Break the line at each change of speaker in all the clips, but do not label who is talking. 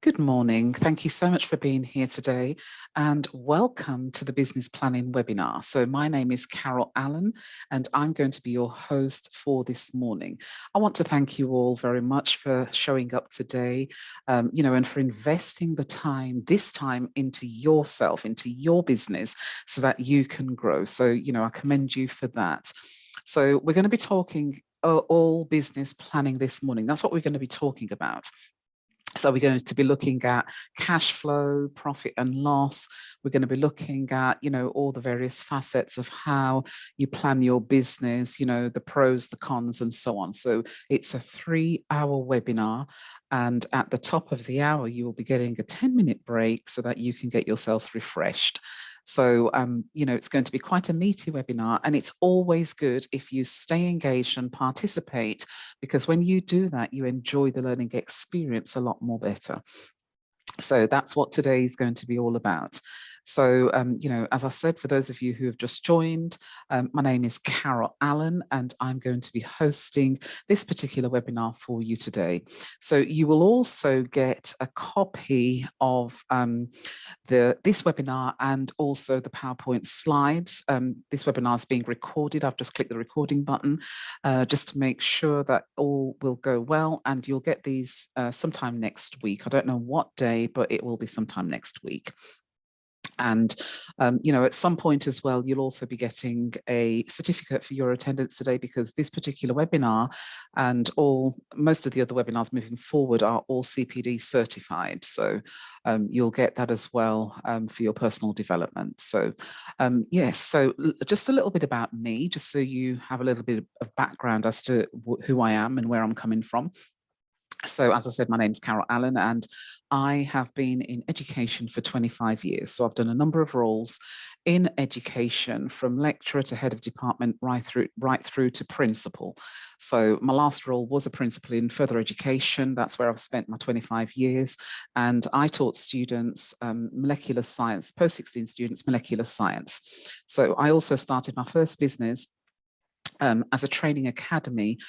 Good morning. Thank you so much for being here today and welcome to the Business Planning webinar. So my name is Carol Allen and I'm going to be your host for this morning. I want to thank you all very much for showing up today, and for investing the time, this time into yourself, into your business so that you can grow. So, I commend you for that. So we're going to be talking all business planning this morning. That's what we're going to be talking about. So we're going to be looking at cash flow, profit and loss. We're going to be looking at, all the various facets of how you plan your business, the pros, the cons, and so on. So it's a 3-hour webinar. And at the top of the hour, you will be getting a 10-minute break so that you can get yourselves refreshed. So, it's going to be quite a meaty webinar, and it's always good if you stay engaged and participate, because when you do that, you enjoy the learning experience a lot more better. So that's what today is going to be all about. So, as I said, for those of you who have just joined, my name is Carol Allen, and I'm going to be hosting this particular webinar for you today. So you will also get a copy of this webinar and also the PowerPoint slides. This webinar is being recorded. I've just clicked the recording button just to make sure that all will go well, and you'll get these sometime next week. I don't know what day, but it will be sometime next week. And, at some point as well, you'll also be getting a certificate for your attendance today, because this particular webinar and most of the other webinars moving forward are all CPD certified. So you'll get that as well for your personal development. So yes, so just a little bit about me, just so you have a little bit of background as to who I am and where I'm coming from. So as I said, my name's Carol Allen, and I have been in education for 25 years. So I've done a number of roles in education, from lecturer to head of department, right through to principal. So my last role was a principal in further education. That's where I've spent my 25 years. And I taught students molecular science, post-16 students, molecular science. So I also started my first business as a training academy,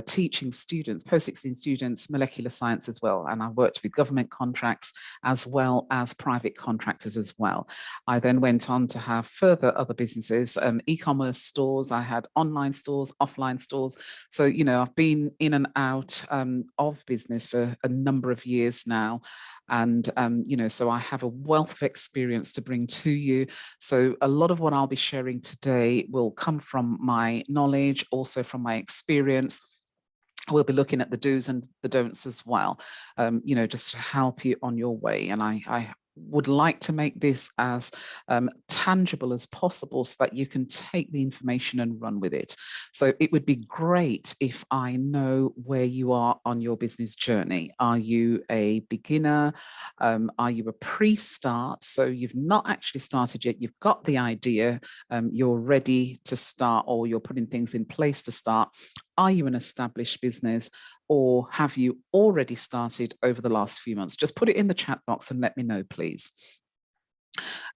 teaching students, post-16 students, molecular science as well. And I worked with government contracts as well as private contractors as well. I then went on to have further other businesses, e-commerce stores. I had online stores, offline stores. So, I've been in and out of business for a number of years now. And, so I have a wealth of experience to bring to you. So a lot of what I'll be sharing today will come from my knowledge, also from my experience. We'll be looking at the do's and the don'ts as well, just to help you on your way. And I would like to make this as tangible as possible so that you can take the information and run with it. So it would be great if I know where you are on your business journey. Are you a beginner? Are you a pre-start? So you've not actually started yet, you've got the idea, you're ready to start, or you're putting things in place to start. Are you an established business, or have you already started over the last few months? Just put it in the chat box and let me know, please.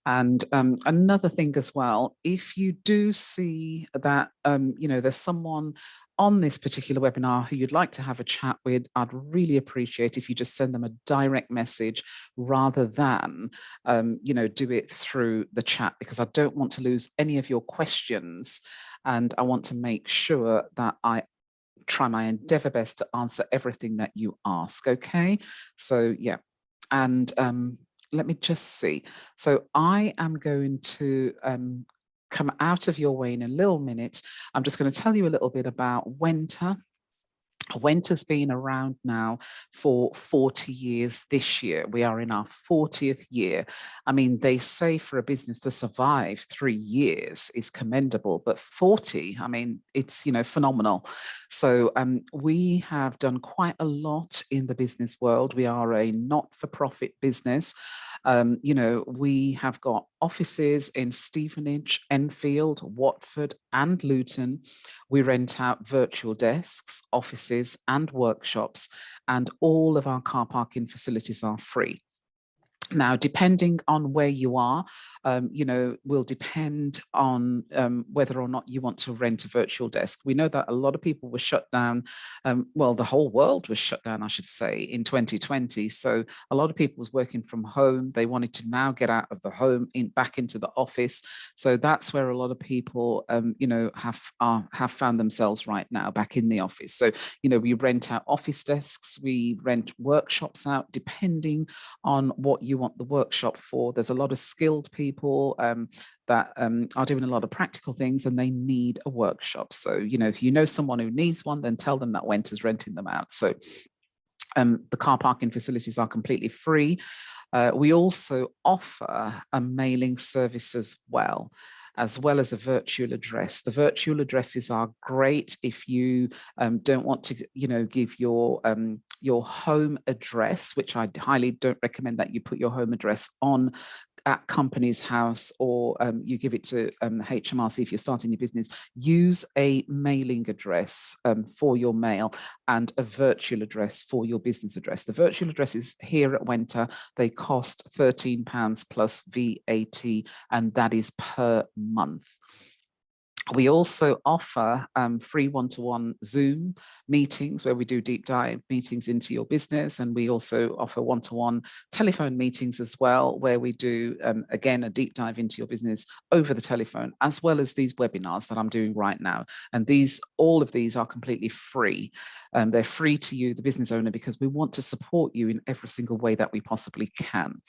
And another thing as well, if you do see that, there's someone on this particular webinar who you'd like to have a chat with, I'd really appreciate if you just send them a direct message rather than, do it through the chat, because I don't want to lose any of your questions. And I want to make sure that I try my endeavor best to answer everything that you ask. Okay. So yeah. And let me just see. So I am going to come out of your way in a little minute. I'm just going to tell you a little bit about Wenta. Wenta's been around now for 40 years this year. We are in our 40th year. I mean, they say for a business to survive 3 years is commendable, but 40, I mean, it's, phenomenal. So we have done quite a lot in the business world. We are a not-for-profit business. We have got offices in Stevenage, Enfield, Watford, and Luton. We rent out virtual desks, offices, and workshops, and all of our car parking facilities are free. Now, depending on where you are, will depend on whether or not you want to rent a virtual desk. We know that a lot of people were shut down. Well, the whole world was shut down, I should say, in 2020. So a lot of people was working from home. They wanted to now get out of the home back into the office. So that's where a lot of people, have found themselves right now back in the office. So, we rent out office desks, we rent workshops out, depending on what you want the workshop for. There's a lot of skilled people that are doing a lot of practical things, and they need a workshop. So, if you know someone who needs one, then tell them that Wenta's renting them out. So the car parking facilities are completely free. We also offer a mailing service as well as a virtual address. The virtual addresses are great if you don't want to, give your home address, which I highly don't recommend that you put your home address on at company's house, or you give it to HMRC if you're starting your business. Use a mailing address for your mail and a virtual address for your business address. The virtual addresses here at Wenta, they cost £13 plus VAT, and that is per month. We also offer free one-to-one Zoom meetings where we do deep dive meetings into your business. And we also offer one-to-one telephone meetings as well, where we do, again, a deep dive into your business over the telephone, as well as these webinars that I'm doing right now. And all of these are completely free. They're free to you, the business owner, because we want to support you in every single way that we possibly can.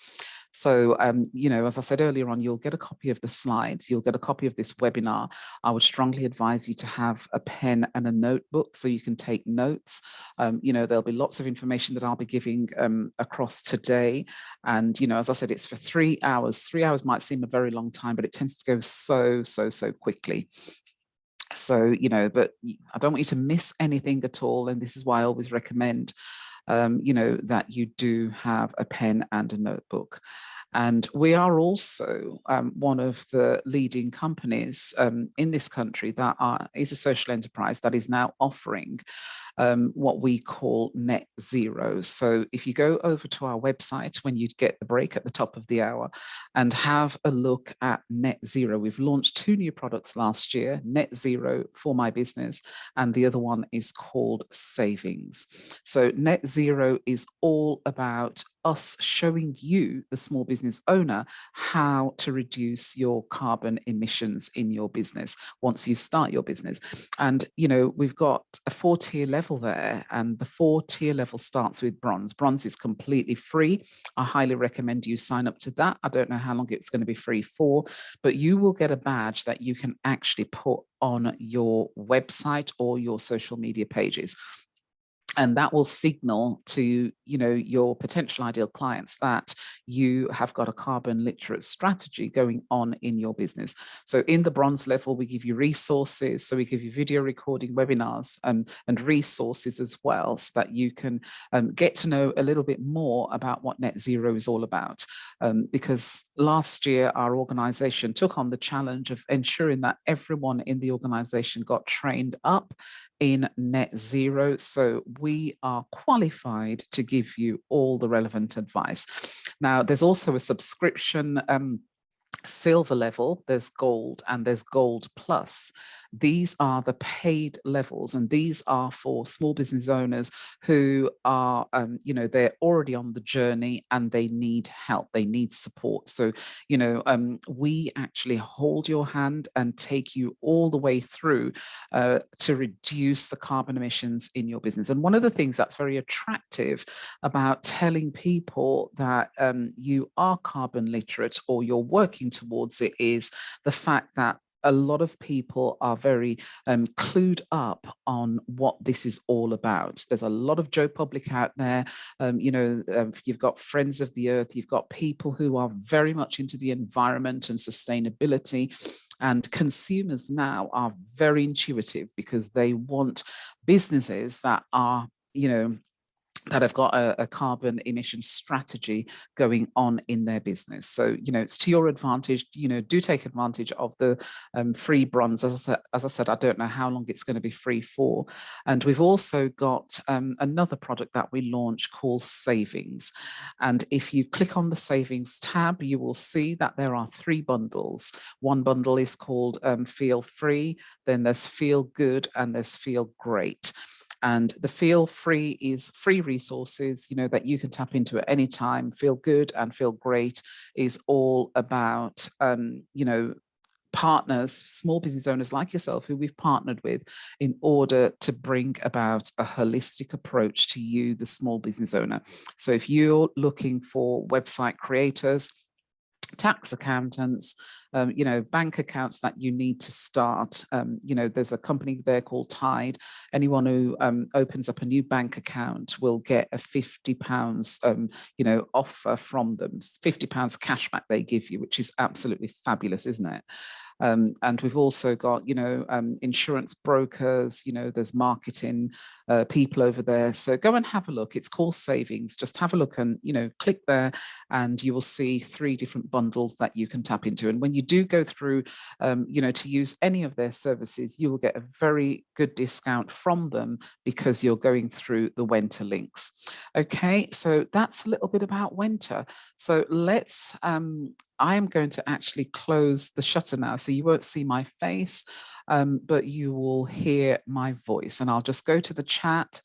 So, as I said earlier on, you'll get a copy of the slides, you'll get a copy of this webinar. I would strongly advise you to have a pen and a notebook so you can take notes. There'll be lots of information that I'll be giving across today. And, as I said, it's for 3 hours. 3 hours might seem a very long time, but it tends to go so quickly. So, but I don't want you to miss anything at all. And this is why I always recommend that you do have a pen and a notebook. And we are also one of the leading companies in this country that is a social enterprise that is now offering what we call net zero. So if you go over to our website when you get the break at the top of the hour and have a look at net zero, we've launched 2 new products last year, Net Zero for My Business, and the other one is called Savings. So net zero is all about us showing you, the small business owner, how to reduce your carbon emissions in your business once you start your business. And, we've got a 4-tier level there, and the 4-tier level starts with bronze. Bronze is completely free. I highly recommend you sign up to that. I don't know how long it's going to be free for, but you will get a badge that you can actually put on your website or your social media pages. And that will signal to, your potential ideal clients that you have got a carbon literate strategy going on in your business. So in the bronze level, we give you resources. So we give you video recording webinars and resources as well, so that you can get to know a little bit more about what net zero is all about. Because last year, our organization took on the challenge of ensuring that everyone in the organization got trained up in net zero. So we are qualified to give you all the relevant advice. Now, there's also a subscription silver level, there's gold, and there's gold plus. These are the paid levels, and these are for small business owners who are, they're already on the journey and they need help, they need support. So, we actually hold your hand and take you all the way through to reduce the carbon emissions in your business. And one of the things that's very attractive about telling people that you are carbon literate or you're working towards it is the fact that a lot of people are very clued up on what this is all about. There's a lot of Joe Public out there. You've got Friends of the Earth. You've got people who are very much into the environment and sustainability. And consumers now are very intuitive because they want businesses that are, that have got a carbon emission strategy going on in their business. So, it's to your advantage. Do take advantage of the free bronze. As I said, I don't know how long it's going to be free for. And we've also got another product that we launched called Savings. And if you click on the Savings tab, you will see that there are 3 bundles. One bundle is called Feel Free, then there's Feel Good, and there's Feel Great. And the Feel Free is free resources, that you can tap into at any time. Feel Good and Feel Great is all about, partners, small business owners like yourself, who we've partnered with in order to bring about a holistic approach to you, the small business owner. So if you're looking for website creators, tax accountants, bank accounts that you need to start. There's a company there called Tide. Anyone who opens up a new bank account will get a £50, offer from them. £50 cashback they give you, which is absolutely fabulous, isn't it? And we've also got, insurance brokers, there's marketing people over there. So go and have a look. It's called Savings. Just have a look and, click there and you will see 3 different bundles that you can tap into. And when you do go through, to use any of their services, you will get a very good discount from them because you're going through the Wenta links. Okay, so that's a little bit about Wenta. So let's, I am going to actually close the shutter now, so you won't see my face, but you will hear my voice. And I'll just go to the chat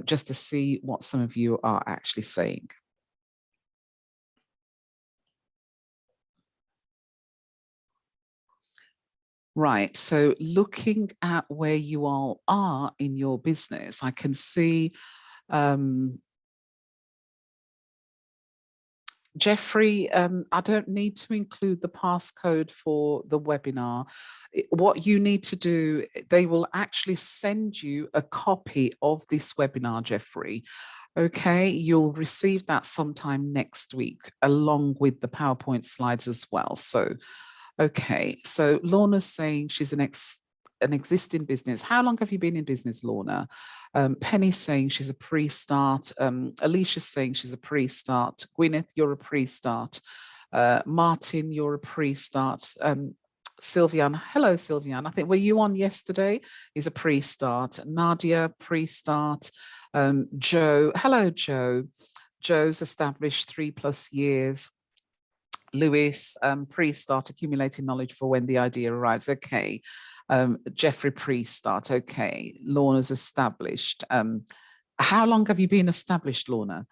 just to see what some of you are actually saying. Right, so looking at where you all are in your business, I can see Jeffrey, I don't need to include the passcode for the webinar. What you need to do, they will actually send you a copy of this webinar, Jeffrey. Okay, you'll receive that sometime next week, along with the PowerPoint slides as well. So, okay, so Lorna's saying she's an existing business. How long have you been in business, Lorna? Penny's saying she's a pre-start. Alicia's saying she's a pre-start. Gwyneth, you're a pre-start. Martin, you're a pre-start. Sylvian, hello, Sylvian. I think, were you on yesterday? Is a pre-start. Nadia, pre-start. Joe, hello, Joe. Joe's established 3+ years. Lewis, pre-start, accumulating knowledge for when the idea arrives. Okay. Jeffrey, pre-start. Okay. Lorna's established. How long have you been established, Lorna?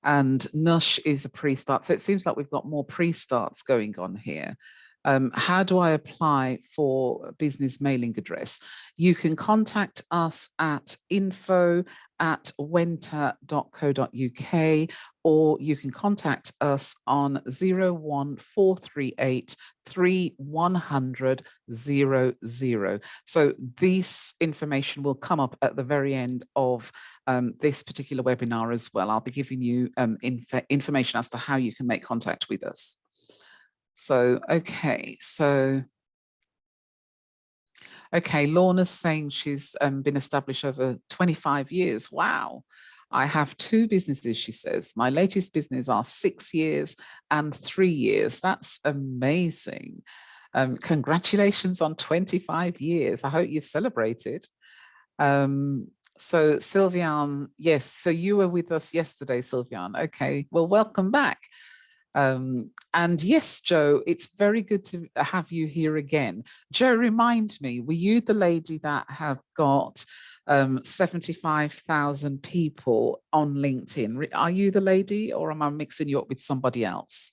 And Nush is a pre-start. So it seems like we've got more pre-starts going on here. How do I apply for a business mailing address? You can contact us at info@wenta.co.uk, or you can contact us on 01438 3100 00. So this information will come up at the very end of this particular webinar as well. I'll be giving you information as to how you can make contact with us. So, okay, Lorna's saying she's been established over 25 years. Wow. I have 2 businesses, she says. My latest business are 6 years and 3 years. That's amazing. Congratulations on 25 years. I hope you've celebrated. So Sylviane, yes, so you were with us yesterday, Sylviane. Okay, well, welcome back. And yes, Joe, it's very good to have you here again. Joe, remind me, were you the lady that have got 75,000 people on LinkedIn? Are you the lady, or am I mixing you up with somebody else?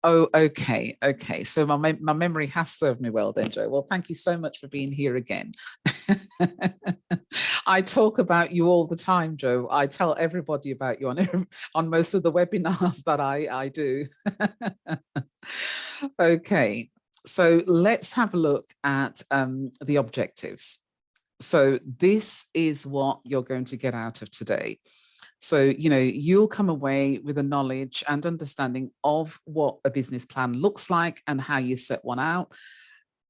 Oh, okay. Okay. So my memory has served me well then, Joe. Well, thank you so much for being here again. I talk about you all the time, Joe. I tell everybody about you on most of the webinars that I do. Okay. So let's have a look at the objectives. So this is what you're going to get out of today. So, you'll come away with a knowledge and understanding of what a business plan looks like and how you set one out.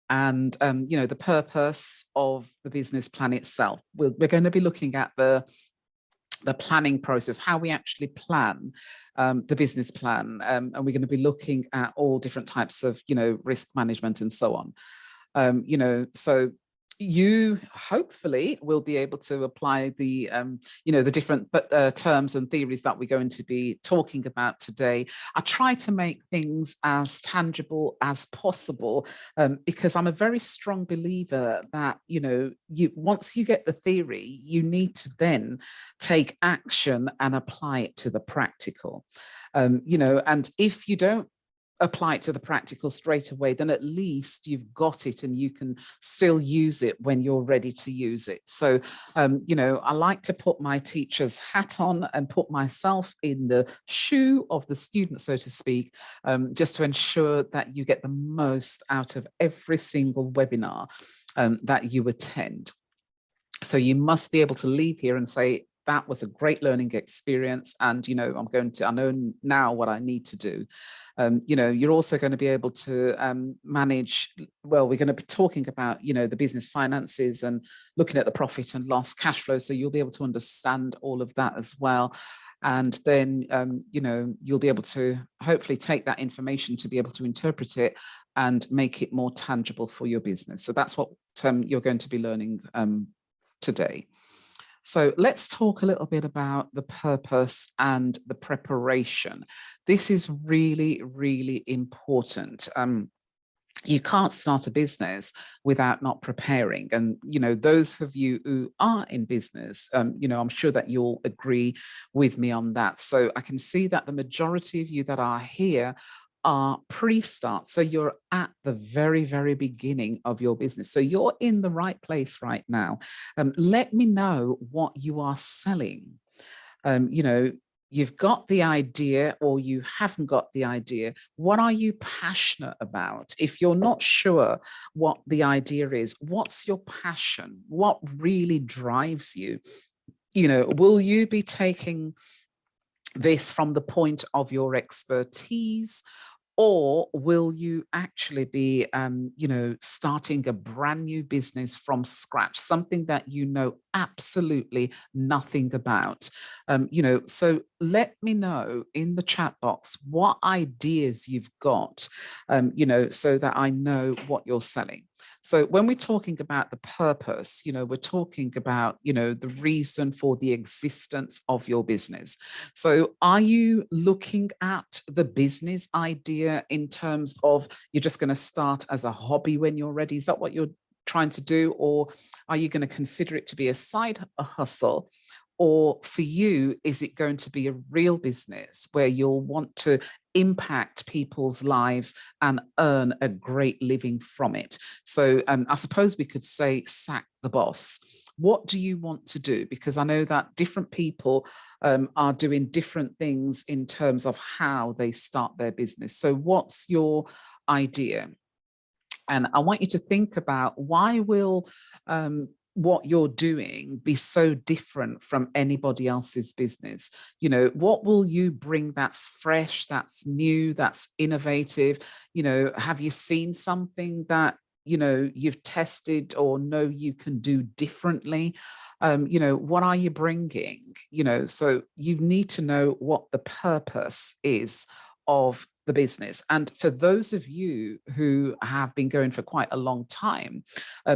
And, the purpose of the business plan itself. We're going to be looking at the the planning process, how we actually plan the business plan. And we're going to be looking at all different types of, risk management and so on. So you hopefully will be able to apply the the different terms and theories that we're going to be talking about today. I try to make things as tangible as possible, because I'm a very strong believer that once you get the theory, you need to then take action and apply it to the practical. And if you don't apply it to the practical straight away, then at least you've got it and you can still use it when you're ready to use it. So, I like to put my teacher's hat on and put myself in the shoe of the student, so to speak, just to ensure that you get the most out of every single webinar that you attend. So you must be able to leave here and say, that was a great learning experience. And, I know now what I need to do. You're also going to be able to manage, well, we're going to be talking about, the business finances and looking at the profit and loss, cash flow. So you'll be able to understand all of that as well. And then, you'll be able to hopefully take that information to be able to interpret it and make it more tangible for your business. So that's what you're going to be learning today. So let's talk a little bit about the purpose and the preparation. This is really, really important. You can't start a business without not preparing. And, those of you who are in business, I'm sure that you'll agree with me on that. So I can see that the majority of you that are here are pre-start. So you're at the very, very beginning of your business. So you're in the right place right now. Let me know what you are selling. You've got the idea or you haven't got the idea. What are you passionate about? If you're not sure what the idea is, what's your passion? What really drives you? Will you be taking this from the point of your expertise? Or will you actually be, starting a brand new business from scratch, something that you know absolutely nothing about? So let me know in the chat box what ideas you've got, so that I know what you're selling. So when we're talking about the purpose, we're talking about, the reason for the existence of your business. So are you looking at the business idea in terms of you're just going to start as a hobby when you're ready? Is that what you're trying to do? Or are you going to consider it to be a side hustle? Or for you, is it going to be a real business where you'll want to impact people's lives and earn a great living from it? So I suppose we could say sack the boss. What do you want to do? Because I know that different people are doing different things in terms of how they start their business. So what's your idea? And I want you to think about, why will what you're doing be so different from anybody else's business? What will you bring that's fresh, that's new, that's innovative? Have you seen something that you've tested or know you can do differently? What are you bringing? So you need to know what the purpose is of the business. And for those of you who have been going for quite a long time,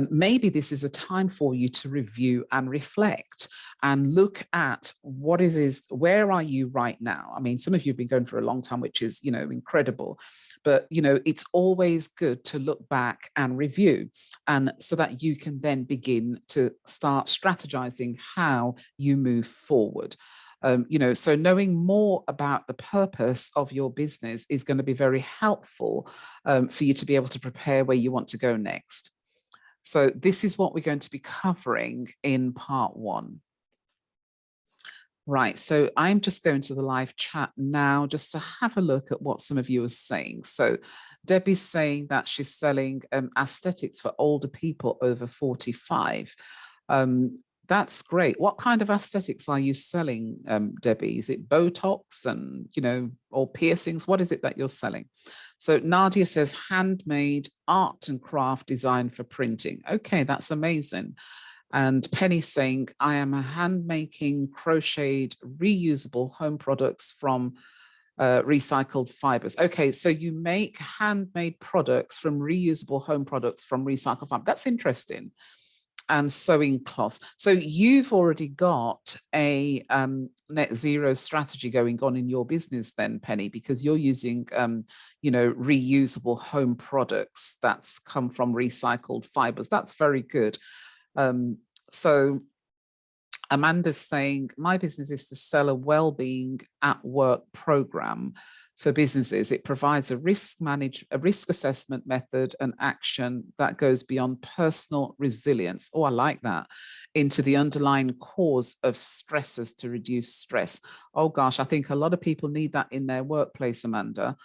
maybe this is a time for you to review and reflect and look at where are you right now? I mean, some of you have been going for a long time, which is, incredible. But, it's always good to look back and review, and so that you can then begin to start strategizing how you move forward. So knowing more about the purpose of your business is going to be very helpful for you to be able to prepare where you want to go next. So this is what we're going to be covering in part 1. Right, so I'm just going to the live chat now just to have a look at what some of you are saying. So Debbie's saying that she's selling aesthetics for older people over 45. That's great. What kind of aesthetics are you selling, Debbie? Is it Botox and, or piercings? What is it that you're selling? So Nadia says handmade art and craft design for printing. Okay, that's amazing. And Penny saying, I am a hand-making crocheted reusable home products from recycled fibers. Okay, so you make handmade products from reusable home products from recycled fiber. That's interesting. And sewing cloths. So you've already got a net zero strategy going on in your business then, Penny, because you're using, reusable home products that's come from recycled fibers. That's very good. So Amanda's saying, my business is to sell a well-being at work program for businesses. It provides a risk assessment method and action that goes beyond personal resilience. Oh, I like that. Into the underlying cause of stressors to reduce stress. Oh gosh, I think a lot of people need that in their workplace, Amanda.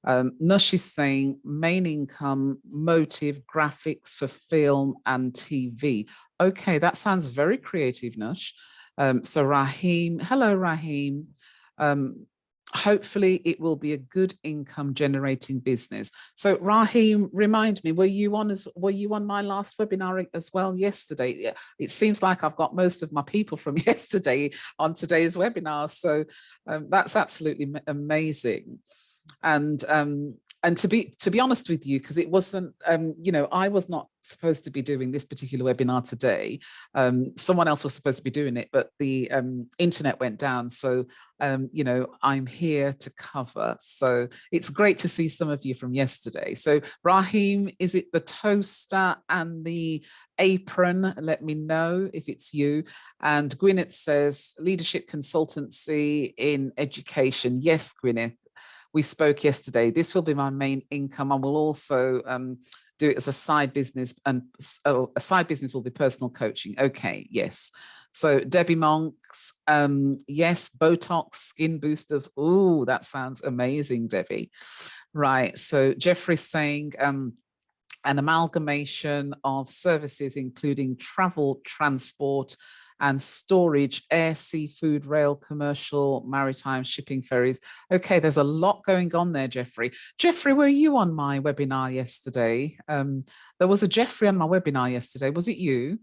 Nush is saying main income, motive, graphics for film and TV. Okay, that sounds very creative, Nush. So Raheem, hello, Raheem. Hopefully it will be a good income generating business. So Raheem, remind me, were you on my last webinar as well yesterday? Yeah, it seems like I've got most of my people from yesterday on today's webinar. So that's absolutely amazing. And to be honest with you, because it wasn't, I was not supposed to be doing this particular webinar today. Someone else was supposed to be doing it, but the internet went down. So, I'm here to cover. So it's great to see some of you from yesterday. So Raheem, is it the toaster and the apron? Let me know if it's you. And Gwyneth says, leadership consultancy in education. Yes, Gwyneth. We spoke yesterday. This will be my main income. I will also do it as a side business, and a side business will be personal coaching. Okay, yes. So Debbie Monks, yes, Botox, skin boosters. Oh, that sounds amazing, Debbie. Right. So Jeffrey's saying an amalgamation of services, including travel, transport, and storage, air, seafood, rail, commercial, maritime, shipping, ferries. Okay, there's a lot going on there, Jeffrey. Jeffrey, were you on my webinar yesterday? There was a Jeffrey on my webinar yesterday. Was it you?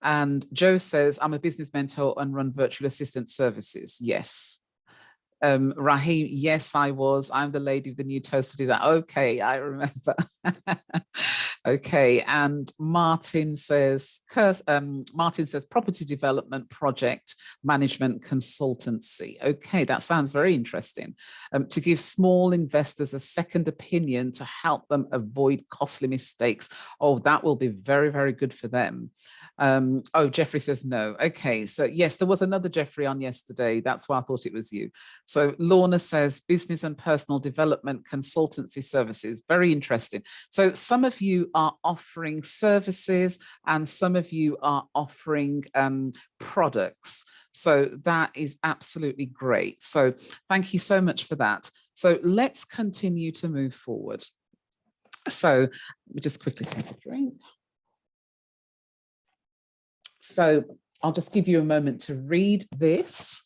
And Joe says, I'm a business mentor and run virtual assistant services. Yes. Raheem, yes, I was. I'm the lady with the new toaster design. Okay, I remember. Okay, and Martin says, property development project management consultancy. Okay, that sounds very interesting. To give small investors a second opinion to help them avoid costly mistakes. Oh, that will be very, very good for them. Oh, Jeffrey says no. Okay, so yes, there was another Jeffrey on yesterday. That's why I thought it was you. So Lorna says business and personal development consultancy services. Very interesting. So some of you are offering services and some of you are offering products. So that is absolutely great. So thank you so much for that. So let's continue to move forward. So let me just quickly take a drink. So I'll just give you a moment to read this.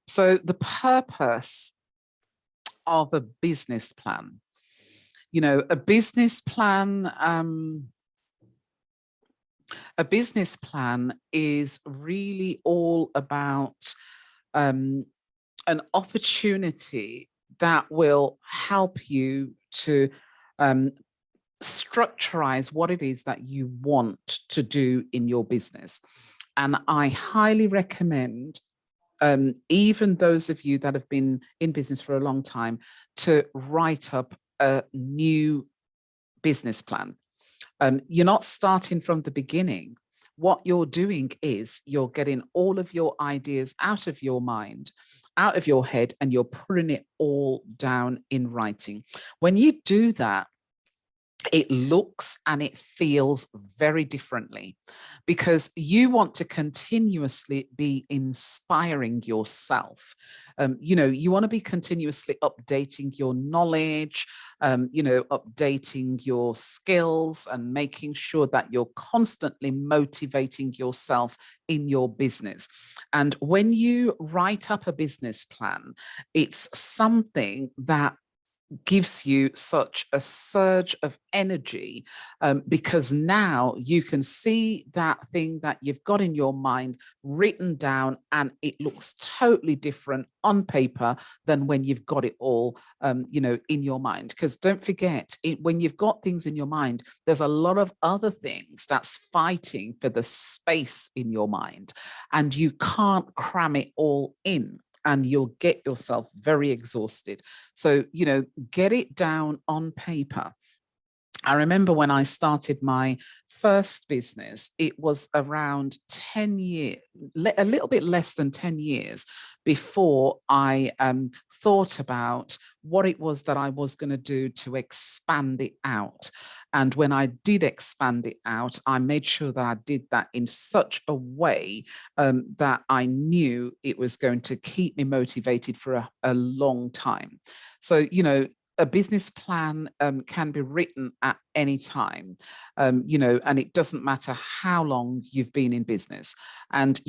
So the purpose of a business plan, a business plan is really all about an opportunity that will help you to structurize what it is that you want to do in your business. And I highly recommend even those of you that have been in business for a long time to write up a new business plan. You're not starting from the beginning. What you're doing is you're getting all of your ideas out of your mind, out of your head, and you're putting it all down in writing. When you do that, it looks and it feels very differently because you want to continuously be inspiring yourself. You want to be continuously updating your knowledge, updating your skills and making sure that you're constantly motivating yourself in your business. And when you write up a business plan, it's something that gives you such a surge of energy, because now you can see that thing that you've got in your mind written down, and it looks totally different on paper than when you've got it all in your mind. Because don't forget, when you've got things in your mind, there's a lot of other things that's fighting for the space in your mind, and you can't cram it all in, and you'll get yourself very exhausted. So, get it down on paper. I remember when I started my first business, it was around 10 years, a little bit less than 10 years before I thought about what it was that I was going to do to expand it out. And when I did expand it out, I made sure that I did that in such a way that I knew it was going to keep me motivated for a long time. So, a business plan can be written at any time, and it doesn't matter how long you've been in business. And,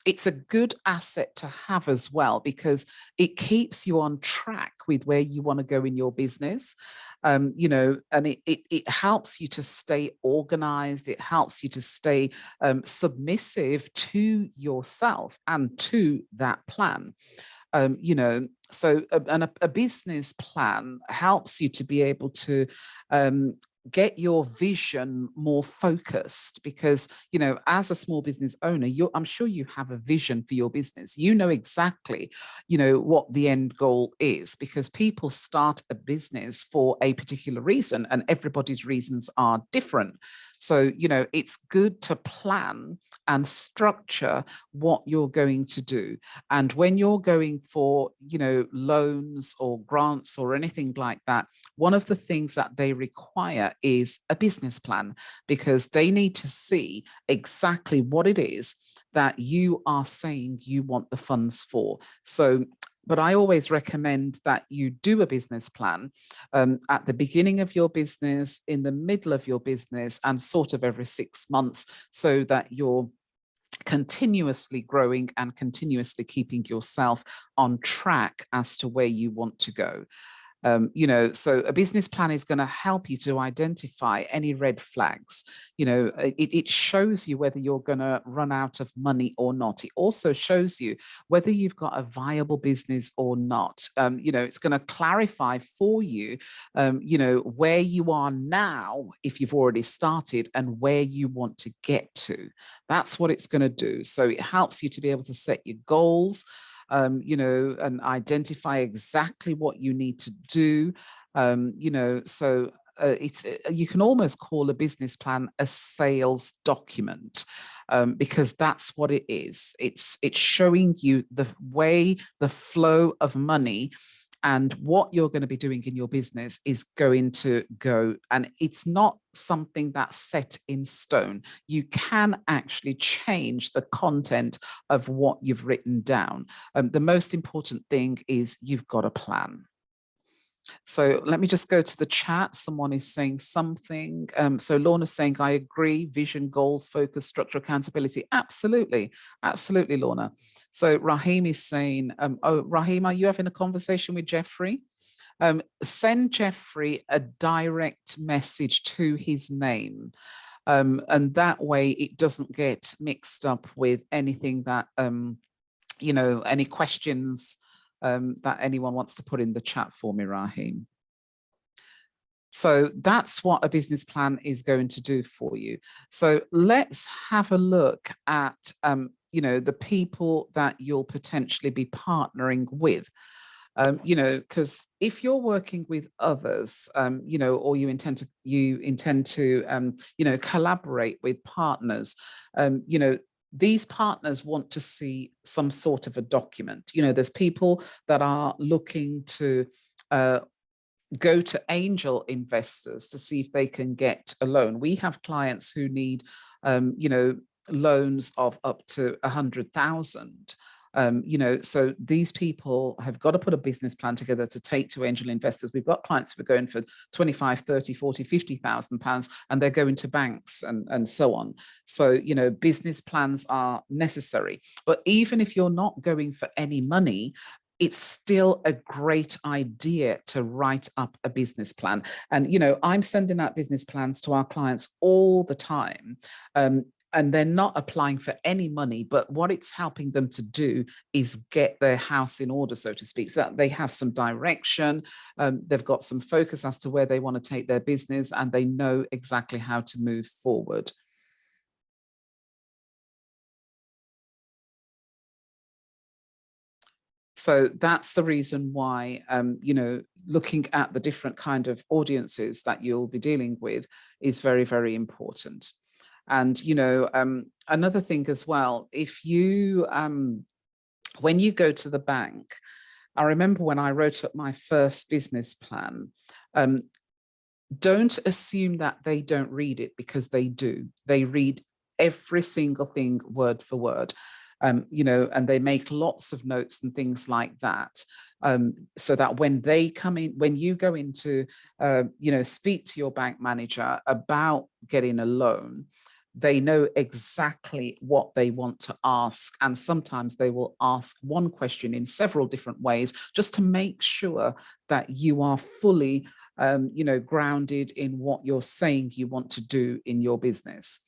it's a good asset to have as well, because it keeps you on track with where you want to go in your business. And it helps you to stay organized. It helps you to stay submissive to yourself and to that plan. So a business plan helps you to be able to get your vision more focused, because as a small business owner, I'm sure you have a vision for your business. You know exactly what the end goal is, because people start a business for a particular reason, and everybody's reasons are different. So it's good to plan and structure what you're going to do. And when you're going for loans or grants or anything like that, one of the things that they require is a business plan, because they need to see exactly what it is that you are saying you want the funds for. So, but I always recommend that you do a business plan at the beginning of your business, in the middle of your business, and sort of every 6 months, so that you're continuously growing and continuously keeping yourself on track as to where you want to go. So a business plan is going to help you to identify any red flags. It shows you whether you're going to run out of money or not. It also shows you whether you've got a viable business or not. It's going to clarify for you, where you are now, if you've already started, and where you want to get to. That's what it's going to do. So it helps you to be able to set your goals, and identify exactly what you need to do. So you can almost call a business plan a sales document, because that's what it is. It's showing you the way, the flow of money, and what you're going to be doing in your business is going to go. And it's not something that's set in stone. You can actually change the content of what you've written down. The most important thing is you've got a plan. So let me just go to the chat. Someone is saying something. So Lorna's saying, I agree, vision, goals, focus, structure, accountability. Absolutely. Absolutely, Lorna. So Raheem is saying, Raheem, are you having a conversation with Jeffrey? Send Jeffrey a direct message to his name. And that way it doesn't get mixed up with anything that, any questions that anyone wants to put in the chat for me, Raheem. So that's what a business plan is going to do for you. So let's have a look at, the people that you'll potentially be partnering with. Because if you're working with others, or you intend to, collaborate with partners, these partners want to see some sort of a document. There's people that are looking to go to angel investors to see if they can get a loan. We have clients who need, loans of up to 100,000. So these people have got to put a business plan together to take to angel investors. We've got clients who are going for 25, 30, 40, 50,000 pounds, and they're going to banks and so on. So, business plans are necessary. But even if you're not going for any money, it's still a great idea to write up a business plan. And, I'm sending out business plans to our clients all the time. And they're not applying for any money, but what it's helping them to do is get their house in order, so to speak, so that they have some direction. They've got some focus as to where they want to take their business, and they know exactly how to move forward. So that's the reason why, looking at the different kind of audiences that you'll be dealing with is very, very important. And, another thing as well, if you, when you go to the bank, I remember when I wrote up my first business plan, don't assume that they don't read it, because they do. They read every single thing word for word. And they make lots of notes and things like that, so that when they come in, when you go into, speak to your bank manager about getting a loan, they know exactly what they want to ask. And sometimes they will ask one question in several different ways, just to make sure that you are fully, grounded in what you're saying you want to do in your business.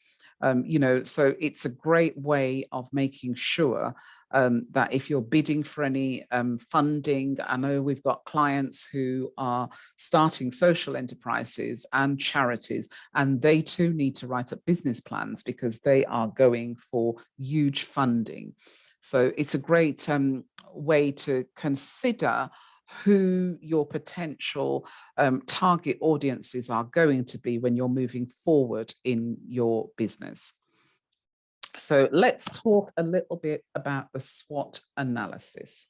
So it's a great way of making sure that if you're bidding for any funding, I know we've got clients who are starting social enterprises and charities, and they too need to write up business plans because they are going for huge funding. So it's a great way to consider who your potential target audiences are going to be when you're moving forward in your business. So let's talk a little bit about the SWOT analysis.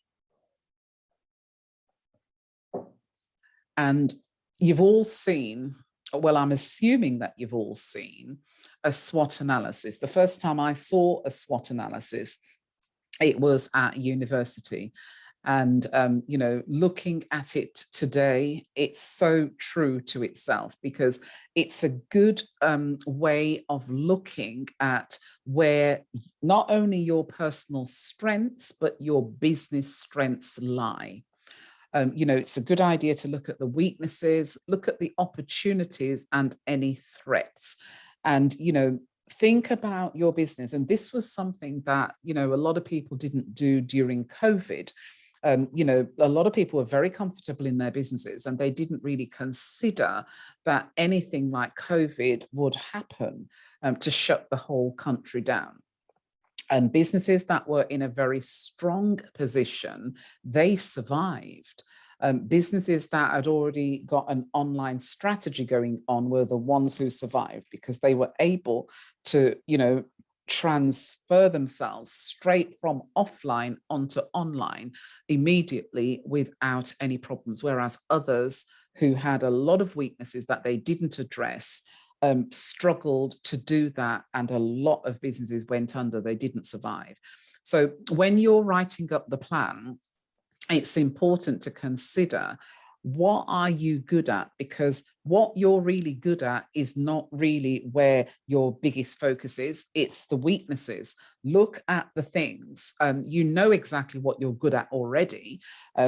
And you've all seen, well, I'm assuming that you've all seen a SWOT analysis. The first time I saw a SWOT analysis, it was at university. And, looking at it today, it's so true to itself, because it's a good way of looking at where not only your personal strengths, but your business strengths lie. It's a good idea to look at the weaknesses, look at the opportunities and any threats. And, think about your business. And this was something that, a lot of people didn't do during COVID. A lot of people were very comfortable in their businesses, and they didn't really consider that anything like COVID would happen to shut the whole country down. And businesses that were in a very strong position, they survived. Businesses that had already got an online strategy going on were the ones who survived, because they were able to, transfer themselves straight from offline onto online immediately without any problems. Whereas others who had a lot of weaknesses that they didn't address struggled to do that, and a lot of businesses went under. They didn't survive. So when you're writing up the plan, it's important to consider, what are you good at? Because what you're really good at is not really where your biggest focus is. It's the weaknesses. Look at the things. You know exactly what you're good at already,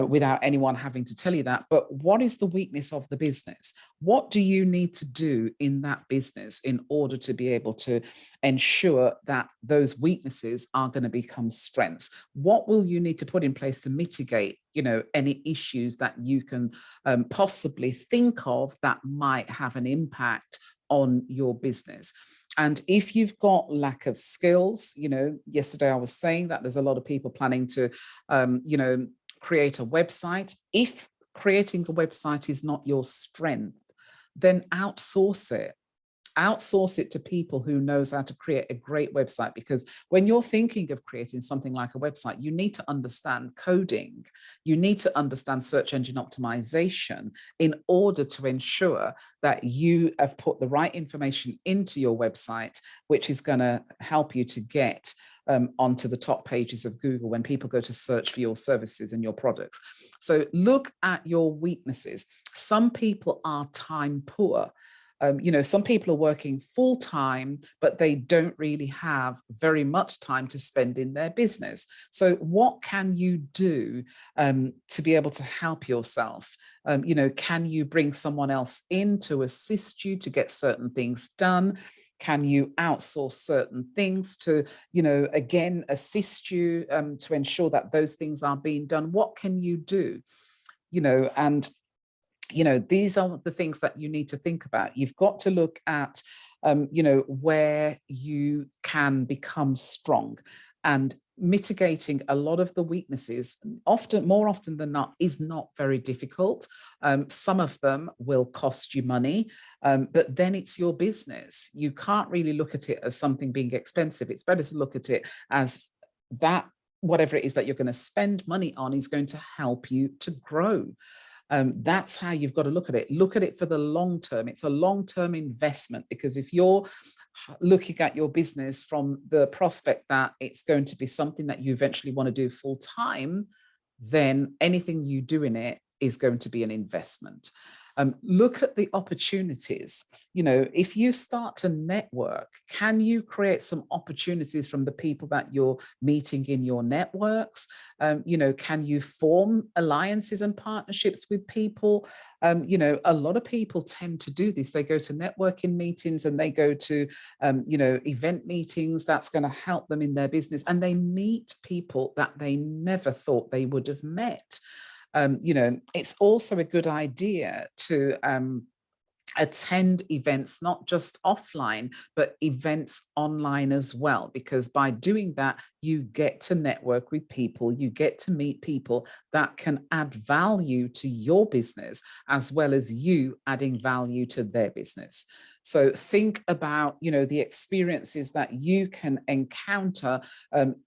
without anyone having to tell you that. But what is the weakness of the business? What do you need to do in that business in order to be able to ensure that those weaknesses are going to become strengths? What will you need to put in place to mitigate, any issues that you can possibly think of that might have an impact on your business? And if you've got lack of skills, yesterday I was saying that there's a lot of people planning to, create a website. If creating a website is not your strength, then outsource it. Outsource it to people who knows how to create a great website, because when you're thinking of creating something like a website, you need to understand coding. You need to understand search engine optimization in order to ensure that you have put the right information into your website, which is going to help you to get onto the top pages of Google when people go to search for your services and your products. So look at your weaknesses. Some people are time poor. Some people are working full time, but they don't really have very much time to spend in their business. So what can you do to be able to help yourself? Can you bring someone else in to assist you to get certain things done? Can you outsource certain things to, again, assist you to ensure that those things are being done? What can you do? And these are the things that you need to think about. You've got to look at, where you can become strong, and mitigating a lot of the weaknesses, more often than not, is not very difficult. Some of them will cost you money, but then it's your business. You can't really look at it as something being expensive. It's better to look at it as that whatever it is that you're going to spend money on is going to help you to grow. That's how you've got to look at it. Look at it for the long term. It's a long-term investment, because if you're looking at your business from the prospect that it's going to be something that you eventually want to do full time, then anything you do in it is going to be an investment. Look at the opportunities. If you start to network, can you create some opportunities from the people that you're meeting in your networks? Can you form alliances and partnerships with people? A lot of people tend to do this. They go to networking meetings and they go to, event meetings. That's going to help them in their business. And they meet people that they never thought they would have met. It's also a good idea to attend events, not just offline, but events online as well, because by doing that, you get to network with people, you get to meet people that can add value to your business, as well as you adding value to their business. So think about, the experiences that you can encounter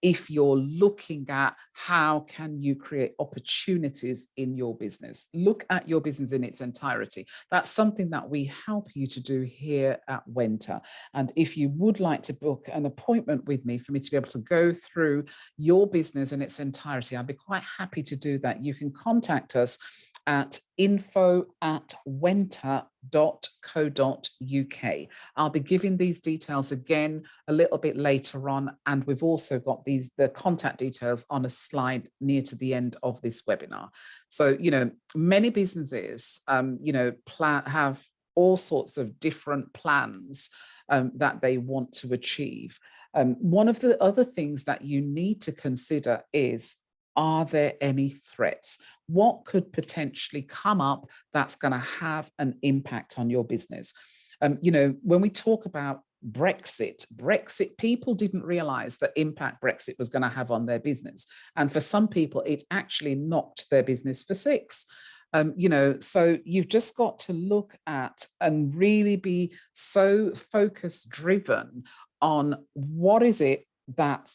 if you're looking at how can you create opportunities in your business. Look at your business in its entirety. That's something that we help you to do here at Wenta. And if you would like to book an appointment with me for me to be able to go through your business in its entirety, I'd be quite happy to do that. You can contact us at info@wenta.co.uk. I'll be giving these details again a little bit later on, and we've also got the contact details on a slide near to the end of this webinar. So, many businesses, have all sorts of different plans that they want to achieve. One of the other things that you need to consider is, are there any threats? What could potentially come up that's going to have an impact on your business? When we talk about Brexit, people didn't realize the impact Brexit was going to have on their business. And for some people, it actually knocked their business for six. So you've just got to look at and really be so focus driven on what is it that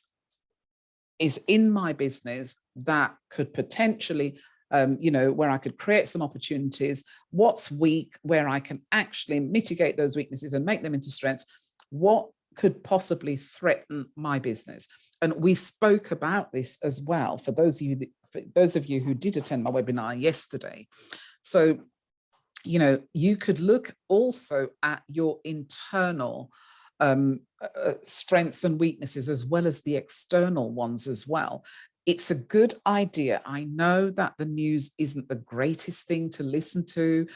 is in my business that could potentially, where I could create some opportunities, what's weak, where I can actually mitigate those weaknesses and make them into strengths, what could possibly threaten my business. And we spoke about this as well for those of you who did attend my webinar yesterday. So, you could look also at your internal strengths and weaknesses, as well as the external ones as well. It's a good idea. I know that the news isn't the greatest thing to listen to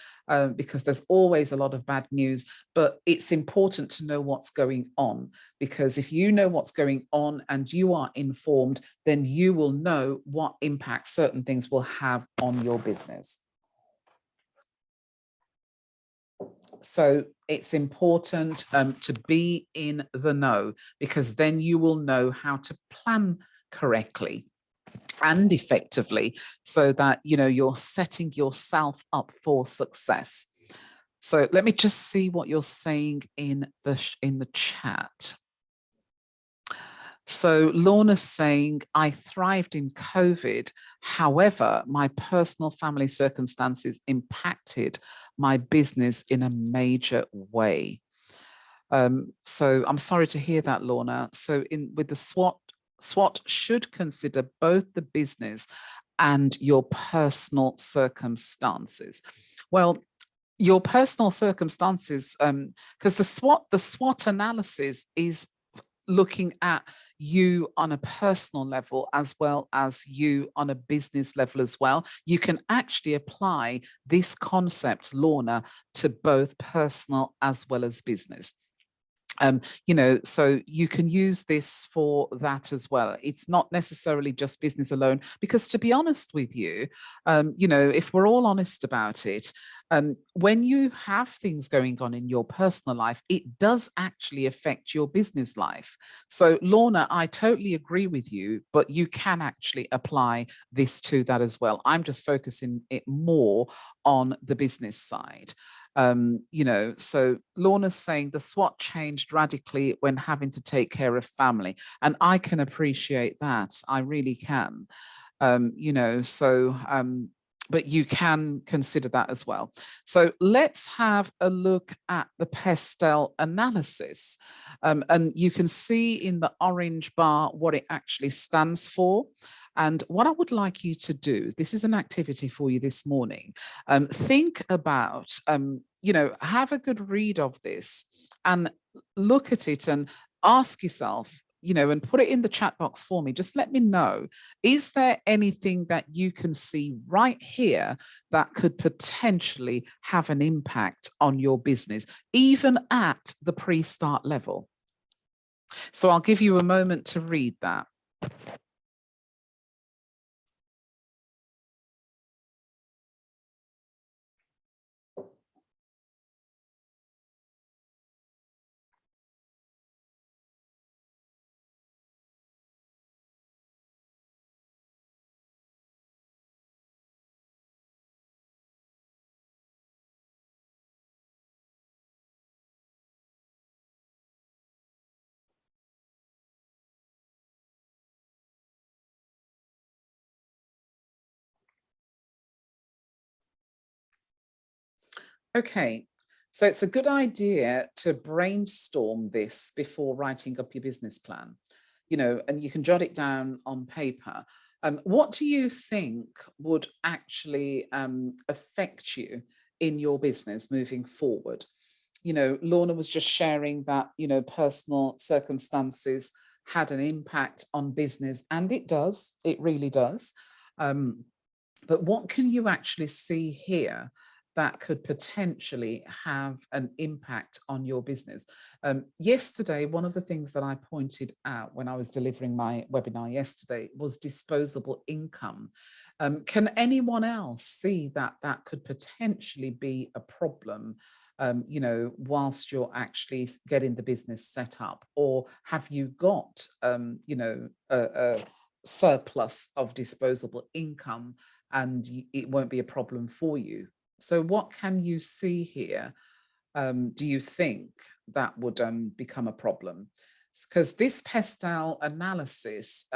because there's always a lot of bad news, but it's important to know what's going on, because if you know what's going on and you are informed, then you will know what impact certain things will have on your business. So it's important to be in the know, because then you will know how to plan correctly and effectively, so that you're setting yourself up for success. So let me just see what you're saying in the chat. So Lorna's saying, I thrived in COVID. However, my personal family circumstances impacted my business in a major way. So I'm sorry to hear that, Lorna. So with the SWOT should consider both the business and your personal circumstances. Well, your personal circumstances, because the SWOT analysis is looking at you on a personal level as well as you on a business level as well. You can actually apply this concept, Lorna, to both personal as well as business. So you can use this for that as well. It's not necessarily just business alone, because to be honest with you, if we're all honest about it, when you have things going on in your personal life, it does actually affect your business life. So, Lorna, I totally agree with you, but you can actually apply this to that as well. I'm just focusing it more on the business side. So Lorna's saying the SWOT changed radically when having to take care of family. And I can appreciate that. I really can. But you can consider that as well. So let's have a look at the pastel analysis. And you can see in the orange bar what it actually stands for. And what I would like you to do, this is an activity for you this morning. Think about, have a good read of this and look at it and ask yourself, and put it in the chat box for me. Just let me know, is there anything that you can see right here that could potentially have an impact on your business, even at the pre-start level? So I'll give you a moment to read that. Okay, so it's a good idea to brainstorm this before writing up your business plan, and you can jot it down on paper. What do you think would actually affect you in your business moving forward? Lorna was just sharing that, personal circumstances had an impact on business, and it does, it really does. But what can you actually see here that could potentially have an impact on your business? Yesterday, one of the things that I pointed out when I was delivering my webinar yesterday was disposable income. Can anyone else see that that could potentially be a problem, whilst you're actually getting the business set up? Or have you got, a surplus of disposable income and it won't be a problem for you? So what can you see here? Do you think that would become a problem? Because this pastel analysis,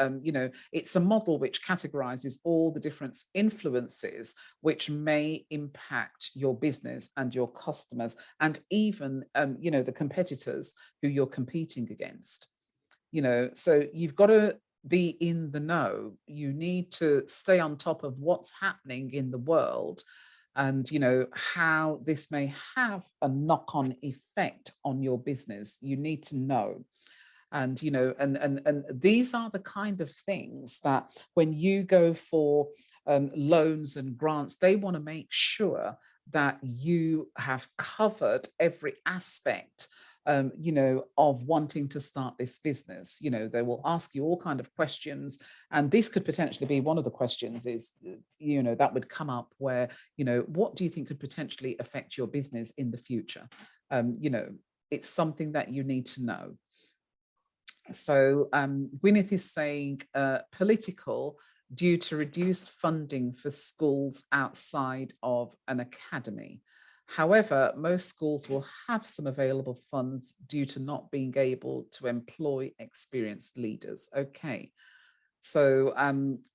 it's a model which categorizes all the different influences which may impact your business and your customers, and even, the competitors who you're competing against. So you've got to be in the know. You need to stay on top of what's happening in the world, and how this may have a knock-on effect on your business. You need to know. And and these are the kind of things that when you go for loans and grants, they want to make sure that you have covered every aspect, of wanting to start this business. They will ask you all kind of questions, and this could potentially be one of the questions is, that would come up where, what do you think could potentially affect your business in the future? It's something that you need to know. So Gwyneth is saying political due to reduced funding for schools outside of an academy. However, most schools will have some available funds due to not being able to employ experienced leaders. Okay. So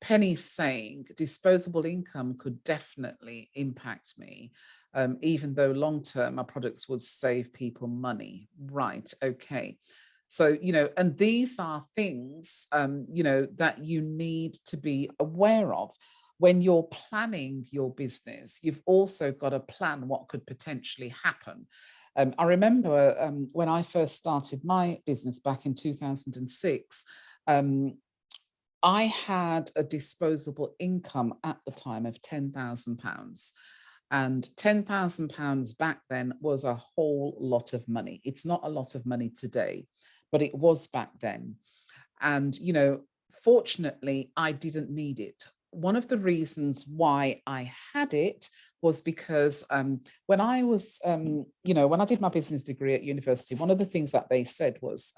Penny's saying disposable income could definitely impact me, even though long-term our products would save people money. Right. Okay. So, and these are things, that you need to be aware of. when you're planning your business, you've also got to plan what could potentially happen. I remember when I first started my business back in 2006, I had a disposable income at the time of £10,000. And £10,000 back then was a whole lot of money. It's not a lot of money today, but it was back then. And, fortunately, I didn't need it. One of the reasons why I had it was because when I was, when I did my business degree at university, one of the things that they said was,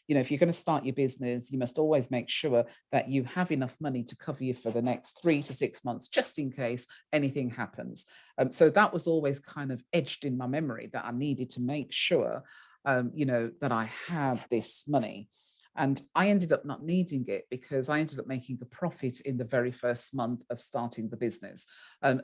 if you're going to start your business, you must always make sure that you have enough money to cover you for the next 3 to 6 months, just in case anything happens. So that was always kind of edged in my memory, that I needed to make sure, that I had this money. And I ended up not needing it because I ended up making a profit in the very first month of starting the business.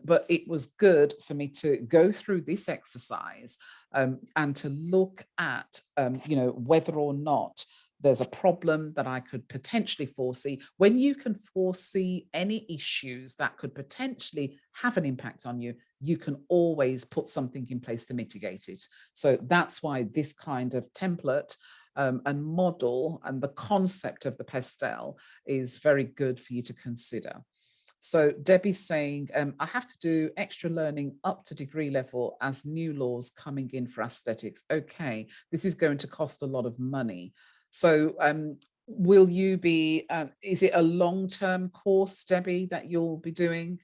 But it was good for me to go through this exercise and to look at, whether or not there's a problem that I could potentially foresee. When you can foresee any issues that could potentially have an impact on you, you can always put something in place to mitigate it. So that's why this kind of template and model and the concept of the pestle is very good for you to consider. So Debbie's saying, I have to do extra learning up to degree level as new laws coming in for aesthetics. Okay, this is going to cost a lot of money. So will you be, is it a long-term course, Debbie, that you'll be doing?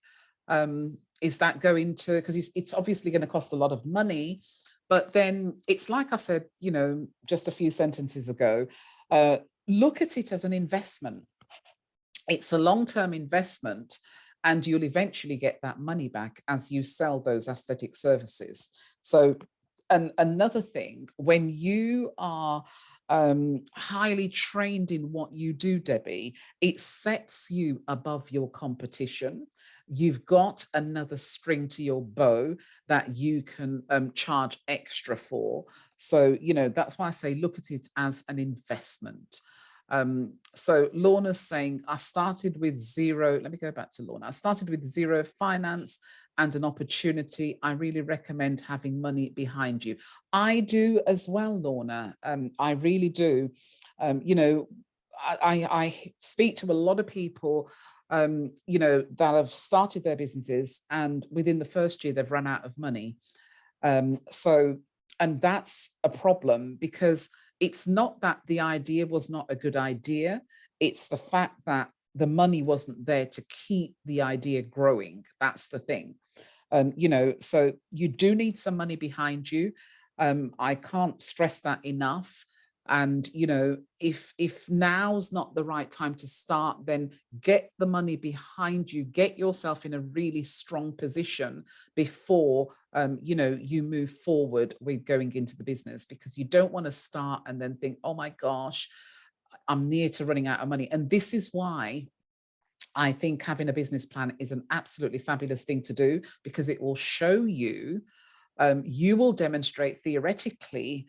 Is that going to, because it's obviously going to cost a lot of money, but then it's like I said, just a few sentences ago, look at it as an investment. It's a long-term investment, and you'll eventually get that money back as you sell those aesthetic services. So, and another thing, when you are highly trained in what you do, Debbie, it sets you above your competition. You've got another string to your bow that you can charge extra for. So, that's why I say look at it as an investment. So Lorna's saying, I started with zero. Let me go back to Lorna. I started with zero finance and an opportunity. I really recommend having money behind you. I do as well, Lorna. I really do. I speak to a lot of people, that have started their businesses, and within the first year, they've run out of money. And that's a problem, because it's not that the idea was not a good idea. It's the fact that the money wasn't there to keep the idea growing. That's the thing. So you do need some money behind you. I can't stress that enough. And, if now's not the right time to start, then get the money behind you, get yourself in a really strong position before, you move forward with going into the business, because you don't want to start and then think, oh my gosh, I'm near to running out of money. And this is why I think having a business plan is an absolutely fabulous thing to do, because it will show you, you will demonstrate theoretically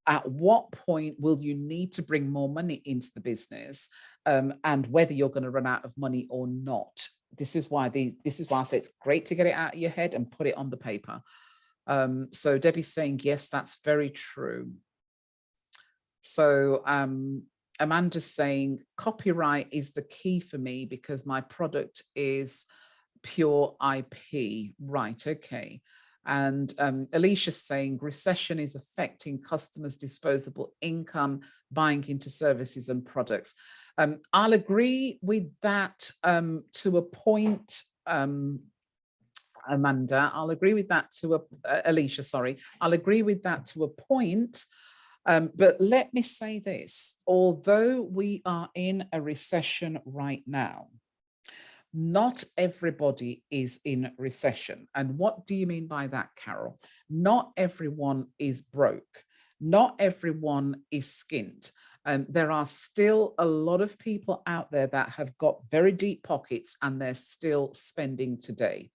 at what point will you need to bring more money into the business, and whether you're going to run out of money or not. This is why I say it's great to get it out of your head and put it on the paper. So Debbie's saying, yes, that's very true. So Amanda's saying, copyright is the key for me because my product is pure IP. Right, okay. And Alicia's saying, recession is affecting customers' disposable income, buying into services and products. I'll agree with that to a point, Amanda. I'll agree with that to Alicia, sorry. I'll agree with that to a point. But let me say this, although we are in a recession right now, not everybody is in recession. And what do you mean by that, Carol? Not everyone is broke. Not everyone is skinned. There are still a lot of people out there that have got very deep pockets and they're still spending today.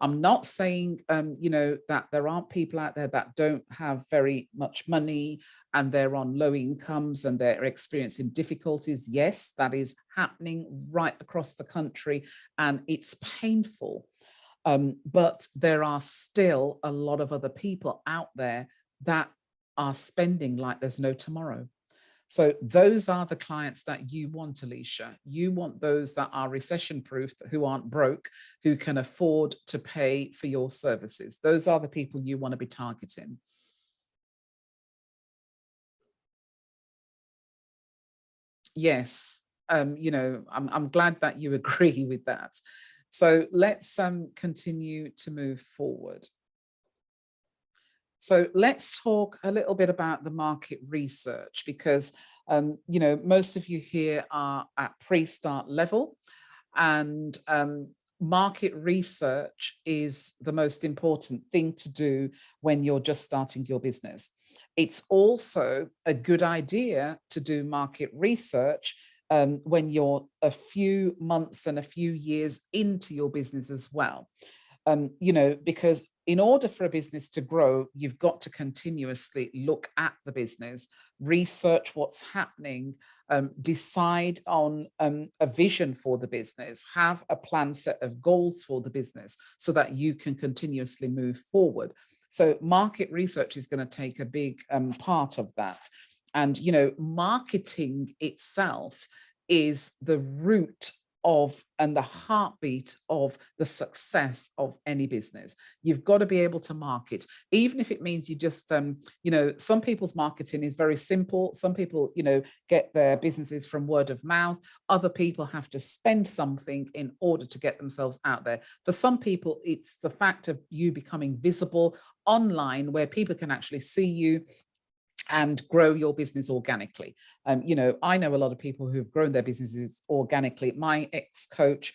I'm not saying, that there aren't people out there that don't have very much money and they're on low incomes and they're experiencing difficulties. Yes, that is happening right across the country and it's painful. But there are still a lot of other people out there that are spending like there's no tomorrow. So those are the clients that you want, Alicia. You want those that are recession proof, who aren't broke, who can afford to pay for your services. Those are the people you want to be targeting. Yes, I'm glad that you agree with that. So let's continue to move forward. So let's talk a little bit about the market research because, most of you here are at pre-start level and market research is the most important thing to do when you're just starting your business. It's also a good idea to do market research when you're a few months and a few years into your business as well. Because in order for a business to grow, you've got to continuously look at the business, research what's happening, decide on a vision for the business, have a plan set of goals for the business so that you can continuously move forward. So market research is going to take a big part of that. And, marketing itself is the root of and the heartbeat of the success of any business. You've got to be able to market, even if it means you just, some people's marketing is very simple. Some people, get their businesses from word of mouth. Other people have to spend something in order to get themselves out there. For some people, it's the fact of you becoming visible online where people can actually see you and grow your business organically. I know a lot of people who've grown their businesses organically. My ex-coach,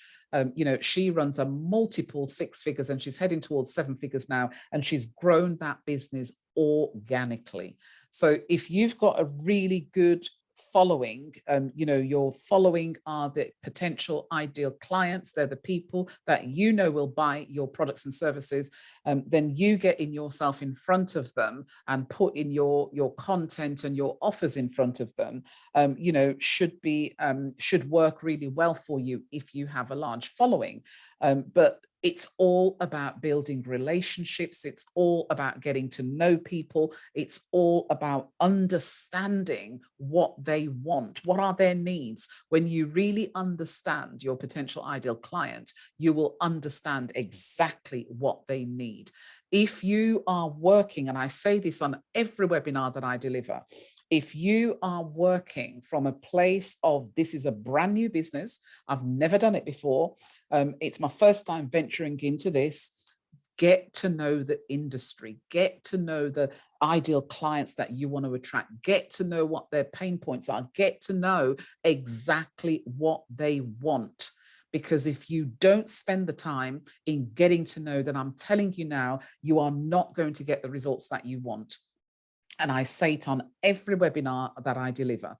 she runs a multiple six figures and she's heading towards seven figures now, and she's grown that business organically. So if you've got a really good following, your following are the potential ideal clients. They're the people that will buy your products and services. Then you getting yourself in front of them and put in your content and your offers in front of them, should work really well for you if you have a large following. But it's all about building relationships. It's all about getting to know people. It's all about understanding what they want. What are their needs? When you really understand your potential ideal client, you will understand exactly what they need. If you are working, and I say this on every webinar that I deliver, if you are working from a place of this is a brand new business, I've never done it before, it's my first time venturing into this, get to know the industry, get to know the ideal clients that you want to attract, get to know what their pain points are, get to know exactly what they want. Because if you don't spend the time in getting to know, then I'm telling you now, you are not going to get the results that you want. And I say it on every webinar that I deliver,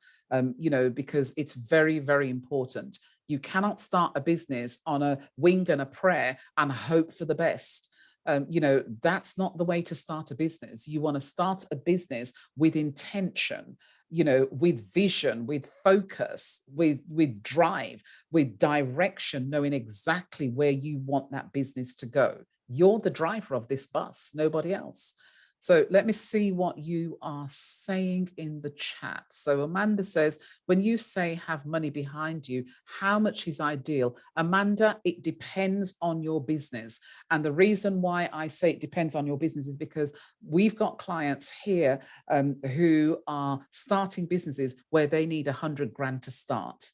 because it's very, very important. You cannot start a business on a wing and a prayer and hope for the best. That's not the way to start a business. You want to start a business with intention, with vision, with focus, with drive, with direction, knowing exactly where you want that business to go. You're the driver of this bus, nobody else. So let me see what you are saying in the chat. So Amanda says, when you say have money behind you, how much is ideal? Amanda, it depends on your business. And the reason why I say it depends on your business is because we've got clients here who are starting businesses where they need 100 grand to start.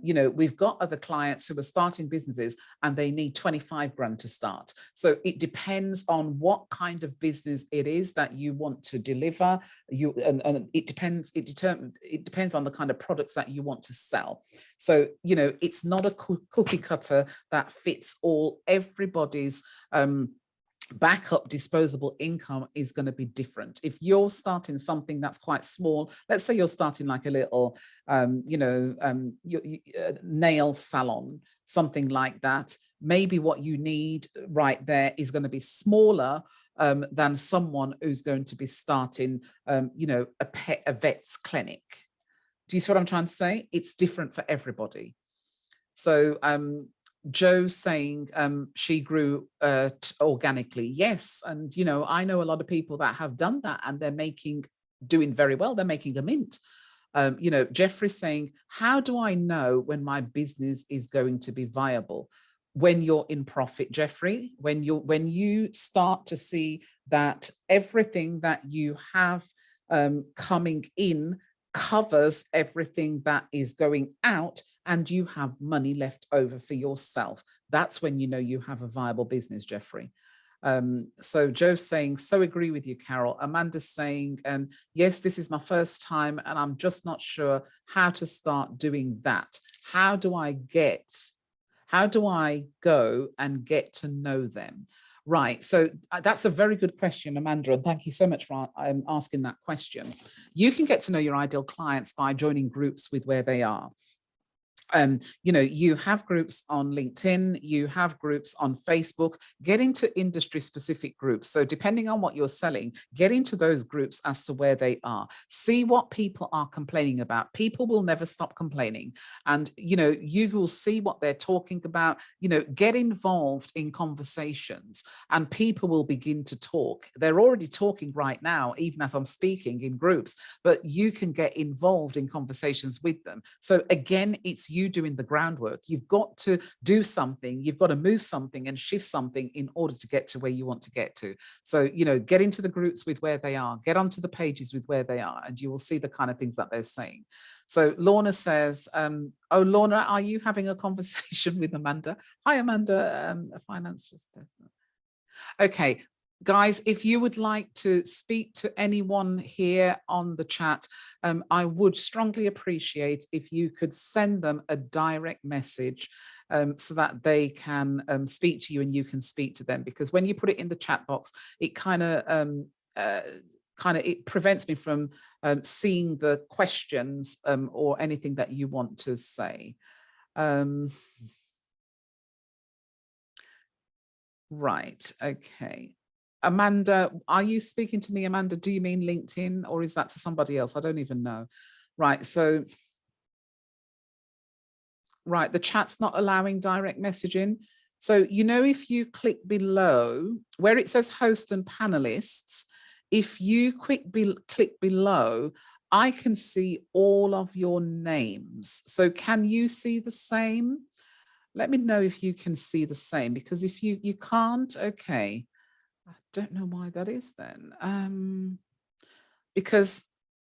We've got other clients who are starting businesses and they need 25 grand to start. So it depends on what kind of business it is that you want to deliver. And it depends on the kind of products that you want to sell. So, it's not a cookie cutter that fits all. Everybody's backup disposable income is going to be different. If you're starting something that's quite small, let's say you're starting like a little, nail salon, something like that, maybe what you need right there is going to be smaller than someone who's going to be starting, a vet's clinic. Do you see what I'm trying to say? It's different for everybody. So Joe's saying she grew organically. Yes. And, I know a lot of people that have done that and they're doing very well. They're making a mint. Jeffrey's saying, how do I know when my business is going to be viable? When you're in profit, Jeffrey, when you start to see that everything that you have coming in covers everything that is going out, and you have money left over for yourself. That's when you know you have a viable business, Jeffrey. So Joe's saying, so agree with you, Carol. Amanda's saying, yes, this is my first time and I'm just not sure how to start doing that. How do I go and get to know them? Right, so that's a very good question, Amanda, and thank you so much for asking that question. You can get to know your ideal clients by joining groups with where they are. You have groups on LinkedIn, you have groups on Facebook. Get into industry specific groups. So depending on what you're selling, get into those groups as to where they are. See what people are complaining about. People will never stop complaining. And, you will see what they're talking about. Get involved in conversations and people will begin to talk. They're already talking right now, even as I'm speaking in groups, but you can get involved in conversations with them. So again, it's you doing the groundwork. You've got to do something. You've got to move something and shift something in order to get to where you want to get to. So, get into the groups with where they are, get onto the pages with where they are, and you will see the kind of things that they're saying. So Lorna says, oh, Lorna, are you having a conversation with Amanda? Hi, Amanda, a finance just. Okay, guys, if you would like to speak to anyone here on the chat, I would strongly appreciate if you could send them a direct message so that they can speak to you and you can speak to them. Because when you put it in the chat box, it it prevents me from seeing the questions or anything that you want to say. Right, okay. Amanda, are you speaking to me, Amanda? Do you mean LinkedIn or is that to somebody else? I don't even know. Right, so, right, the chat's not allowing direct messaging. So, if you click below where it says host and panelists, if you click below, I can see all of your names. So can you see the same? Let me know if you can see the same, because if you can't, okay. I don't know why that is then. Because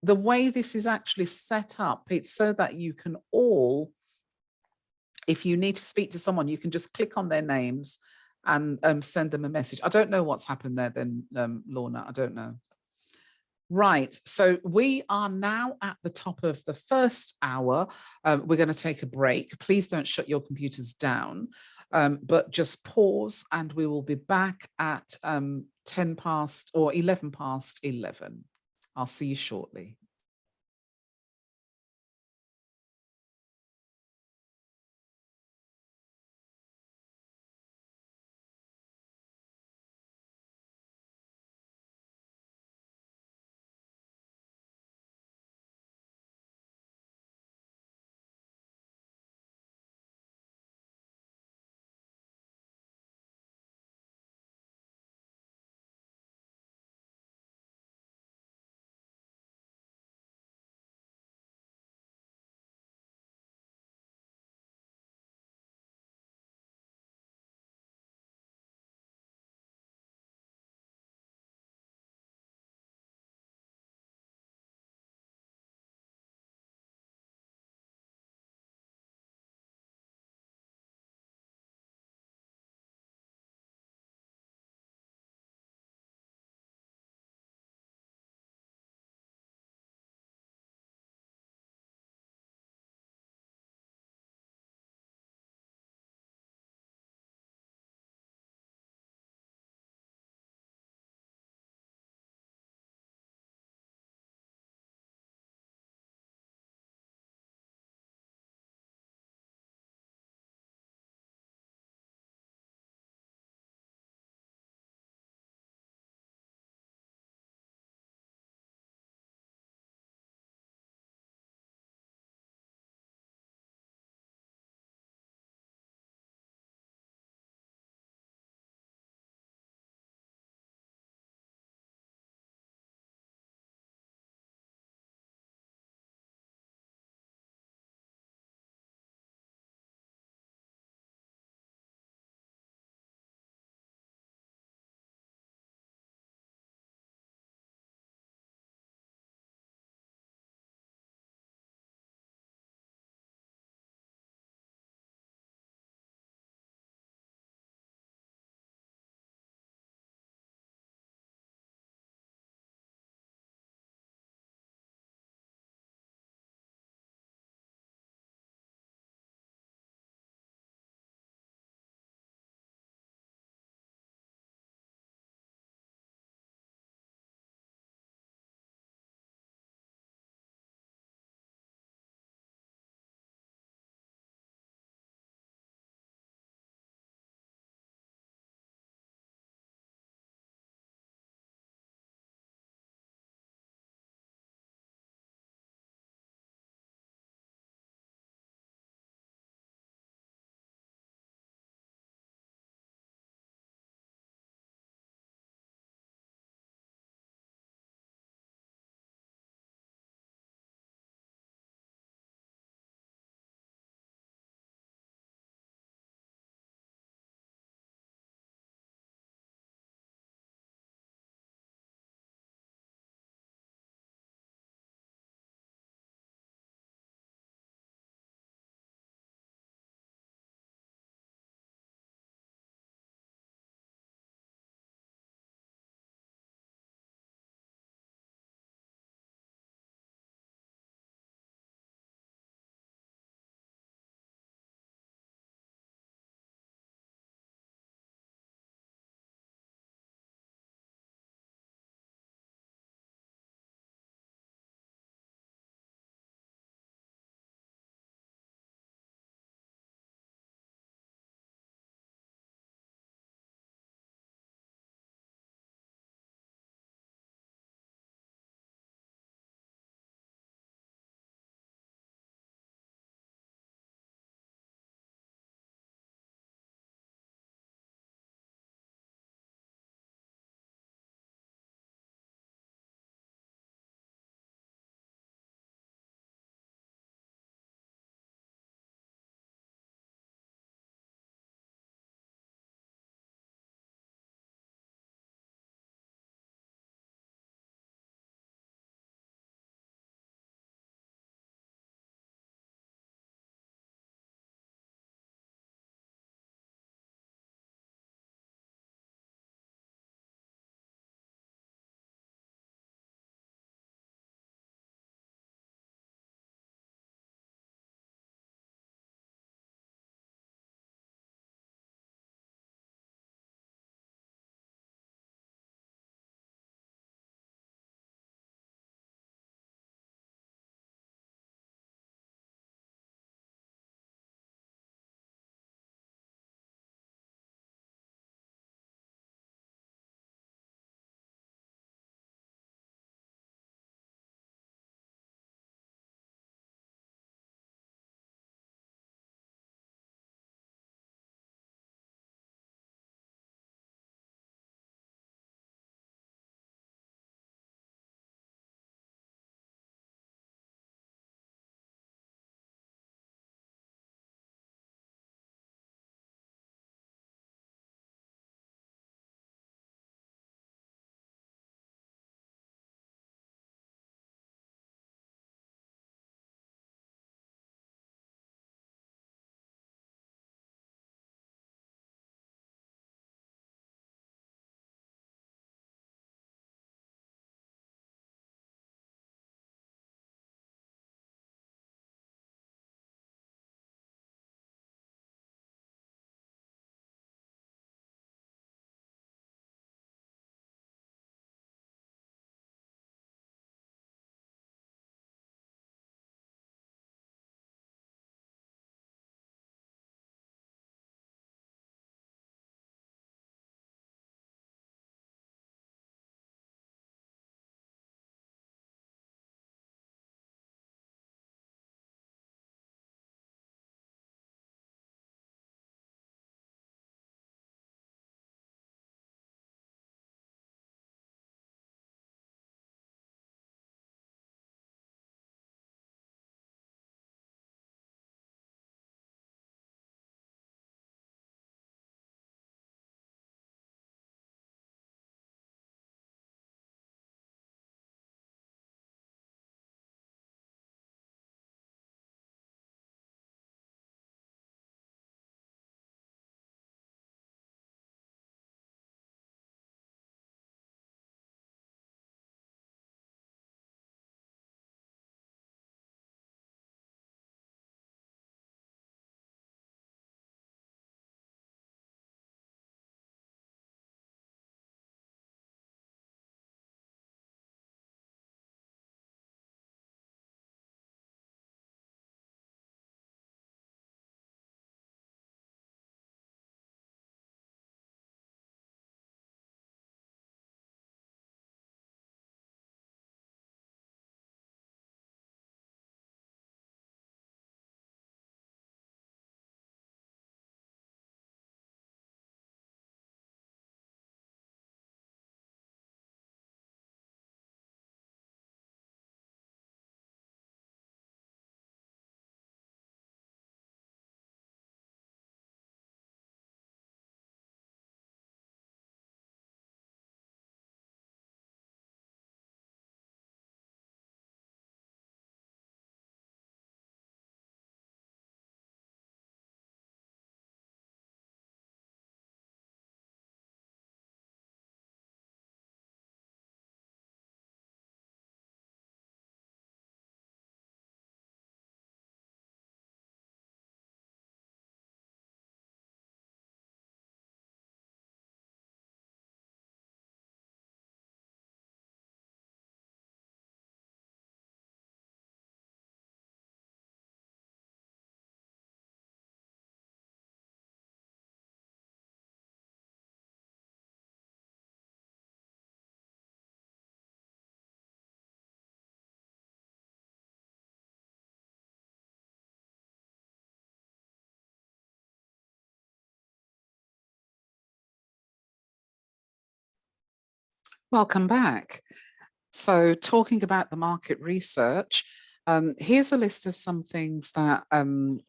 the way this is actually set up, it's so that you can all, if you need to speak to someone, you can just click on their names and send them a message. I don't know what's happened there then, Lorna, I don't know. Right, so we are now at the top of the first hour. We're going to take a break. Please don't shut your computers down, but just pause and we will be back at 10 past or 11 past 11. I'll see you shortly. Welcome back. So talking about the market research, here's a list of some things that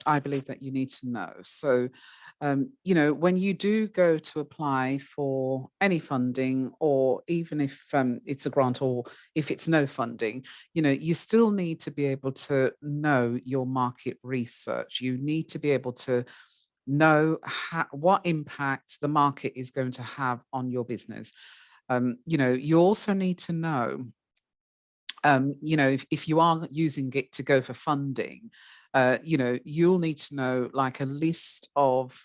I believe that you need to know. So, when you do go to apply for any funding, or even if it's a grant or if it's no funding, you still need to be able to know your market research. You need to be able to know what impact the market is going to have on your business. You also need to know, if you are using it to go for funding, you'll need to know like a list of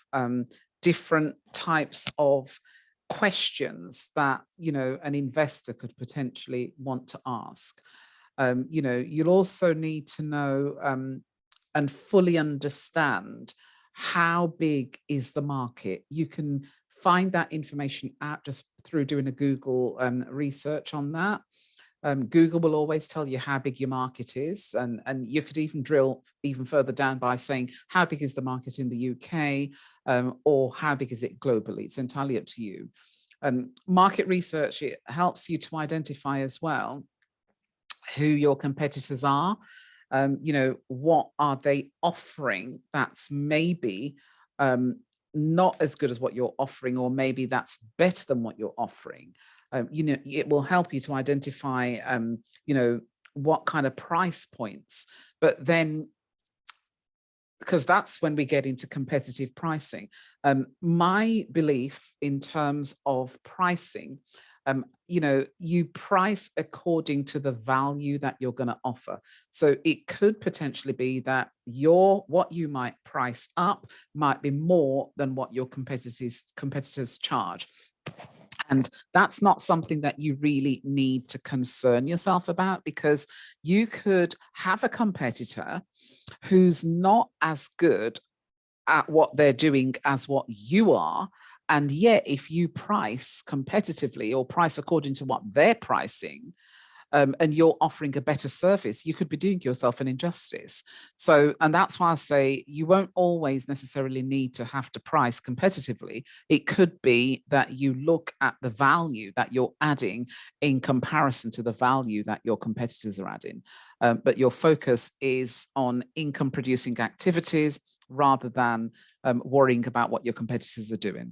different types of questions that, an investor could potentially want to ask. You'll also need to know and fully understand how big is the market. You can find that information out just through doing a Google research on that. Google will always tell you how big your market is, and you could even drill even further down by saying how big is the market in the UK, or how big is it globally. It's entirely up to you. Market research, it helps you to identify as well who your competitors are. What are they offering that's maybe not as good as what you're offering, or maybe that's better than what you're offering. It will help you to identify, what kind of price points, but then, because that's when we get into competitive pricing. My belief in terms of pricing, you price according to the value that you're going to offer. So it could potentially be that what you might price up might be more than what your competitors charge. And that's not something that you really need to concern yourself about, because you could have a competitor who's not as good at what they're doing as what you are. And yet, if you price competitively or price according to what they're pricing, and you're offering a better service, you could be doing yourself an injustice. So, and that's why I say you won't always necessarily need to have to price competitively. It could be that you look at the value that you're adding in comparison to the value that your competitors are adding. But your focus is on income producing activities rather than worrying about what your competitors are doing.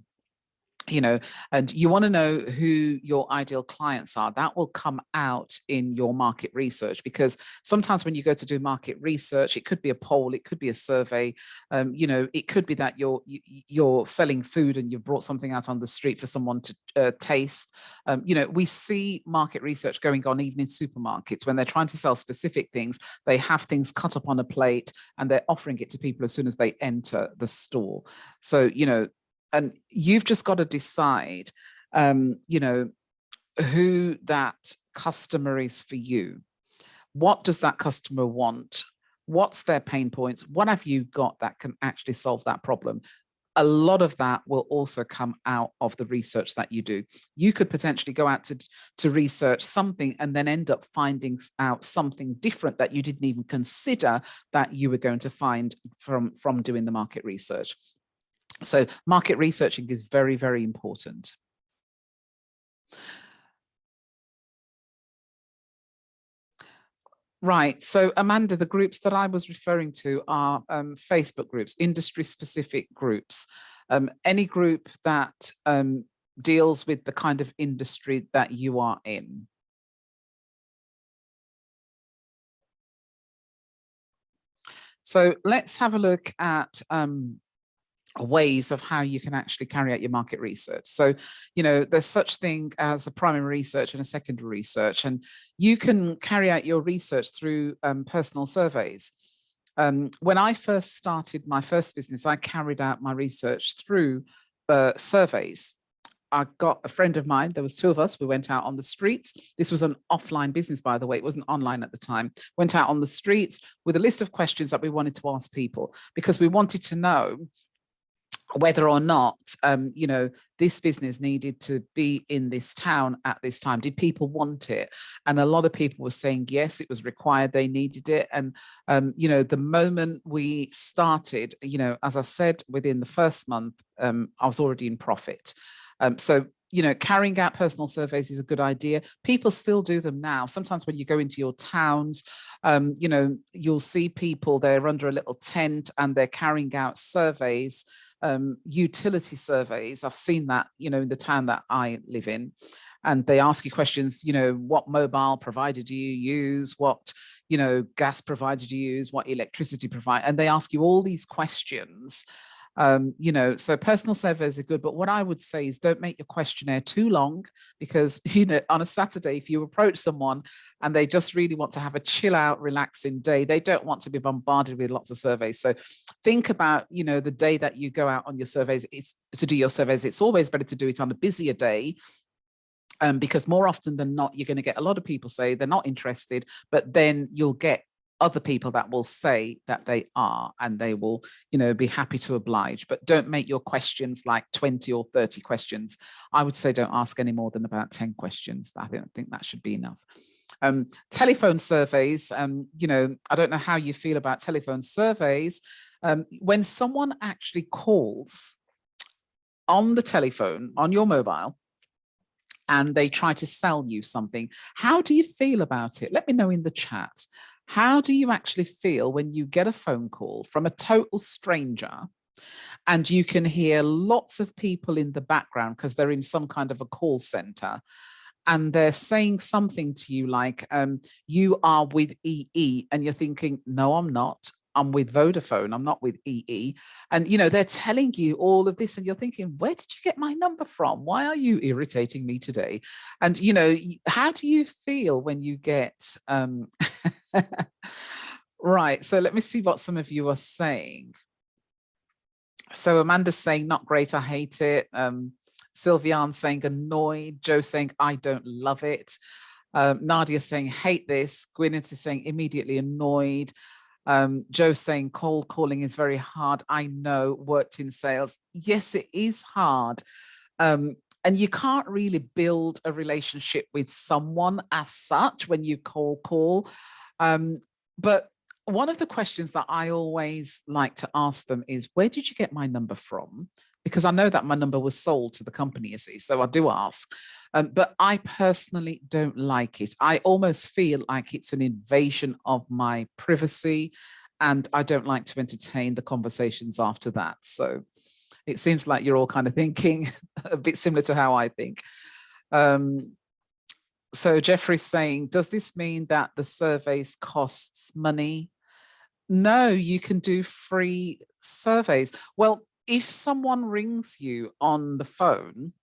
And you want to know who your ideal clients are. That will come out in your market research, because sometimes when you go to do market research, it could be a poll, it could be a survey, it could be that you're selling food and you've brought something out on the street for someone to taste. We see market research going on even in supermarkets when they're trying to sell specific things. They have things cut up on a plate and they're offering it to people as soon as they enter the store. So, and you've just got to decide, who that customer is for you. What does that customer want? What's their pain points? What have you got that can actually solve that problem? A lot of that will also come out of the research that you do. You could potentially go out to research something and then end up finding out something different that you didn't even consider that you were going to find from doing the market research. So market researching is very, very important. Right. So Amanda, the groups that I was referring to are Facebook groups, industry-specific groups. Any group that deals with the kind of industry that you are in. So let's have a look at ways of how you can actually carry out your market research. So, there's such thing as a primary research and a secondary research, and you can carry out your research through personal surveys. When I first started my first business, I carried out my research through surveys. I got a friend of mine, there was two of us, we went out on the streets. This was an offline business, by the way, it wasn't online at the time. Went out on the streets with a list of questions that we wanted to ask people, because we wanted to know whether or not, this business needed to be in this town at this time. Did people want it? And a lot of people were saying, yes, it was required, they needed it. And, the moment we started, as I said, within the first month, I was already in profit. So, carrying out personal surveys is a good idea. People still do them now. Sometimes when you go into your towns, you'll see people, they're under a little tent and they're carrying out surveys, utility surveys. I've seen that, in the town that I live in. And they ask you questions, what mobile provider do you use? What, gas provider do you use? What electricity provider? And they ask you all these questions. So personal surveys are good, but what I would say is don't make your questionnaire too long, because, on a Saturday, if you approach someone and they just really want to have a chill out, relaxing day, they don't want to be bombarded with lots of surveys. So think about, the day that you go out on your surveys, to do your surveys, it's always better to do it on a busier day. Because more often than not, you're going to get a lot of people say they're not interested, but then you'll get other people that will say that they are, and they will, be happy to oblige. But don't make your questions like 20 or 30 questions. I would say don't ask any more than about 10 questions. I think that should be enough. Telephone surveys, I don't know how you feel about telephone surveys. When someone actually calls on the telephone, on your mobile, and they try to sell you something, how do you feel about it? Let me know in the chat. How do you actually feel when you get a phone call from a total stranger and you can hear lots of people in the background because they're in some kind of a call center, and they're saying something to you like, you are with EE, and you're thinking, no, I'm not. I'm with Vodafone, I'm not with EE. And, they're telling you all of this and you're thinking, where did you get my number from? Why are you irritating me today? And, how do you feel when you get, right. So let me see what some of you are saying. So Amanda's saying, not great, I hate it. Sylviane saying annoyed. Joe saying, I don't love it. Nadia saying, hate this. Gwyneth is saying immediately annoyed. Joe saying cold calling is very hard. I know, worked in sales. Yes, it is hard. And you can't really build a relationship with someone as such when you cold call. But one of the questions that I always like to ask them is, where did you get my number from? Because I know that my number was sold to the company, you see, so I do ask. But I personally don't like it. I almost feel like it's an invasion of my privacy, and I don't like to entertain the conversations after that. So it seems like you're all kind of thinking a bit similar to how I think. So Jeffrey's saying, does this mean that the surveys costs money? No, you can do free surveys. Well, if someone rings you on the phone,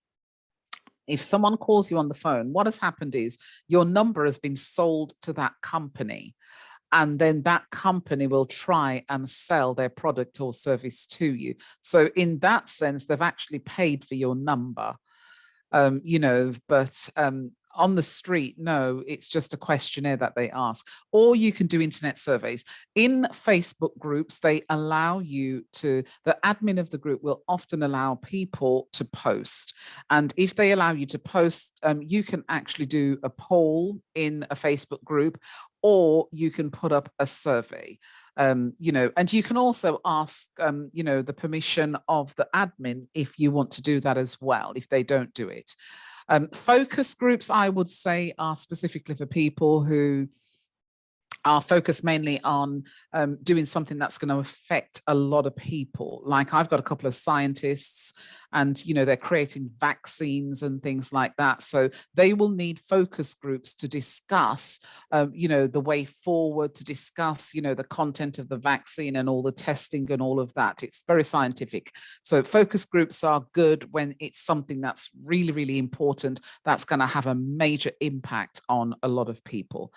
if someone calls you on the phone, what has happened is your number has been sold to that company, and then that company will try and sell their product or service to you. So in that sense, they've actually paid for your number, but on the street, no, it's just a questionnaire that they ask. Or you can do internet surveys. In Facebook groups, they allow you to, the admin of the group will often allow people to post. And if they allow you to post, you can actually do a poll in a Facebook group, or you can put up a survey. And you can also ask, the permission of the admin if you want to do that as well, if they don't do it. Focus groups, I would say, are specifically for people who are focused mainly on doing something that's going to affect a lot of people. Like I've got a couple of scientists, and they're creating vaccines and things like that. So they will need focus groups to discuss, the way forward, to discuss, the content of the vaccine and all the testing and all of that. It's very scientific. So focus groups are good when it's something that's really, really important, that's going to have a major impact on a lot of people.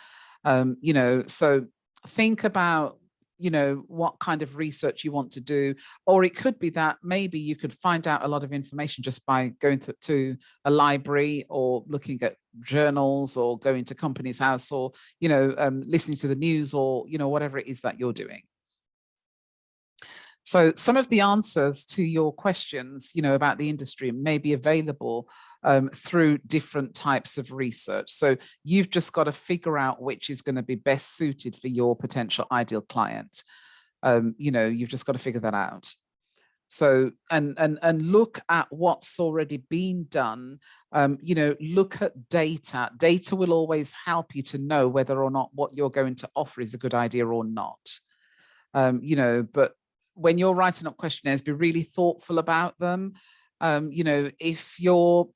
So think about, what kind of research you want to do, or it could be that maybe you could find out a lot of information just by going to a library, or looking at journals, or going to company's house, or, listening to the news, or, whatever it is that you're doing. So some of the answers to your questions, about the industry may be available through different types of research. So you've just got to figure out which is going to be best suited for your potential ideal client. You've just got to figure that out. So, and look at what's already been done. Look at data. Data will always help you to know whether or not what you're going to offer is a good idea or not. But when you're writing up questionnaires, be really thoughtful about them. If you're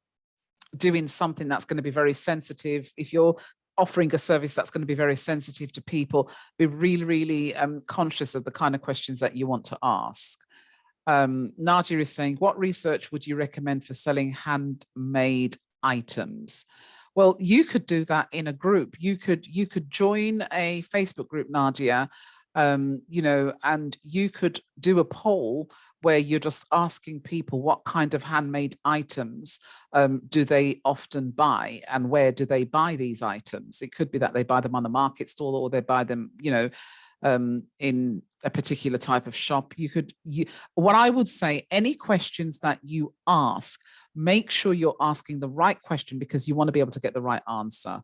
doing something that's going to be very sensitive, if you're offering a service that's going to be very sensitive to people, be really, really conscious of the kind of questions that you want to ask. Nadia is saying, what research would you recommend for selling handmade items? Well, you could do that in a group. You could join a Facebook group, Nadia, and you could do a poll where you're just asking people what kind of handmade items do they often buy, and where do they buy these items? It could be that they buy them on a market stall, or they buy them, in a particular type of shop. What I would say, any questions that you ask, make sure you're asking the right question, because you want to be able to get the right answer.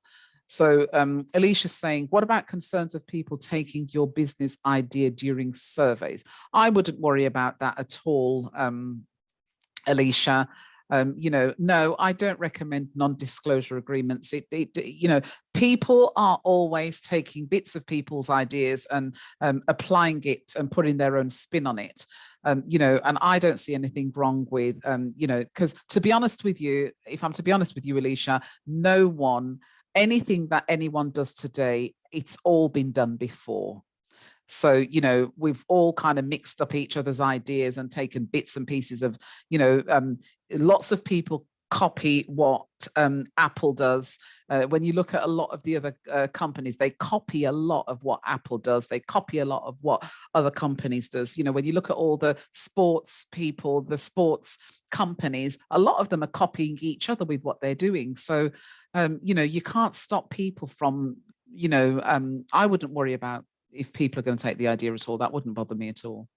So Alicia's saying, what about concerns of people taking your business idea during surveys? I wouldn't worry about that at all, Alicia. No, I don't recommend non-disclosure agreements. People are always taking bits of people's ideas and applying it and putting their own spin on it. And I don't see anything wrong with, because to be honest with you, if I'm to be honest with you, Alicia, anything that anyone does today, it's all been done before. So, we've all kind of mixed up each other's ideas and taken bits and pieces of, lots of people copy what Apple does. When you look at a lot of the other companies, they copy a lot of what Apple does. They copy a lot of what other companies does. When you look at all the sports people, the sports companies, a lot of them are copying each other with what they're doing. So, you can't stop people from, I wouldn't worry about if people are going to take the idea at all. That wouldn't bother me at all.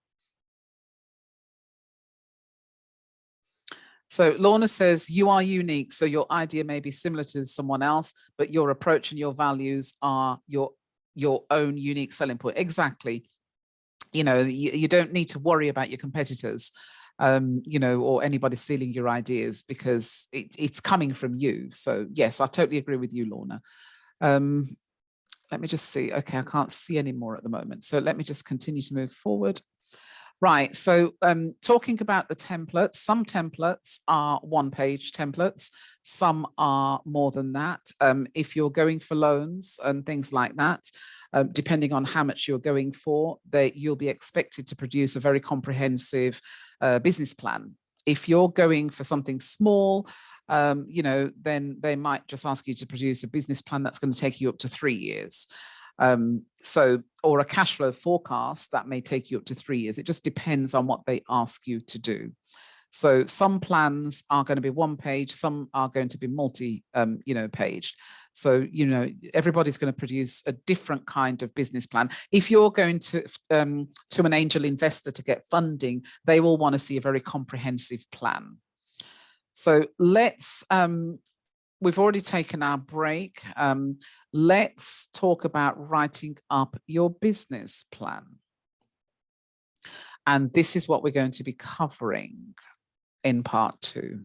So Lorna says, you are unique, so your idea may be similar to someone else, but your approach and your values are your own unique selling point. Exactly. You don't need to worry about your competitors, or anybody stealing your ideas, because it's coming from you. So yes, I totally agree with you, Lorna. Let me just see. Okay, I can't see any more at the moment. So let me just continue to move forward. Right, so talking about the templates, some templates are one-page templates, some are more than that. If you're going for loans and things like that, depending on how much you're going for, you'll be expected to produce a very comprehensive business plan. If you're going for something small, then they might just ask you to produce a business plan that's going to take you up to 3 years. Or a cash flow forecast that may take you up to 3 years. It just depends on what they ask you to do. So some plans are going to be one page, some are going to be multi-paged. So, everybody's going to produce a different kind of business plan. If you're going to an angel investor to get funding, they will want to see a very comprehensive plan. So we've already taken our break. Let's talk about writing up your business plan. And this is what we're going to be covering in part 2.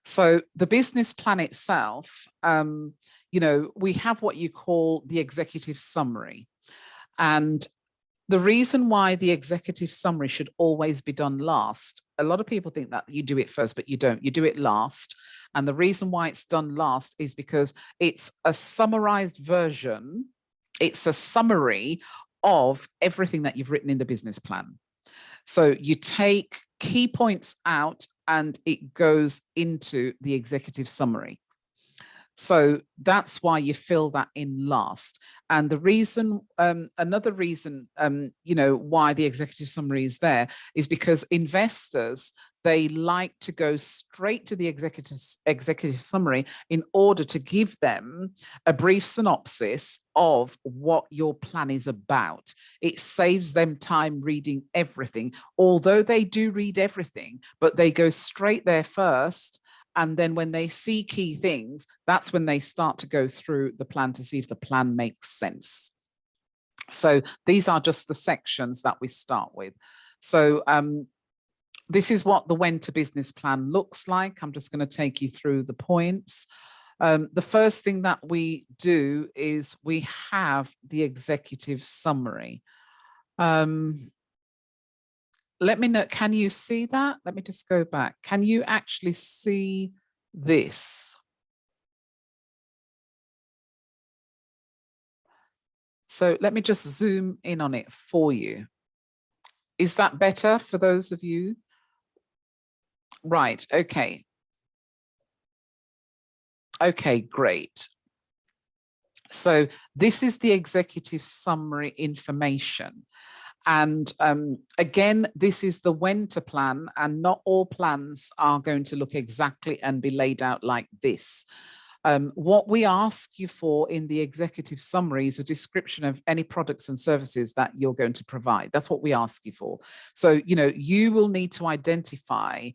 So the business plan itself, we have what you call the executive summary. And the reason why the executive summary should always be done last, a lot of people think that you do it first, but you don't. You do it last. And the reason why it's done last is because it's a summarized version. It's a summary of everything that you've written in the business plan. So you take key points out and it goes into the executive summary. So that's why you fill that in last. And the reason, another reason, why the executive summary is there is because investors, they like to go straight to the executive summary in order to give them a brief synopsis of what your plan is about. It saves them time reading everything, although they do read everything, but they go straight there first. And then when they see key things, that's when they start to go through the plan to see if the plan makes sense. So these are just the sections that we start with. So this is what the Wenta business plan looks like. I'm just going to take you through the points. The first thing that we do is we have the executive summary. Let me know, can you see that? Let me just go back. Can you actually see this? So let me just zoom in on it for you. Is that better for those of you? Right, okay. Okay, great. So this is the executive summary information. And again, this is the Wenta plan, and not all plans are going to look exactly and be laid out like this. What we ask you for in the executive summary is a description of any products and services that you're going to provide. That's what we ask you for. So, you know, you will need to identify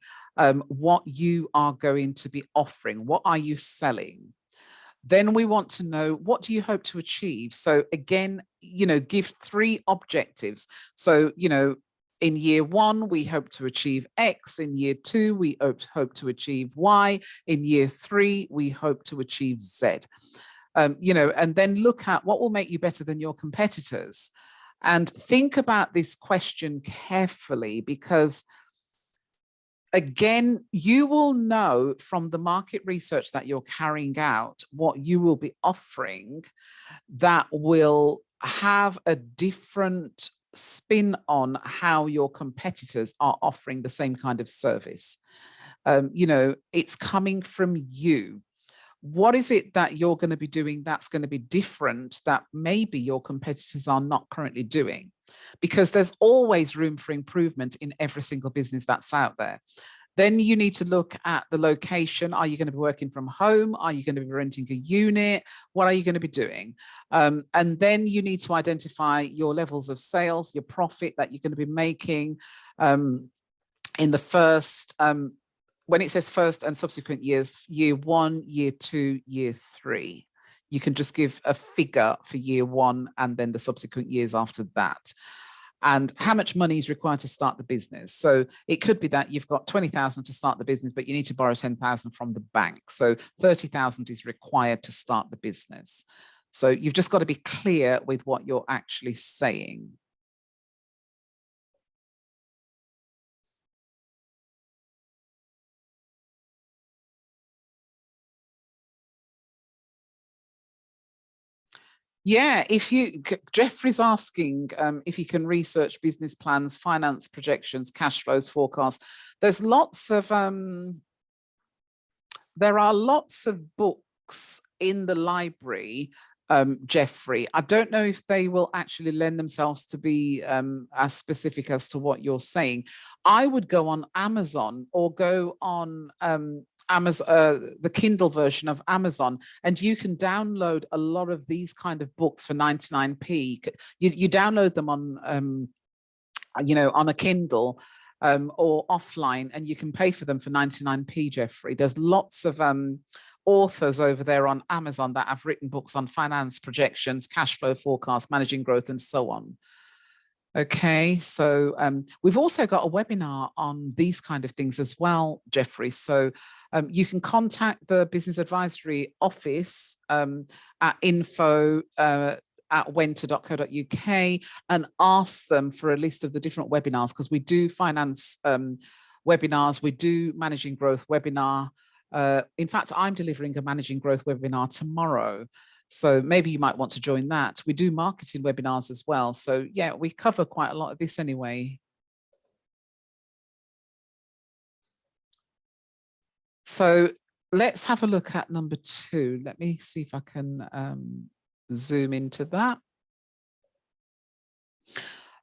what you are going to be offering. What are you selling? Then we want to know, what do you hope to achieve? So again, you know, give 3 objectives. So, you know, in year 1, we hope to achieve X. In year 2, we hope to achieve Y. In year 3, we hope to achieve Z. You know, and then look at what will make you better than your competitors. And think about this question carefully, because again, you will know from the market research that you're carrying out what you will be offering that will have a different spin on how your competitors are offering the same kind of service. You know, it's coming from you. What is it that you're going to be doing that's going to be different that maybe your competitors are not currently doing? Because there's always room for improvement in every single business that's out there. Then you need to look at the location. Are you going to be working from home? Are you going to be renting a unit? What are you going to be doing? And then you need to identify your levels of sales, your profit that you're going to be making in the first, when it says first and subsequent years, year 1, year 2, year 3. You can just give a figure for year 1 and then the subsequent years after that. And how much money is required to start the business. So it could be that you've got 20,000 to start the business, but you need to borrow 10,000 from the bank. So 30,000 is required to start the business. So you've just got to be clear with what you're actually saying. Yeah, if you, Jeffrey's asking if you can research business plans, finance projections, cash flows, forecasts. There's lots of, there are lots of books in the library, Jeffrey. I don't know if they will actually lend themselves to be as specific as to what you're saying. I would go on Amazon or go on Amazon, the Kindle version of Amazon, and you can download a lot of these kind of books for 99p. You download them on, you know, on a Kindle or offline, and you can pay for them for 99p, Jeffrey. There's lots of authors over there on Amazon that have written books on finance projections, cash flow forecast, managing growth, and so on. Okay, so we've also got a webinar on these kind of things as well, Jeffrey. So you can contact the Business Advisory Office at info@wenta.co.uk and ask them for a list of the different webinars, because we do finance webinars, we do managing growth webinar. In fact, I'm delivering a managing growth webinar tomorrow. So maybe you might want to join that. We do marketing webinars as well. So yeah, we cover quite a lot of this anyway. So let's have a look at number 2. Let me see if I can zoom into that.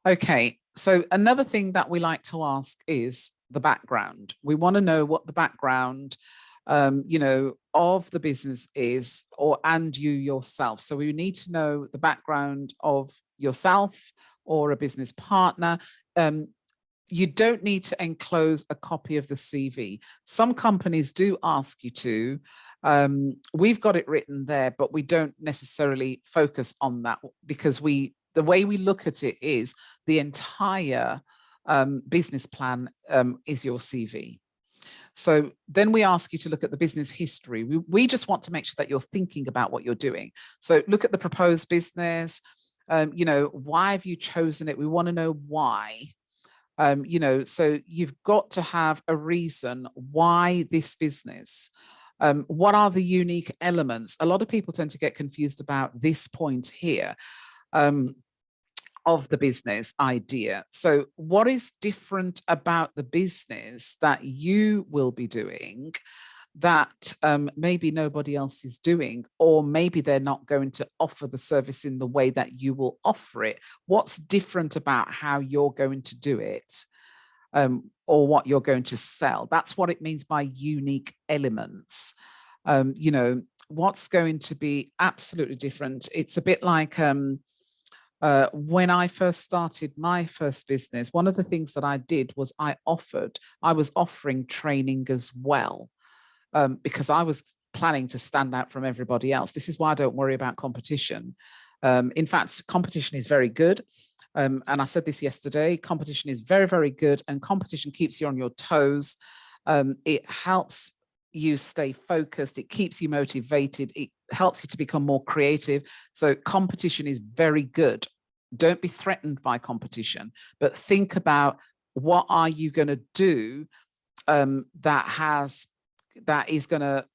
Okay, so another thing that we like to ask is the background. We want to know what the background, you know, of the business is, and you yourself. So we need to know the background of yourself or a business partner. You don't need to enclose a copy of the CV. Some companies do ask you to. We've got it written there, but we don't necessarily focus on that because we the way we look at it is the entire business plan is your CV. So then we ask you to look at the business history. We just want to make sure that you're thinking about what you're doing. So look at the proposed business. Why have you chosen it? We want to know why. So you've got to have a reason why this business. What are the unique elements? A lot of people tend to get confused about this point here. Of the business idea. So what is different about the business that you will be doing that maybe nobody else is doing, or maybe they're not going to offer the service in the way that you will offer it? What's different about how you're going to do it, or what you're going to sell? That's what it means by unique elements. What's going to be absolutely different? It's a bit like when I first started my first business, one of the things that I did was I was offering training as well, because I was planning to stand out from everybody else. This is why I don't worry about competition. In fact, competition is very good. And I said this yesterday, competition is very, very good, and competition keeps you on your toes. It helps you stay focused. It keeps you motivated. It helps you to become more creative. So competition is very good. Don't be threatened by competition, but think about what are you going to do that is going to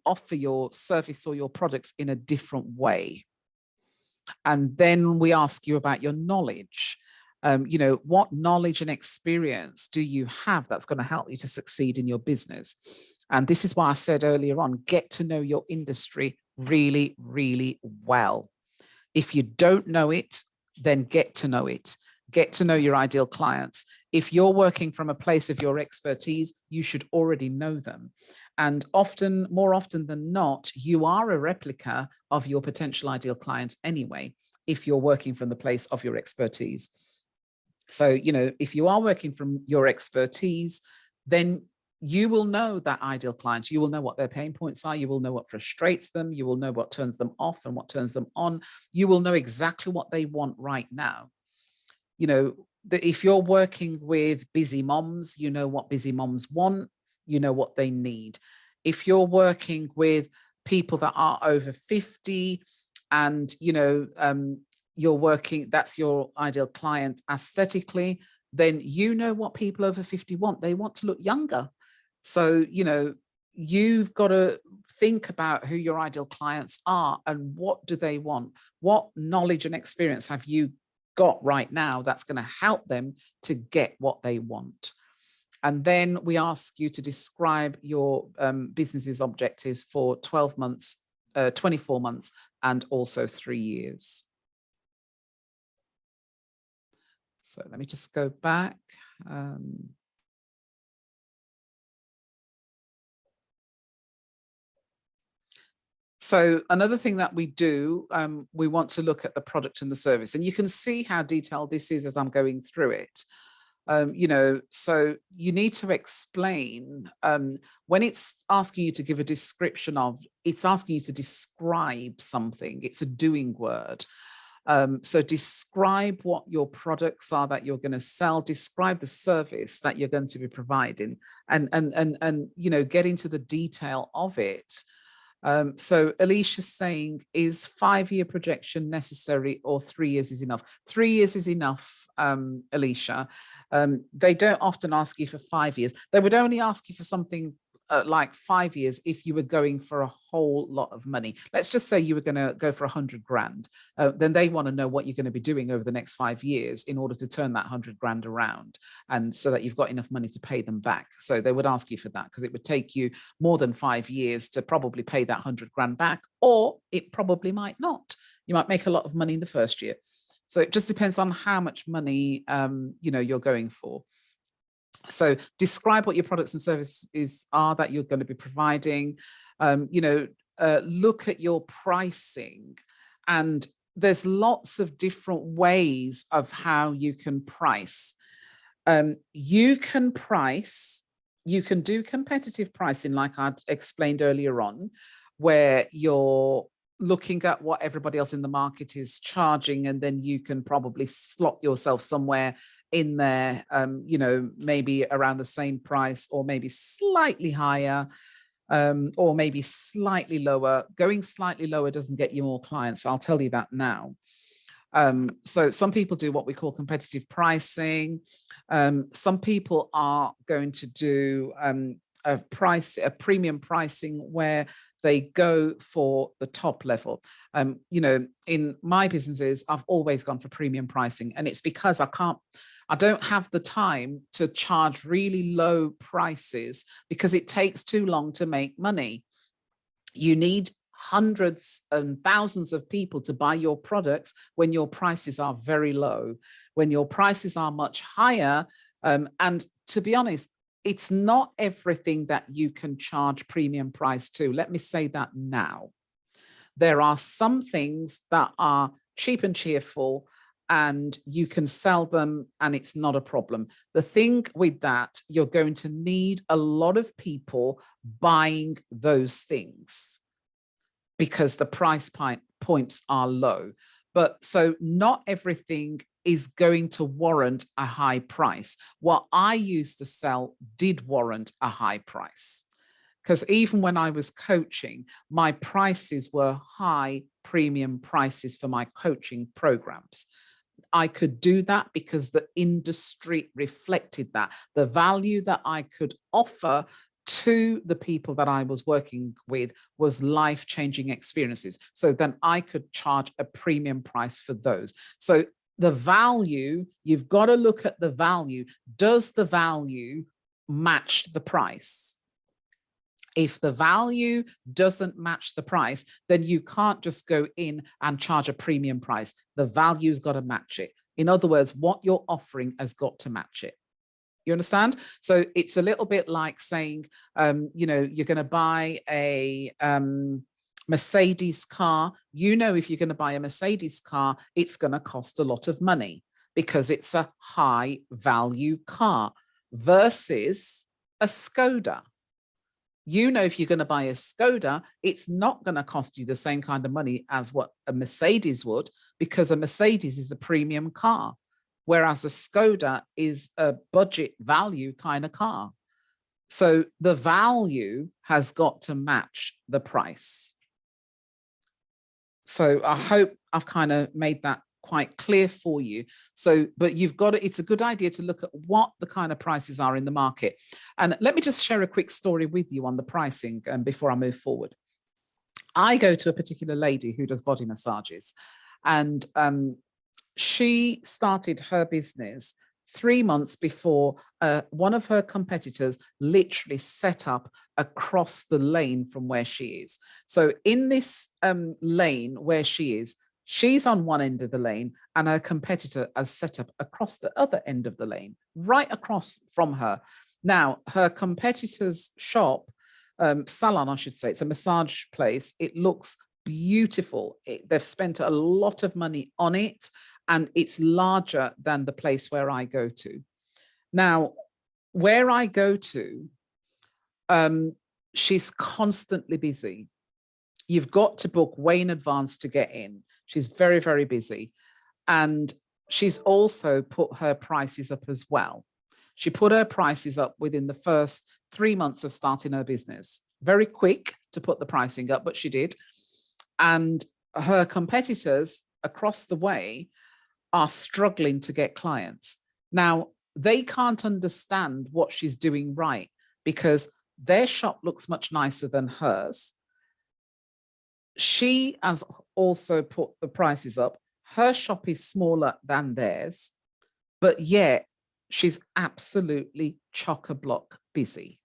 offer your service or your products in a different way. And then we ask you about your knowledge. What knowledge and experience do you have that's going to help you to succeed in your business? And this is why I said earlier on, get to know your industry really, really well. If you don't know it, then get to know it. Get to know your ideal clients. If you're working from a place of your expertise, you should already know them. And more often than not, you are a replica of your potential ideal client anyway, if you're working from the place of your expertise. So, if you are working from your expertise, then you will know that ideal client. You will know what their pain points are. You will know what frustrates them. You will know what turns them off and what turns them on. You will know exactly what they want right now. If you're working with busy moms, you know what busy moms want. You know what they need. If you're working with people that are over 50 and, that's your ideal client aesthetically, then you know what people over 50 want. They want to look younger. So, you've got to think about who your ideal clients are and what do they want? What knowledge and experience have you got right now that's going to help them to get what they want? And then we ask you to describe your business's objectives for 12 months, 24 months, and also 3 years. So let me just go back. So another thing that we do, we want to look at the product and the service, and you can see how detailed this is as I'm going through it. So you need to explain, when it's asking you to give a description of, it's asking you to describe something. It's a doing word. So describe what your products are that you're going to sell, describe the service that you're going to be providing, and get into the detail of it. So Alicia's saying, is 5-year projection necessary or 3 years is enough? 3 years is enough, Alicia. They don't often ask you for 5 years. They would only ask you for something like 5 years if you were going for a whole lot of money. Let's just say you were going to go for 100 grand. Then they want to know what you're going to be doing over the next 5 years in order to turn that 100 grand around, and so that you've got enough money to pay them back. So they would ask you for that, because it would take you more than 5 years to probably pay that 100 grand back, or it probably might not. You might make a lot of money in the first year. So it just depends on how much money you're going for. So describe what your products and services are that you're going to be providing. Look at your pricing, and there's lots of different ways of how you can price. You can do competitive pricing, like I'd explained earlier on, where you're looking at what everybody else in the market is charging, and then you can probably slot yourself somewhere in there, maybe around the same price or maybe slightly higher, or maybe slightly lower. Going slightly lower doesn't get you more clients. So I'll tell you that now. So some people do what we call competitive pricing. Some people are going to do a premium pricing where they go for the top level. In my businesses, I've always gone for premium pricing, and it's because I don't have the time to charge really low prices because it takes too long to make money. You need hundreds and thousands of people to buy your products when your prices are very low. When your prices are much higher, and to be honest, it's not everything that you can charge premium price to. Let me say that now. There are some things that are cheap and cheerful, and you can sell them and it's not a problem. The thing with that, you're going to need a lot of people buying those things because the price points are low. But so not everything is going to warrant a high price. What I used to sell did warrant a high price, because even when I was coaching, my prices were high premium prices for my coaching programs. I could do that because the industry reflected that. The value that I could offer to the people that I was working with was life-changing experiences. So then I could charge a premium price for those. So the value, you've got to look at the value. Does the value match the price? If the value doesn't match the price, then you can't just go in and charge a premium price. The value's got to match it. In other words, what you're offering has got to match it. You understand? So it's a little bit like saying, you're going to buy a Mercedes car. If you're going to buy a Mercedes car, it's going to cost a lot of money because it's a high value car versus a Skoda. If you're going to buy a Skoda, it's not going to cost you the same kind of money as what a Mercedes would, because a Mercedes is a premium car, whereas a Skoda is a budget value kind of car. So the value has got to match the price. So I hope I've kind of made that quite clear for you. So, but it's a good idea to look at what the kind of prices are in the market. And let me just share a quick story with you on the pricing before I move forward. I go to a particular lady who does body massages, and she started her business 3 months before one of her competitors literally set up across the lane from where she is. So in this lane where she is, she's on one end of the lane and her competitor has set up across the other end of the lane, right across from her. Now, her competitor's shop, salon, I should say, it's a massage place. It looks beautiful. They've spent a lot of money on it, and it's larger than the place where I go to. Now, where I go to, she's constantly busy. You've got to book way in advance to get in. She's very, very busy. And she's also put her prices up as well. She put her prices up within the first 3 months of starting her business. Very quick to put the pricing up, but she did. And her competitors across the way are struggling to get clients. Now, they can't understand what she's doing right because their shop looks much nicer than hers. She has also put the prices up. Her shop is smaller than theirs, but yet she's absolutely chock-a-block busy.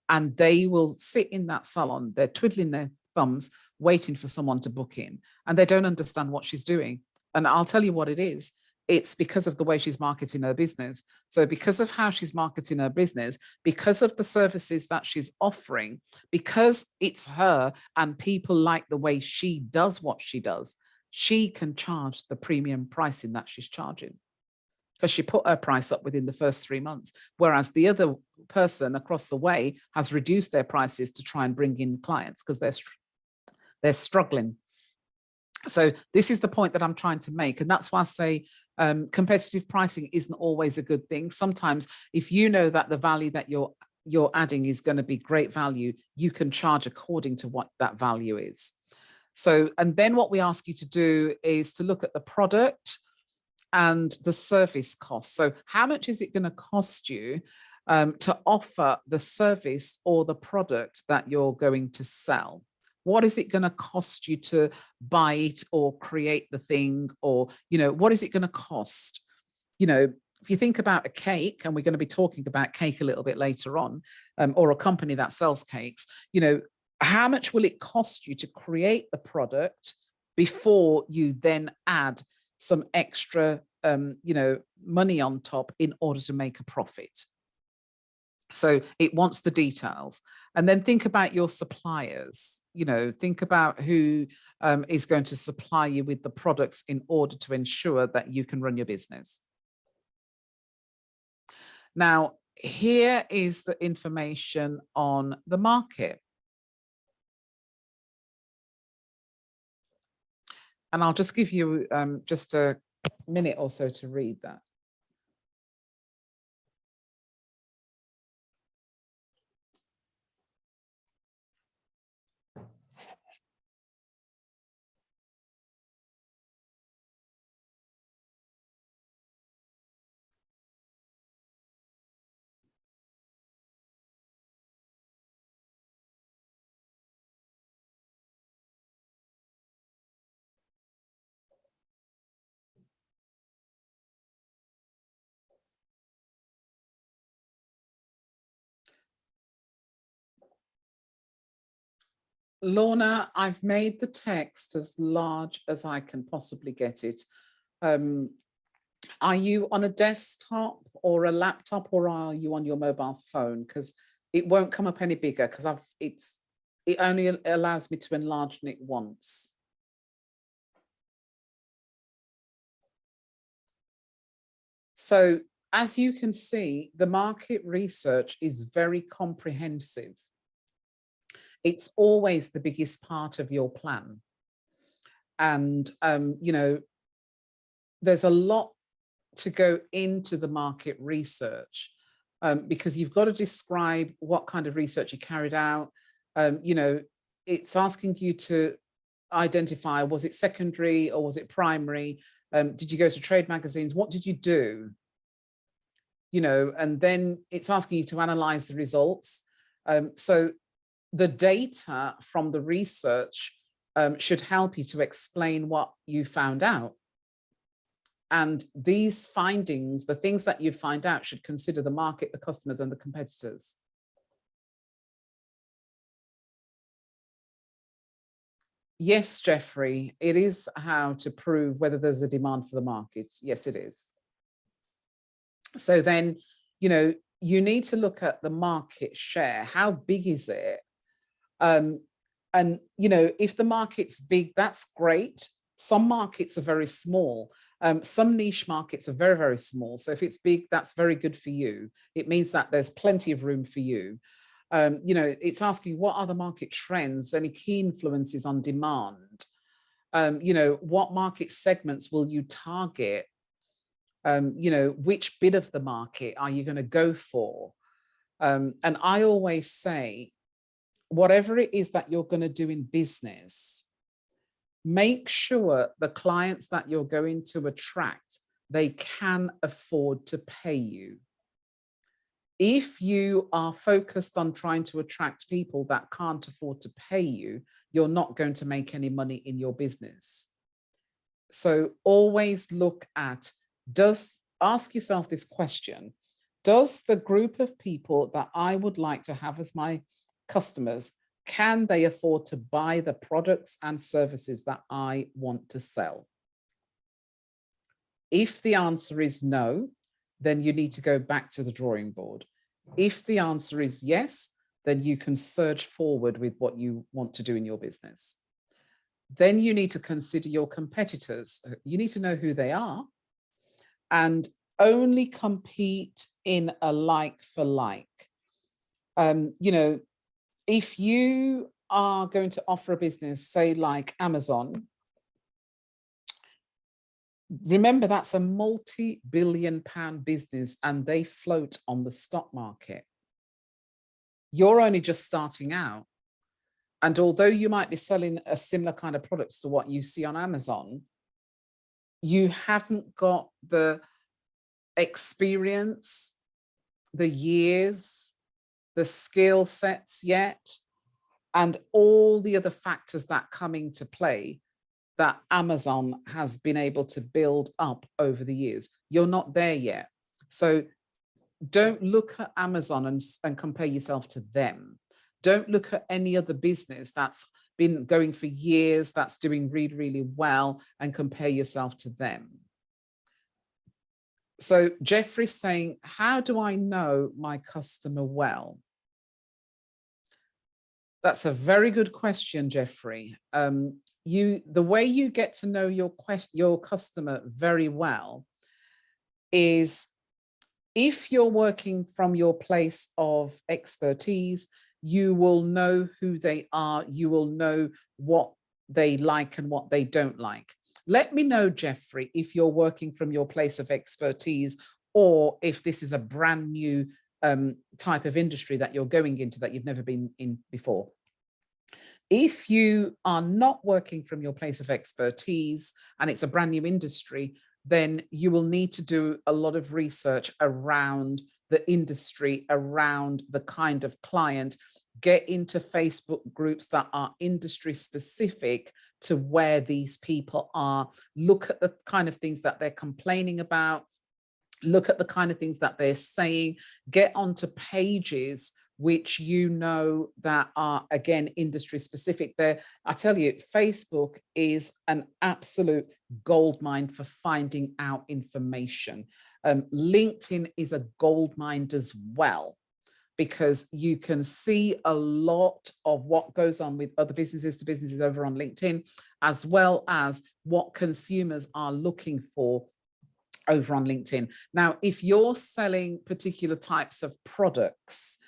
And they will sit in that salon, they're twiddling their thumbs, waiting for someone to book in, and they don't understand what she's doing. And I'll tell you what it is. It's because of the way she's marketing her business. So because of how she's marketing her business, because of the services that she's offering, because it's her and people like the way she does what she does, she can charge the premium pricing that she's charging because she put her price up within the first 3 months, whereas the other person across the way has reduced their prices to try and bring in clients because they're struggling. So this is the point that I'm trying to make. And that's why I say competitive pricing isn't always a good thing. Sometimes if you know that the value that you're adding is going to be great value, you can charge according to what that value is. So, and then what we ask you to do is to look at the product and the service cost. So how much is it going to cost you to offer the service or the product that you're going to sell? What is it going to cost you to buy it or create the thing? Or, what is it going to cost? If you think about a cake, and we're going to be talking about cake a little bit later on, or a company that sells cakes, how much will it cost you to create the product before you then add some extra, money on top in order to make a profit? So it wants the details. And then think about your suppliers. Think about who is going to supply you with the products in order to ensure that you can run your business. Now, here is the information on the market. And I'll just give you just a minute or so to read that. Lorna, I've made the text as large as I can possibly get it. Are you on a desktop or a laptop, or are you on your mobile phone? Because it won't come up any bigger, because it only allows me to enlarge it once. So as you can see, the market research is very comprehensive. It's always the biggest part of your plan. And, there's a lot to go into the market research because you've got to describe what kind of research you carried out. It's asking you to identify, was it secondary or was it primary? Did you go to trade magazines? What did you do? And then it's asking you to analyze the results. So the data from the research should help you to explain what you found out. And these findings, the things that you find out, should consider the market, the customers, and the competitors. Yes, Jeffrey, it is how to prove whether there's a demand for the market. Yes, it is. So then, you need to look at the market share. How big is it? And, if the market's big, that's great. Some markets are very small. Some niche markets are very, very small. So if it's big, that's very good for you. It means that there's plenty of room for you. It's asking, what are the market trends, any key influences on demand? What market segments will you target? Which bit of the market are you going to go for? And I always say, whatever it is that you're going to do in business, make sure the clients that you're going to attract, they can afford to pay you. If you are focused on trying to attract people that can't afford to pay you, you're not going to make any money in your business. So always look at, ask yourself this question: does the group of people that I would like to have as my customers, can they afford to buy the products and services that I want to sell? If the answer is no, then you need to go back to the drawing board. If the answer is yes, then you can surge forward with what you want to do in your business. Then you need to consider your competitors. You need to know who they are, and only compete in a like for like. If you are going to offer a business, say like Amazon, Remember, that's a multi-billion-pound business and they float on the stock market. You're only just starting out. And although you might be selling a similar kind of products to what you see on Amazon, you haven't got the experience, the years, the skill sets yet, and all the other factors that come into play that Amazon has been able to build up over the years. You're not there yet. So don't look at Amazon and compare yourself to them. Don't look at any other business that's been going for years, that's doing really, really well, and compare yourself to them. So Jeffrey's saying, how do I know my customer well? That's a very good question, Jeffrey. The way you get to know your customer very well is if you're working from your place of expertise, you will know who they are, you will know what they like and what they don't like. Let me know, Jeffrey, if you're working from your place of expertise or if this is a brand new type of industry that you're going into that you've never been in before. If you are not working from your place of expertise and it's a brand new industry, then you will need to do a lot of research around the industry, around the kind of client, get into Facebook groups that are industry specific to where these people are, look at the kind of things that they're complaining about, look at the kind of things that they're saying, get onto pages which you know that are, again, industry specific. There, I tell you, Facebook is an absolute goldmine for finding out information. LinkedIn is a goldmine as well, because you can see a lot of what goes on with other businesses to businesses over on LinkedIn, as well as what consumers are looking for over on LinkedIn. Now, if you're selling particular types of products,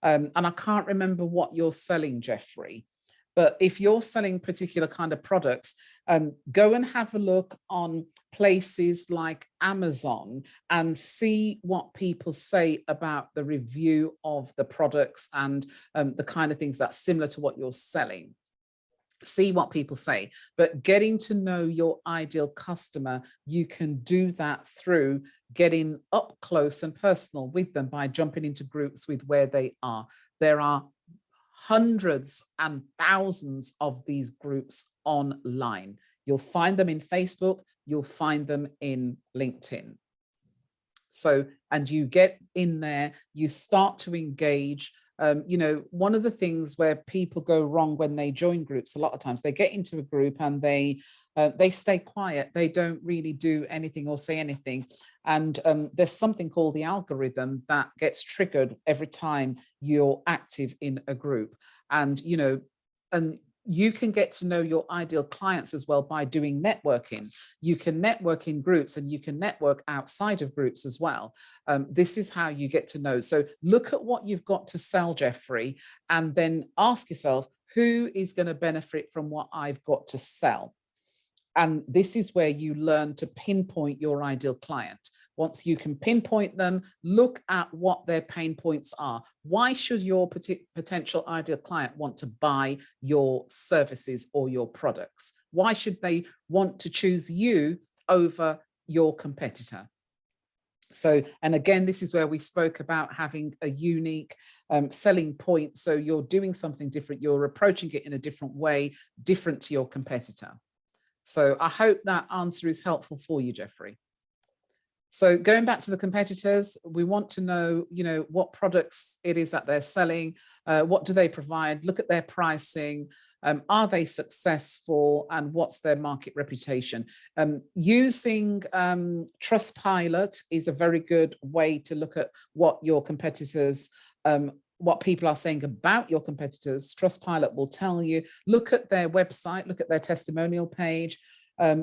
and I can't remember what you're selling, Jeffrey, but if you're selling particular kind of products, go and have a look on places like Amazon and see what people say about the review of the products and the kind of things that's similar to what you're selling. See what people say, but getting to know your ideal customer, you can do that through getting up close and personal with them by jumping into groups with where they are. There are hundreds and thousands of these groups online. You'll find them in Facebook, you'll find them in LinkedIn. So, and you get in there, you start to engage. You know, one of the things where people go wrong when they join groups, a lot of times they get into a group and they stay quiet. They don't really do anything or say anything. And there's something called the algorithm that gets triggered every time you're active in a group. And, you know, and you can get to know your ideal clients as well by doing networking. You can network in groups and you can network outside of groups as well. This is how you get to know. So look at what you've got to sell, Jeffrey, and then ask yourself, who is going to benefit from what I've got to sell? And this is where you learn to pinpoint your ideal client. Once you can pinpoint them, look at what their pain points are. Why should your potential ideal client want to buy your services or your products? Why should they want to choose you over your competitor? So, and again, this is where we spoke about having a unique selling point. So you're doing something different, you're approaching it in a different way, different to your competitor. So I hope that answer is helpful for you, Jeffrey. So going back to the competitors, we want to know, you know, what products it is that they're selling, what do they provide, look at their pricing, are they successful, and what's their market reputation. Using Trustpilot is a very good way to look at what your competitors, what people are saying about your competitors. Trustpilot will tell you, look at their website, look at their testimonial page,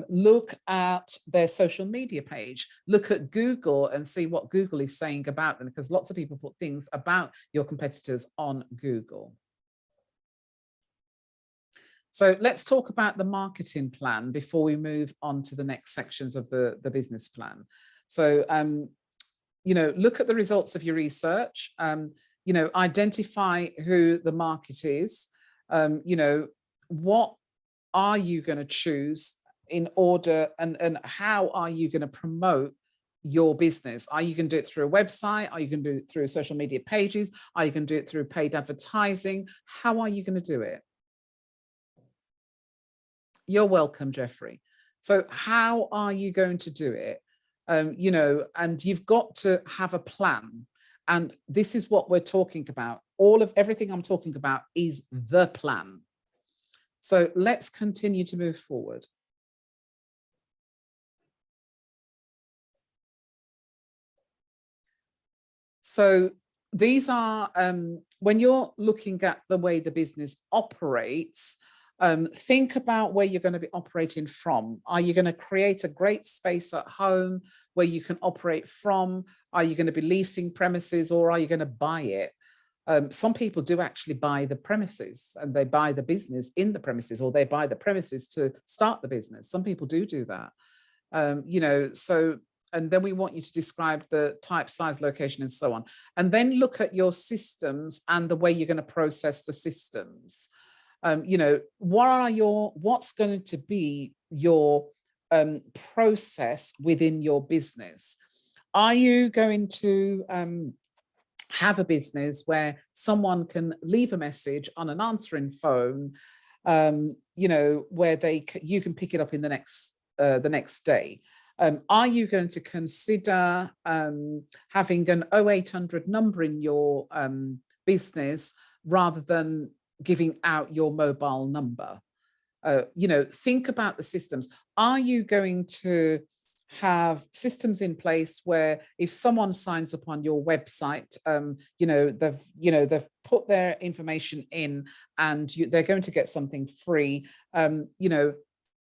look at their social media page, look at Google and see what Google is saying about them, because lots of people put things about your competitors on Google. So let's talk about the marketing plan before we move on to the next sections of the business plan. So, look at the results of your research, identify who the market is, what are you going to choose in order, and how are you going to promote your business? Are you going to do it through a website? Are you going to do it through social media pages? Are you going to do it through paid advertising? How are you going to do it? You're welcome, Jeffrey. So how are you going to do it? And you've got to have a plan. And this is what we're talking about. Everything I'm talking about is the plan. So let's continue to move forward. So these are, when you're looking at the way the business operates, think about where you're going to be operating from. Are you going to create a great space at home where you can operate from? Are you going to be leasing premises, or are you going to buy it? Some people do actually buy the premises, and they buy the business in the premises, or they buy the premises to start the business. Some people do that. And then we want you to describe the type, size, location, and so on. And then look at your systems and the way you're going to process the systems. What's going to be your process within your business? Are you going to have a business where someone can leave a message on an answering phone, where you can pick it up in the next day? Are you going to consider having an 0800 number in your business rather than giving out your mobile number? Think about the systems. Are you going to have systems in place where if someone signs up on your website, they've put their information in and they're going to get something free,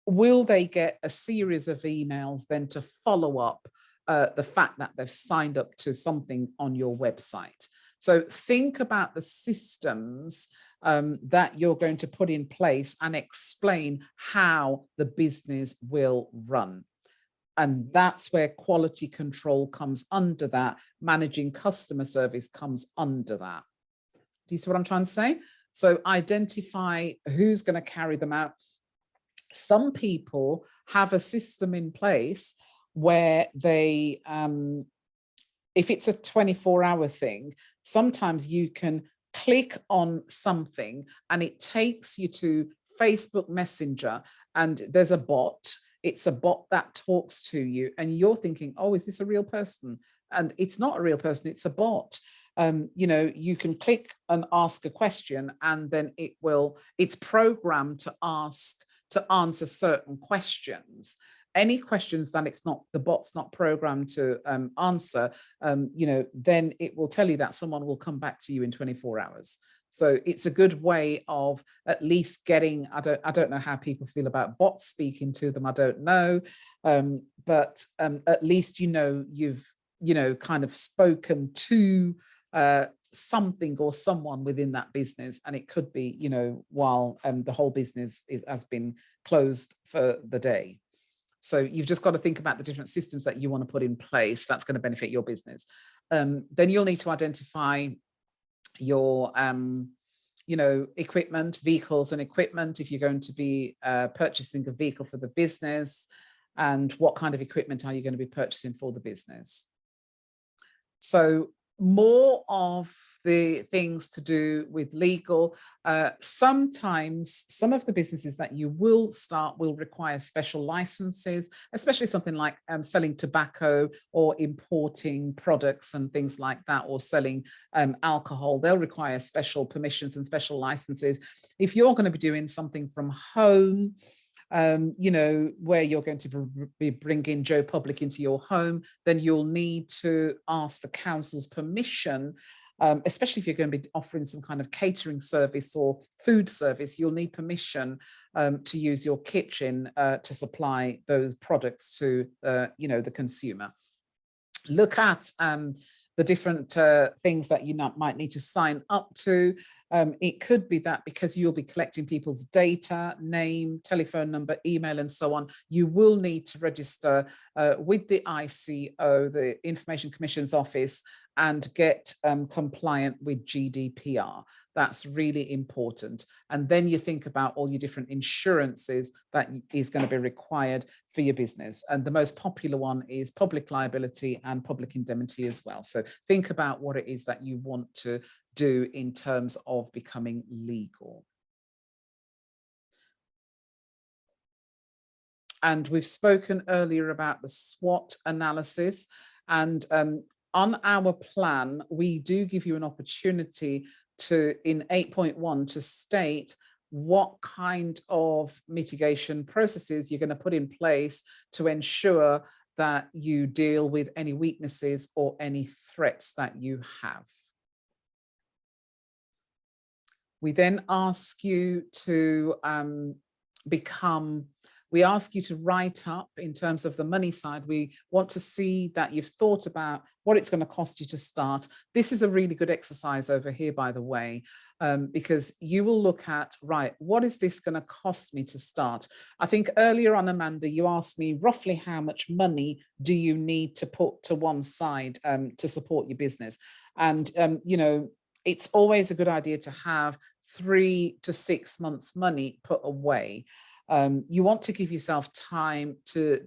will they get a series of emails then to follow up the fact that they've signed up to something on your website? So think about the systems that you're going to put in place and explain how the business will run. And that's where quality control comes under that. Managing customer service comes under that. Do you see what I'm trying to say? So identify who's going to carry them out. Some people have a system in place where they, if it's a 24-hour thing, sometimes you can click on something and it takes you to Facebook Messenger, and there's a bot. It's a bot that talks to you and you're thinking, oh, is this a real person? And it's not a real person, it's a bot. You can click and ask a question, and then it's programmed to answer certain questions. Any questions that the bot's not programmed to answer, then it will tell you that someone will come back to you in 24 hours. So it's a good way of at least getting, I don't know how people feel about bots speaking to them, I don't know, but at least you've kind of spoken to something or someone within that business, and it could be while the whole business has been closed for the day. So you've just got to think about the different systems that you want to put in place that's going to benefit your business. Then you'll need to identify your equipment, vehicles and equipment, if you're going to be purchasing a vehicle for the business, and what kind of equipment are you going to be purchasing for the business. So more of the things to do with legal. Sometimes some of the businesses that you will start will require special licenses, especially something like selling tobacco or importing products and things like that, or selling alcohol. They'll require special permissions and special licenses. If you're going to be doing something from home, where you're going to be bringing Joe Public into your home, then you'll need to ask the council's permission, especially if you're going to be offering some kind of catering service or food service. You'll need permission to use your kitchen to supply those products to the consumer. Look at the different things that you might need to sign up to. It could be that because you'll be collecting people's data, name, telephone number, email, and so on, you will need to register with the ICO, the Information Commission's Office, and get compliant with GDPR. That's really important. And then you think about all your different insurances that is going to be required for your business. And the most popular one is public liability and public indemnity as well. So think about what it is that you want to do in terms of becoming legal. And we've spoken earlier about the SWOT analysis. And on our plan, we do give you an opportunity to, in 8.1, to state what kind of mitigation processes you're going to put in place to ensure that you deal with any weaknesses or any threats that you have. We then ask you to we ask you to write up in terms of the money side. We want to see that you've thought about what it's going to cost you to start. This is a really good exercise over here, by the way, because you will look at, right, what is this going to cost me to start? I think earlier on, Amanda, you asked me roughly how much money do you need to put to one side to support your business? And, you know, it's always a good idea to have 3 to 6 months money put away. You want to give yourself time to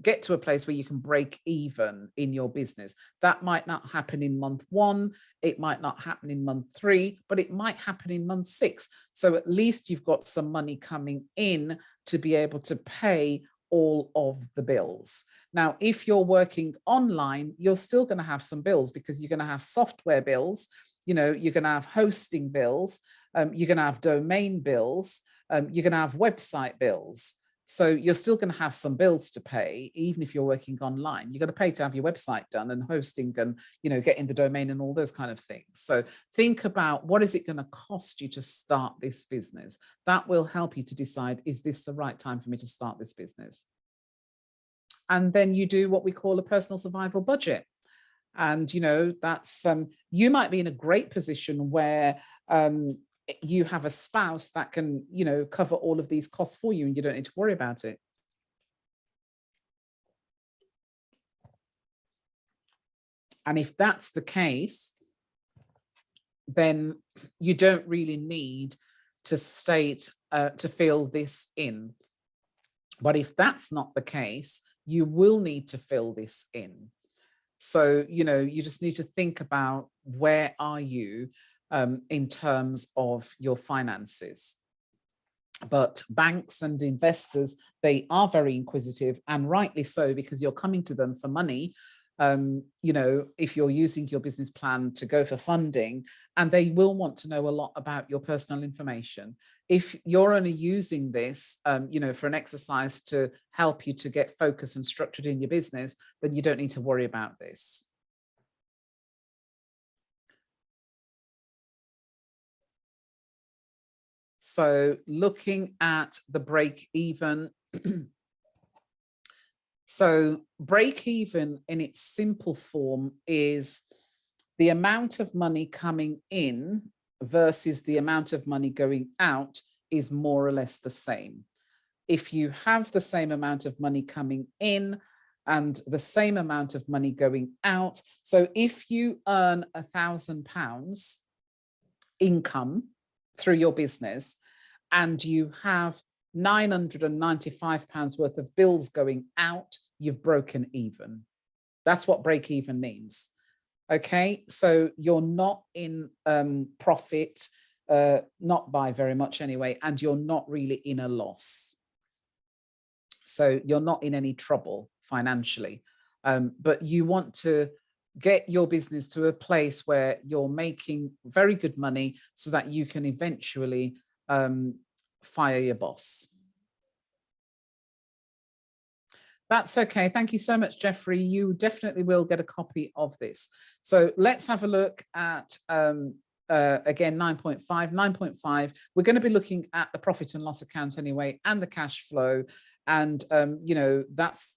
get to a place where you can break even in your business. That might not happen in month 1, it might not happen in month 3, but it might happen in month 6. So at least you've got some money coming in to be able to pay all of the bills. Now, if you're working online, you're still going to have some bills because you're going to have software bills, you know, you're going to have hosting bills, you're going to have domain bills, you're going to have website bills. So you're still going to have some bills to pay, even if you're working online. You're going to pay to have your website done and hosting and, you know, getting the domain and all those kind of things. So think about, what is it going to cost you to start this business? That will help you to decide, is this the right time for me to start this business? And then you do what we call a personal survival budget. And, you know, that's, you might be in a great position where you have a spouse that can, you know, cover all of these costs for you and you don't need to worry about it. And if that's the case, then you don't really need to state, to fill this in. But if that's not the case, you will need to fill this in. So, you know, you just need to think about, where are you in terms of your finances? But banks and investors, they are very inquisitive, and rightly so, because you're coming to them for money. You know, if you're using your business plan to go for funding, and they will want to know a lot about your personal information. If you're only using this, you know, for an exercise to help you to get focused and structured in your business, then you don't need to worry about this. So looking at the break even. So break even in its simple form is the amount of money coming in versus the amount of money going out is more or less the same. If you have the same amount of money coming in and the same amount of money going out, so if you earn £1,000 income through your business and you have £995 worth of bills going out, you've broken even. That's what break even means. Okay, so you're not in profit, not by very much anyway, and you're not really in a loss. So you're not in any trouble financially, but you want to get your business to a place where you're making very good money so that you can eventually fire your boss. That's okay. Thank you so much, Jeffrey. You definitely will get a copy of this. So let's have a look at again, 9.5. We're going to be looking at the profit and loss account anyway, and the cash flow. And,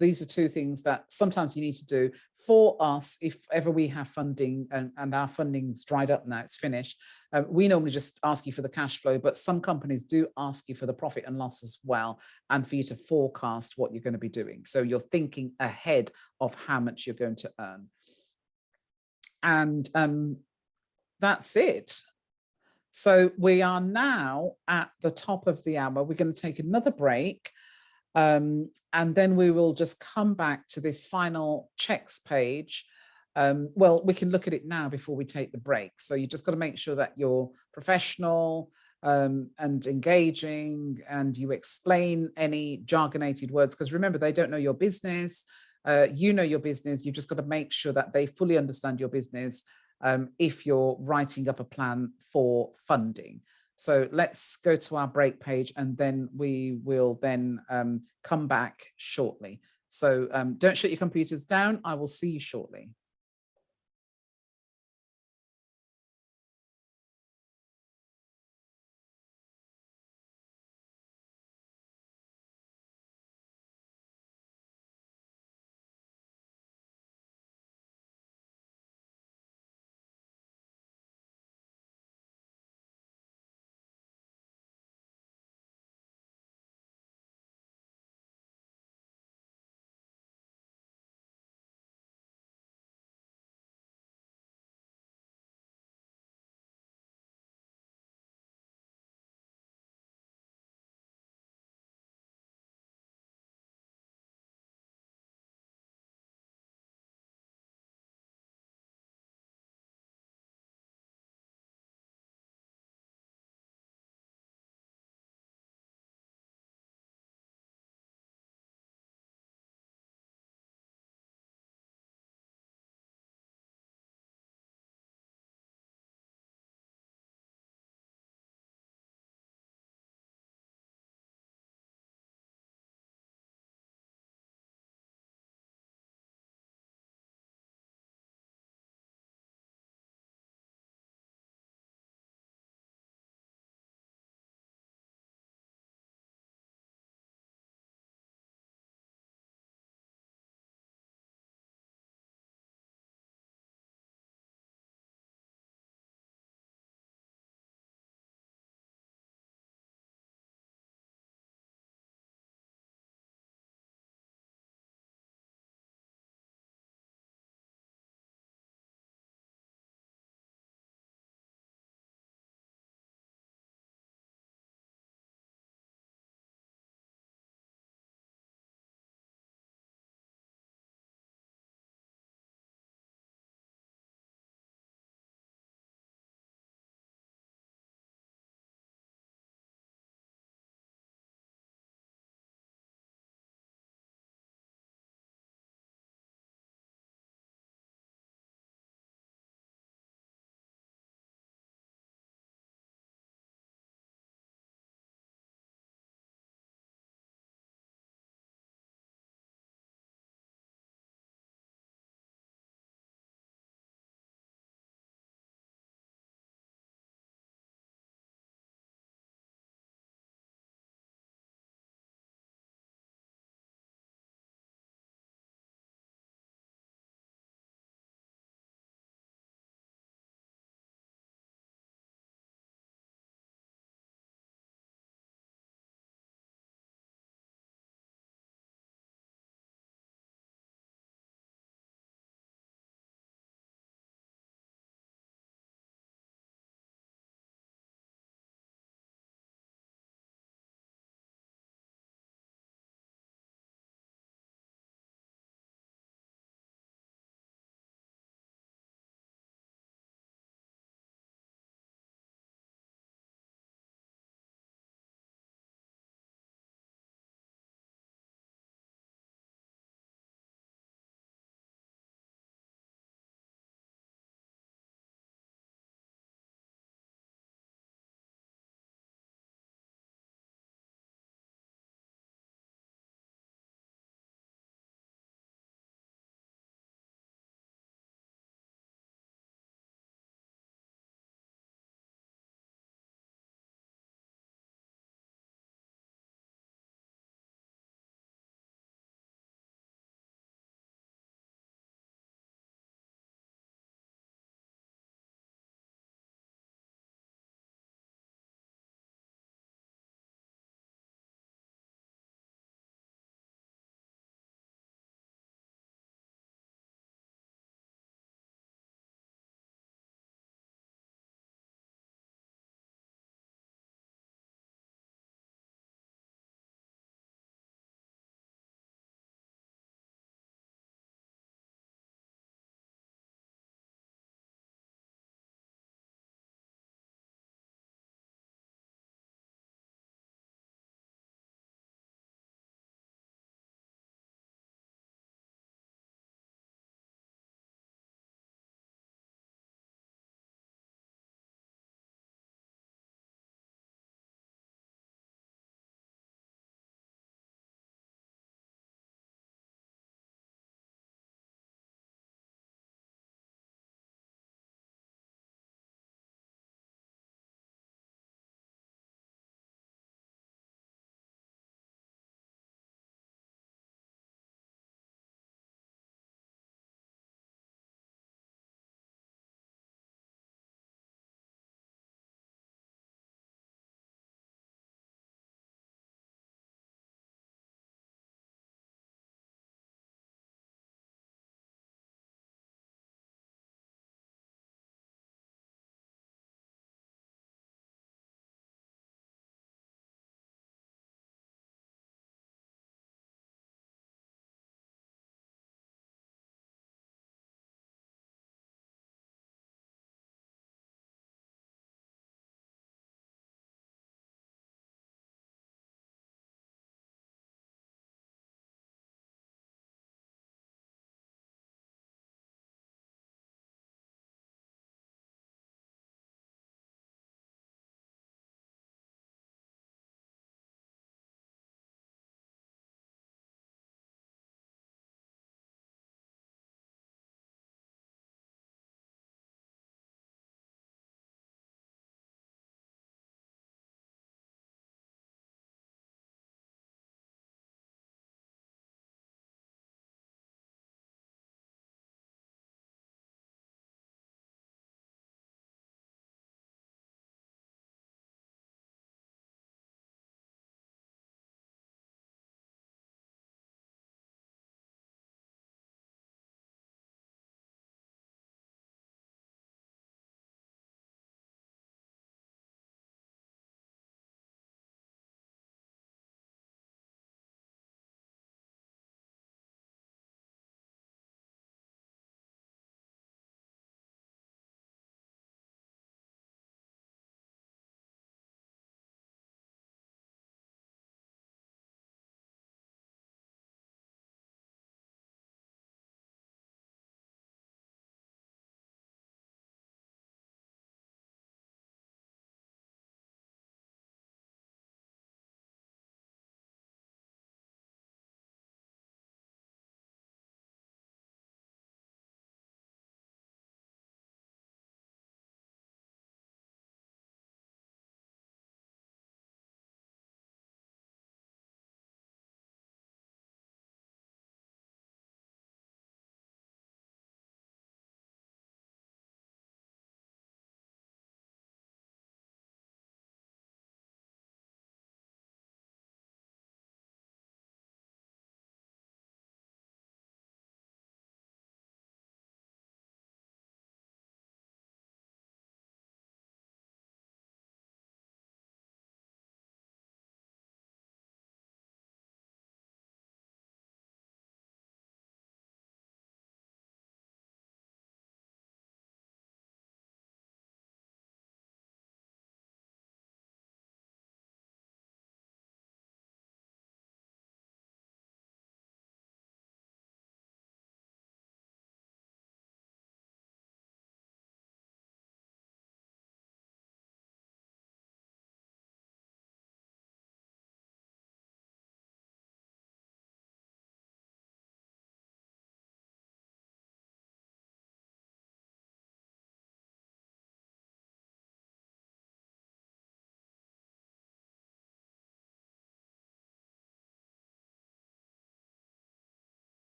these are two things that sometimes you need to do for us if ever we have funding and our funding's dried up now, it's finished. We normally just ask you for the cash flow, but some companies do ask you for the profit and loss as well, and for you to forecast what you're going to be doing. So you're thinking ahead of how much you're going to earn. And that's it. So we are now at the top of the hour. We're going to take another break. And then we will just come back to this final checks page. Well, we can look at it now before we take the break. So you just got to make sure that you're professional and engaging, and you explain any jargonated words, because remember, they don't know your business. You know your business. You just got to make sure that they fully understand your business if you're writing up a plan for funding. So let's go to our break page, and then we will then come back shortly. So don't shut your computers down. I will see you shortly.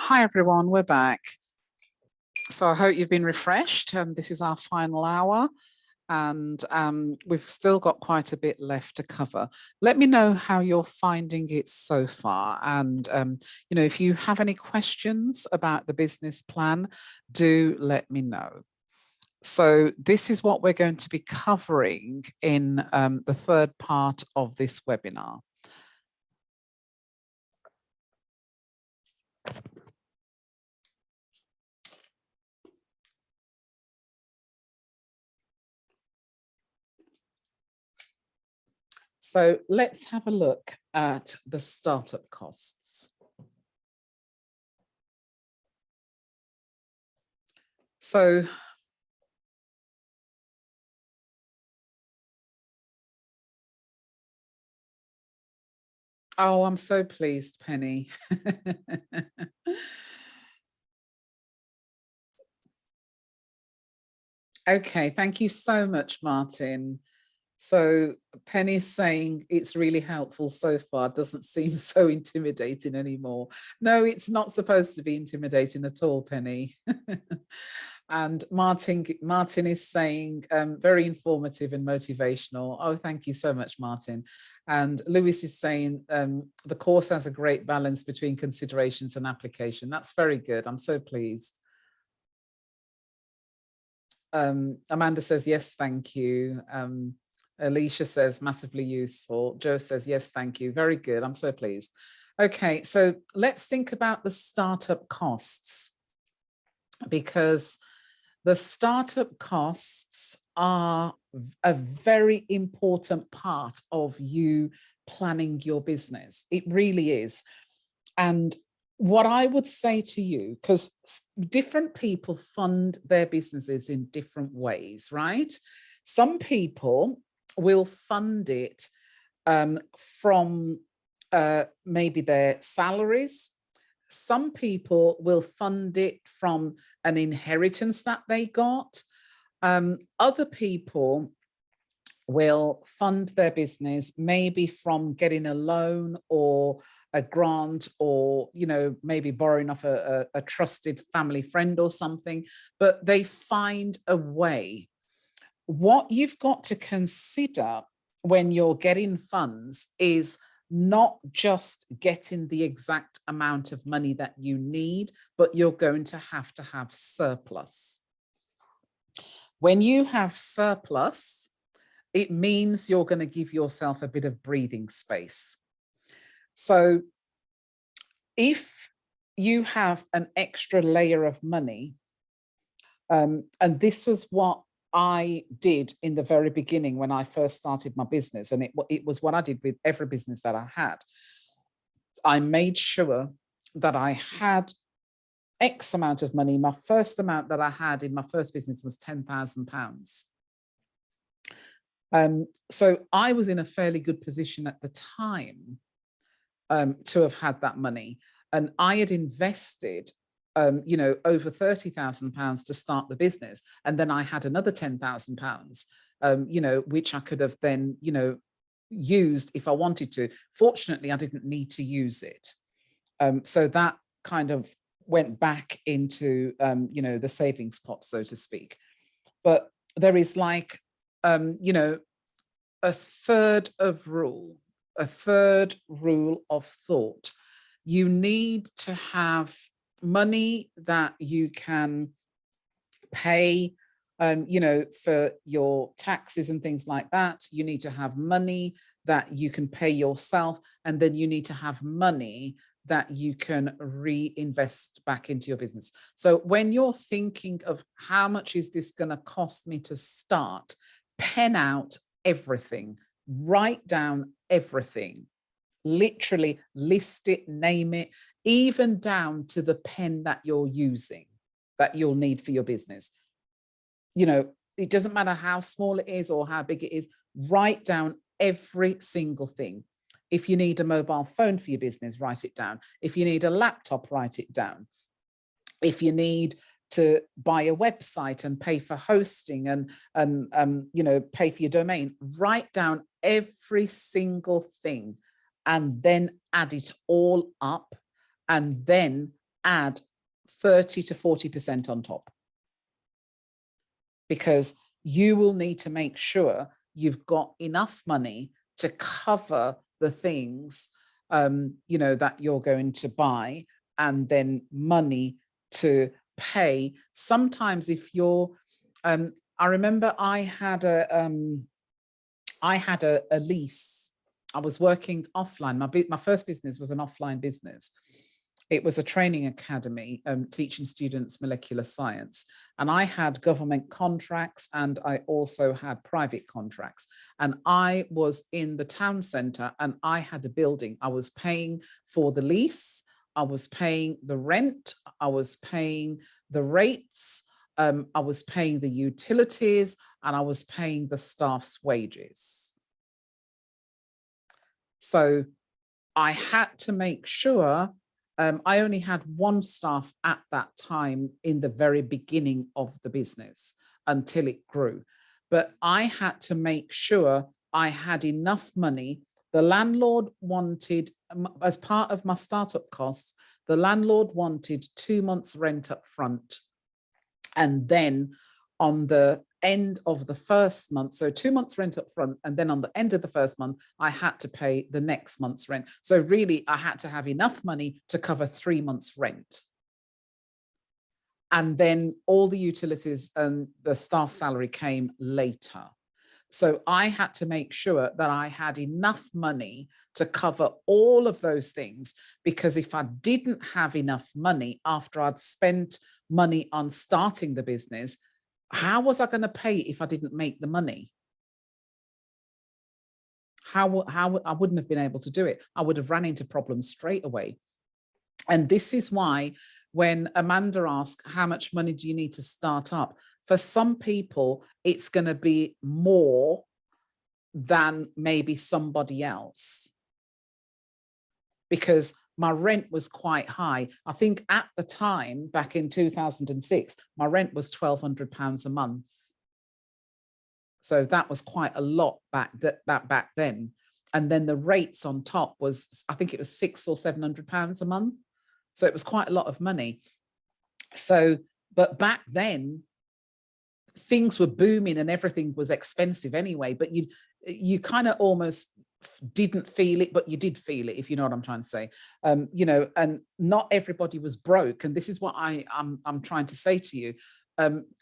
Hi, everyone. We're back. So I hope you've been refreshed. This is our final hour, and we've still got quite a bit left to cover. Let me know how you're finding it so far. And, if you have any questions about the business plan, do let me know. So this is what we're going to be covering in the third part of this webinar. So let's have a look at the startup costs. So oh, I'm so pleased, Penny. Okay, thank you so much, Martin. So Penny's saying it's really helpful so far, doesn't seem so intimidating anymore. No, it's not supposed to be intimidating at all, Penny. And Martin is saying very informative and motivational. Oh, thank you so much, Martin. And Lewis is saying the course has a great balance between considerations and application. That's very good. I'm so pleased. Amanda says, yes, thank you. Alicia says, massively useful. Joe says, yes, thank you. Very good. I'm so pleased. Okay, so let's think about the startup costs, because the startup costs are a very important part of you planning your business. It really is. And what I would say to you, because different people fund their businesses in different ways, right? Some people will fund it from maybe their salaries. Some people will fund it from an inheritance that they got. Other people will fund their business maybe from getting a loan or a grant, or maybe borrowing off a trusted family friend or something, but they find a way. What you've got to consider when you're getting funds is not just getting the exact amount of money that you need, but you're going to have surplus. When you have surplus, it means you're going to give yourself a bit of breathing space. So if you have an extra layer of money, and this was what I did in the very beginning when I first started my business, and it was what I did with every business that I had. I made sure that I had X amount of money. My first amount that I had in my first business was £10,000. So I was in a fairly good position at the time to have had that money. And I had invested over £30,000 to start the business. And then I had another £10,000, which I could have then, used if I wanted to. Fortunately, I didn't need to use it. So that kind of went back into, the savings pot, so to speak. But there is like, a third rule of thought. You need to have money that you can pay, for your taxes and things like that. You need to have money that you can pay yourself, and then you need to have money that you can reinvest back into your business. So when you're thinking of how much is this going to cost me to start, pen out everything, write down everything, literally list it, name it, even down to the pen that you're using, that you'll need for your business. It doesn't matter how small it is or how big it is, write down every single thing. If you need a mobile phone for your business, write it down. If you need a laptop, write it down. If you need to buy a website and pay for hosting and pay for your domain, write down every single thing and then add it all up, and then add 30 to 40% on top, because you will need to make sure you've got enough money to cover the things, that you're going to buy, and then money to pay. Sometimes if you're, I remember I had a lease. I was working offline. My first business was an offline business. It was a training academy, teaching students molecular science. And I had government contracts, and I also had private contracts. And I was in the town centre, and I had a building. I was paying for the lease, I was paying the rent, I was paying the rates, I was paying the utilities, and I was paying the staff's wages. So I had to make sure, I only had one staff at that time in the very beginning of the business until it grew. But I had to make sure I had enough money. The landlord wanted, as part of my startup costs, the landlord wanted 2 months rent up front. And then on the end of the first month, so 2 months rent up front, and then on the end of the first month, I had to pay the next month's rent. So really, I had to have enough money to cover 3 months rent. And then all the utilities and the staff salary came later. So I had to make sure that I had enough money to cover all of those things, because if I didn't have enough money after I'd spent money on starting the business, how was I going to pay if I didn't make the money? I wouldn't have been able to do it. I would have ran into problems straight away. And this is why when Amanda asked, how much money do you need to start up? For some people, it's going to be more than maybe somebody else, because my rent was quite high. I think at the time, back in 2006, my rent was £1,200 a month. So that was quite a lot back then. And then the rates on top was, I think it was £600 or £700 a month. So it was quite a lot of money. So, but back then, things were booming and everything was expensive anyway, but you kind of almost didn't feel it, but you did feel it, if you know what I'm trying to say. And not everybody was broke. And this is what I'm trying to say to you.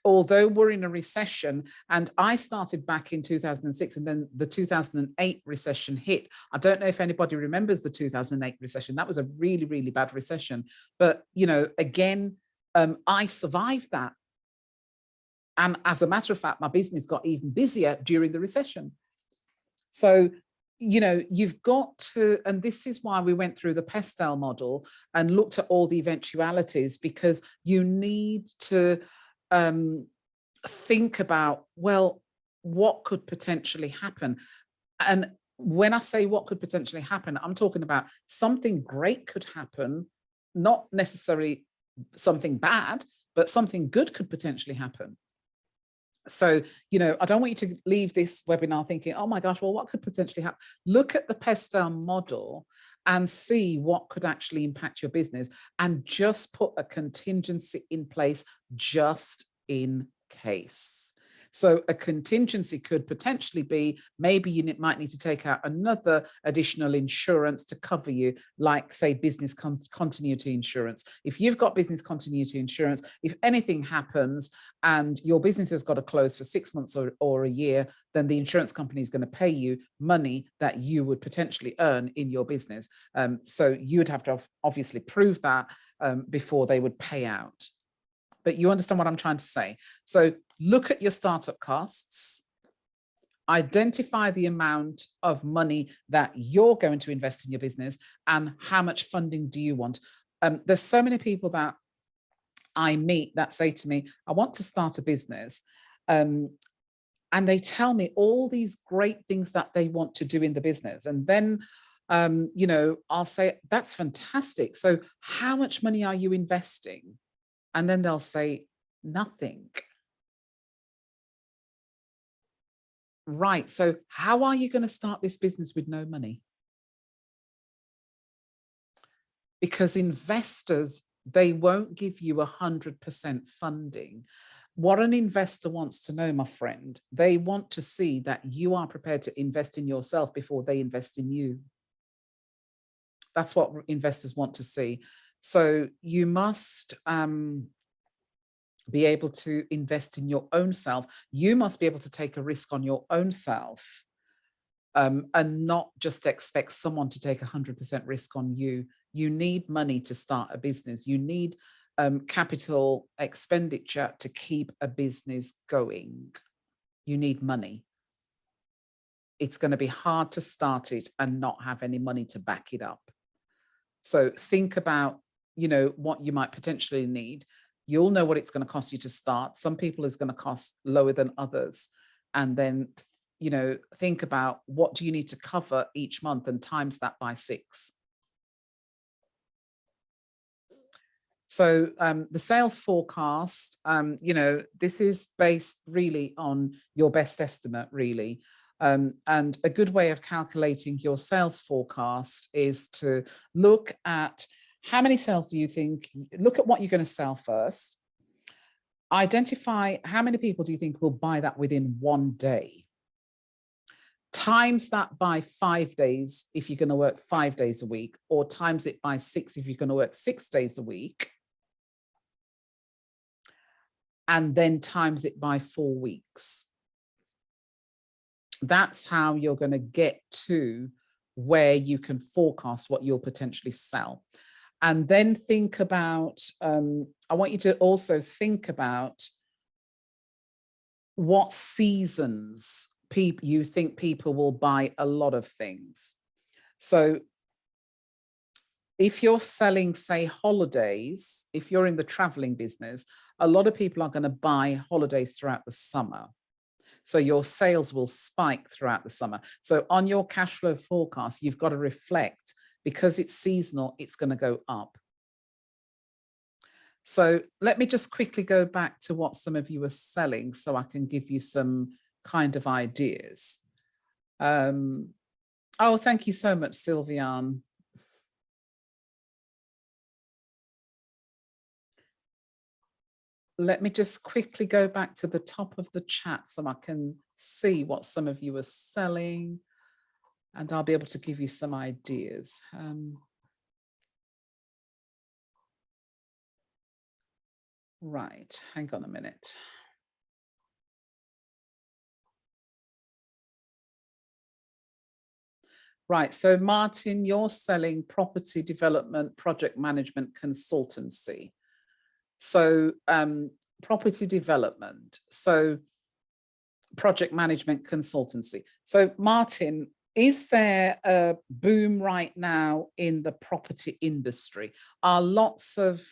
Although we're in a recession, and I started back in 2006, and then the 2008 recession hit. I don't know if anybody remembers the 2008 recession. That was a really, really bad recession. But, again, I survived that. And as a matter of fact, my business got even busier during the recession. So, you've got to, and this is why we went through the Pestel model and looked at all the eventualities, because you need to think about, well, what could potentially happen? And when I say what could potentially happen, I'm talking about something great could happen, not necessarily something bad, but something good could potentially happen. So, I don't want you to leave this webinar thinking, oh my gosh, well, what could potentially happen? Look at the Pestel model and see what could actually impact your business, and just put a contingency in place just in case. So a contingency could potentially be, maybe you might need to take out another additional insurance to cover you, like say business continuity insurance. If you've got business continuity insurance, if anything happens and your business has got to close for 6 months or a year, then the insurance company is going to pay you money that you would potentially earn in your business. So you would have to obviously prove that before they would pay out. But you understand what I'm trying to say. So look at your startup costs, identify the amount of money that you're going to invest in your business, and how much funding do you want? There's so many people that I meet that say to me, I want to start a business. And they tell me all these great things that they want to do in the business. And then, I'll say, that's fantastic. So how much money are you investing? And then they'll say, nothing. Right. So how are you going to start this business with no money? Because investors They won't give you 100% funding. What an investor wants to know, my friend, they want to see that you are prepared to invest in yourself before they invest in you. That's what investors want to see. So you must be able to invest in your own self. You must be able to take a risk on your own self, and not just expect someone to take 100% risk on you. You need money to start a business. You need capital expenditure to keep a business going. You need money. It's going to be hard to start it and not have any money to back it up. So think about, what you might potentially need. You'll know what it's going to cost you to start. Some people is going to cost lower than others. And then, think about what do you need to cover each month and times that by 6. So the sales forecast, this is based really on your best estimate, really. And a good way of calculating your sales forecast is to look at how many sales do you think, look at what you're going to sell first. Identify how many people do you think will buy that within 1 day. Times that by 5 days if you're going to work 5 days a week, or times it by 6 if you're going to work 6 days a week. And then times it by 4 weeks. That's how you're going to get to where you can forecast what you'll potentially sell. And then think about, I want you to also think about what seasons you think people will buy a lot of things. So if you're selling, say, holidays, if you're in the traveling business, a lot of people are going to buy holidays throughout the summer. So your sales will spike throughout the summer. So on your cash flow forecast, you've got to reflect, because it's seasonal, it's going to go up. So let me just quickly go back to what some of you were selling so I can give you some kind of ideas. Oh, thank you so much, Sylviane. Let me just quickly go back to the top of the chat so I can see what some of you are selling, and I'll be able to give you some ideas. Right, hang on a minute. Right, so Martin, you're selling property development, project management consultancy. So property development, so project management consultancy. So Martin, is there a boom right now in the property industry? Are lots of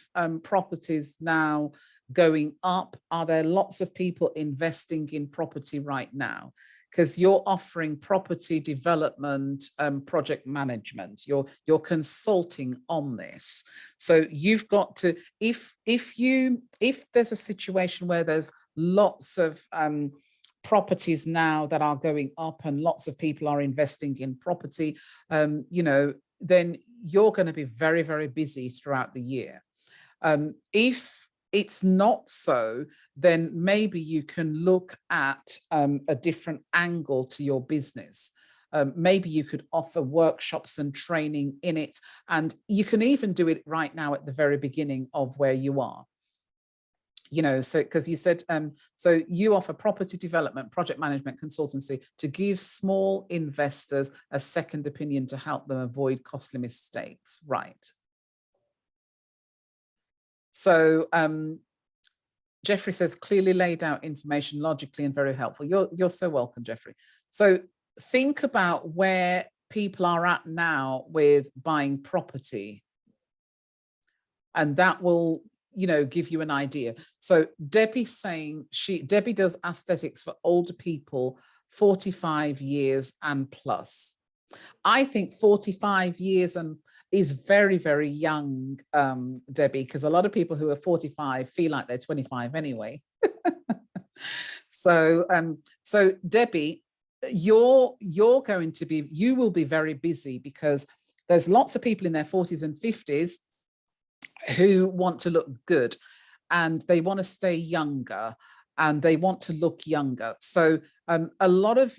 properties now going up? Are there lots of people investing in property right now? Because you're offering property development, project management, you're consulting on this. So you've got to, if there's a situation where there's lots of properties now that are going up and lots of people are investing in property, then you're going to be very, very busy throughout the year. If it's not so, then maybe you can look at a different angle to your business. Maybe you could offer workshops and training in it, and you can even do it right now at the very beginning of where you are. So because you said, so you offer property development, project management consultancy to give small investors a second opinion to help them avoid costly mistakes, right? So Jeffrey says, clearly laid out information logically and very helpful. You're so welcome, Jeffrey. So think about where people are at now with buying property, and that will give you an idea. So Debbie's saying Debbie does aesthetics for older people, 45 years and plus. I think 45 years and is very, very young, Debbie, because a lot of people who are 45 feel like they're 25 anyway. So Debbie, you will be very busy, because there's lots of people in their 40s and 50s who want to look good and they want to stay younger and they want to look younger. So a lot of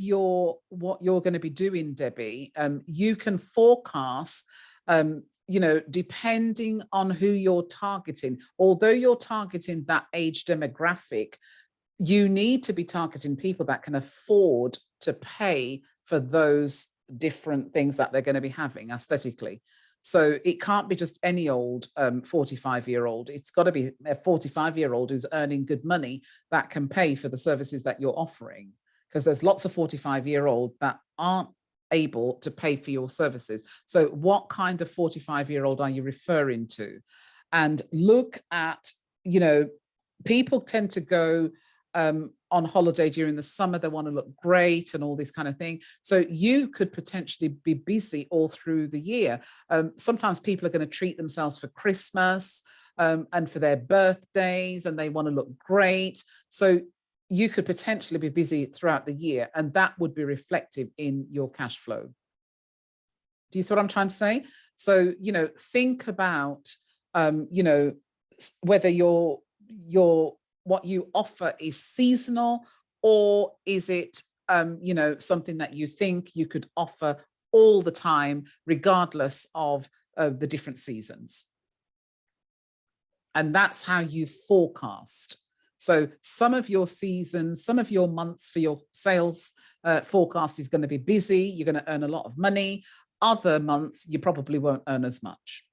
what you're going to be doing, Debbie, you can forecast, depending on who you're targeting. Although you're targeting that age demographic, you need to be targeting people that can afford to pay for those different things that they're going to be having aesthetically. So it can't be just any old 45-year-old. It's got to be a 45-year-old who's earning good money that can pay for the services that you're offering. Because there's lots of 45-year-old that aren't able to pay for your services. So what kind of 45-year-old are you referring to? And look at, people tend to go on holiday during the summer. They want to look great and all this kind of thing. So you could potentially be busy all through the year. Sometimes people are going to treat themselves for Christmas and for their birthdays, and they want to look great. So you could potentially be busy throughout the year, and that would be reflective in your cash flow. Do you see what I'm trying to say? So, think about, whether what you offer is seasonal, or is it, something that you think you could offer all the time, regardless of the different seasons. And that's how you forecast. So some of your seasons, some of your months for your sales forecast is going to be busy. You're going to earn a lot of money. Other months, you probably won't earn as much.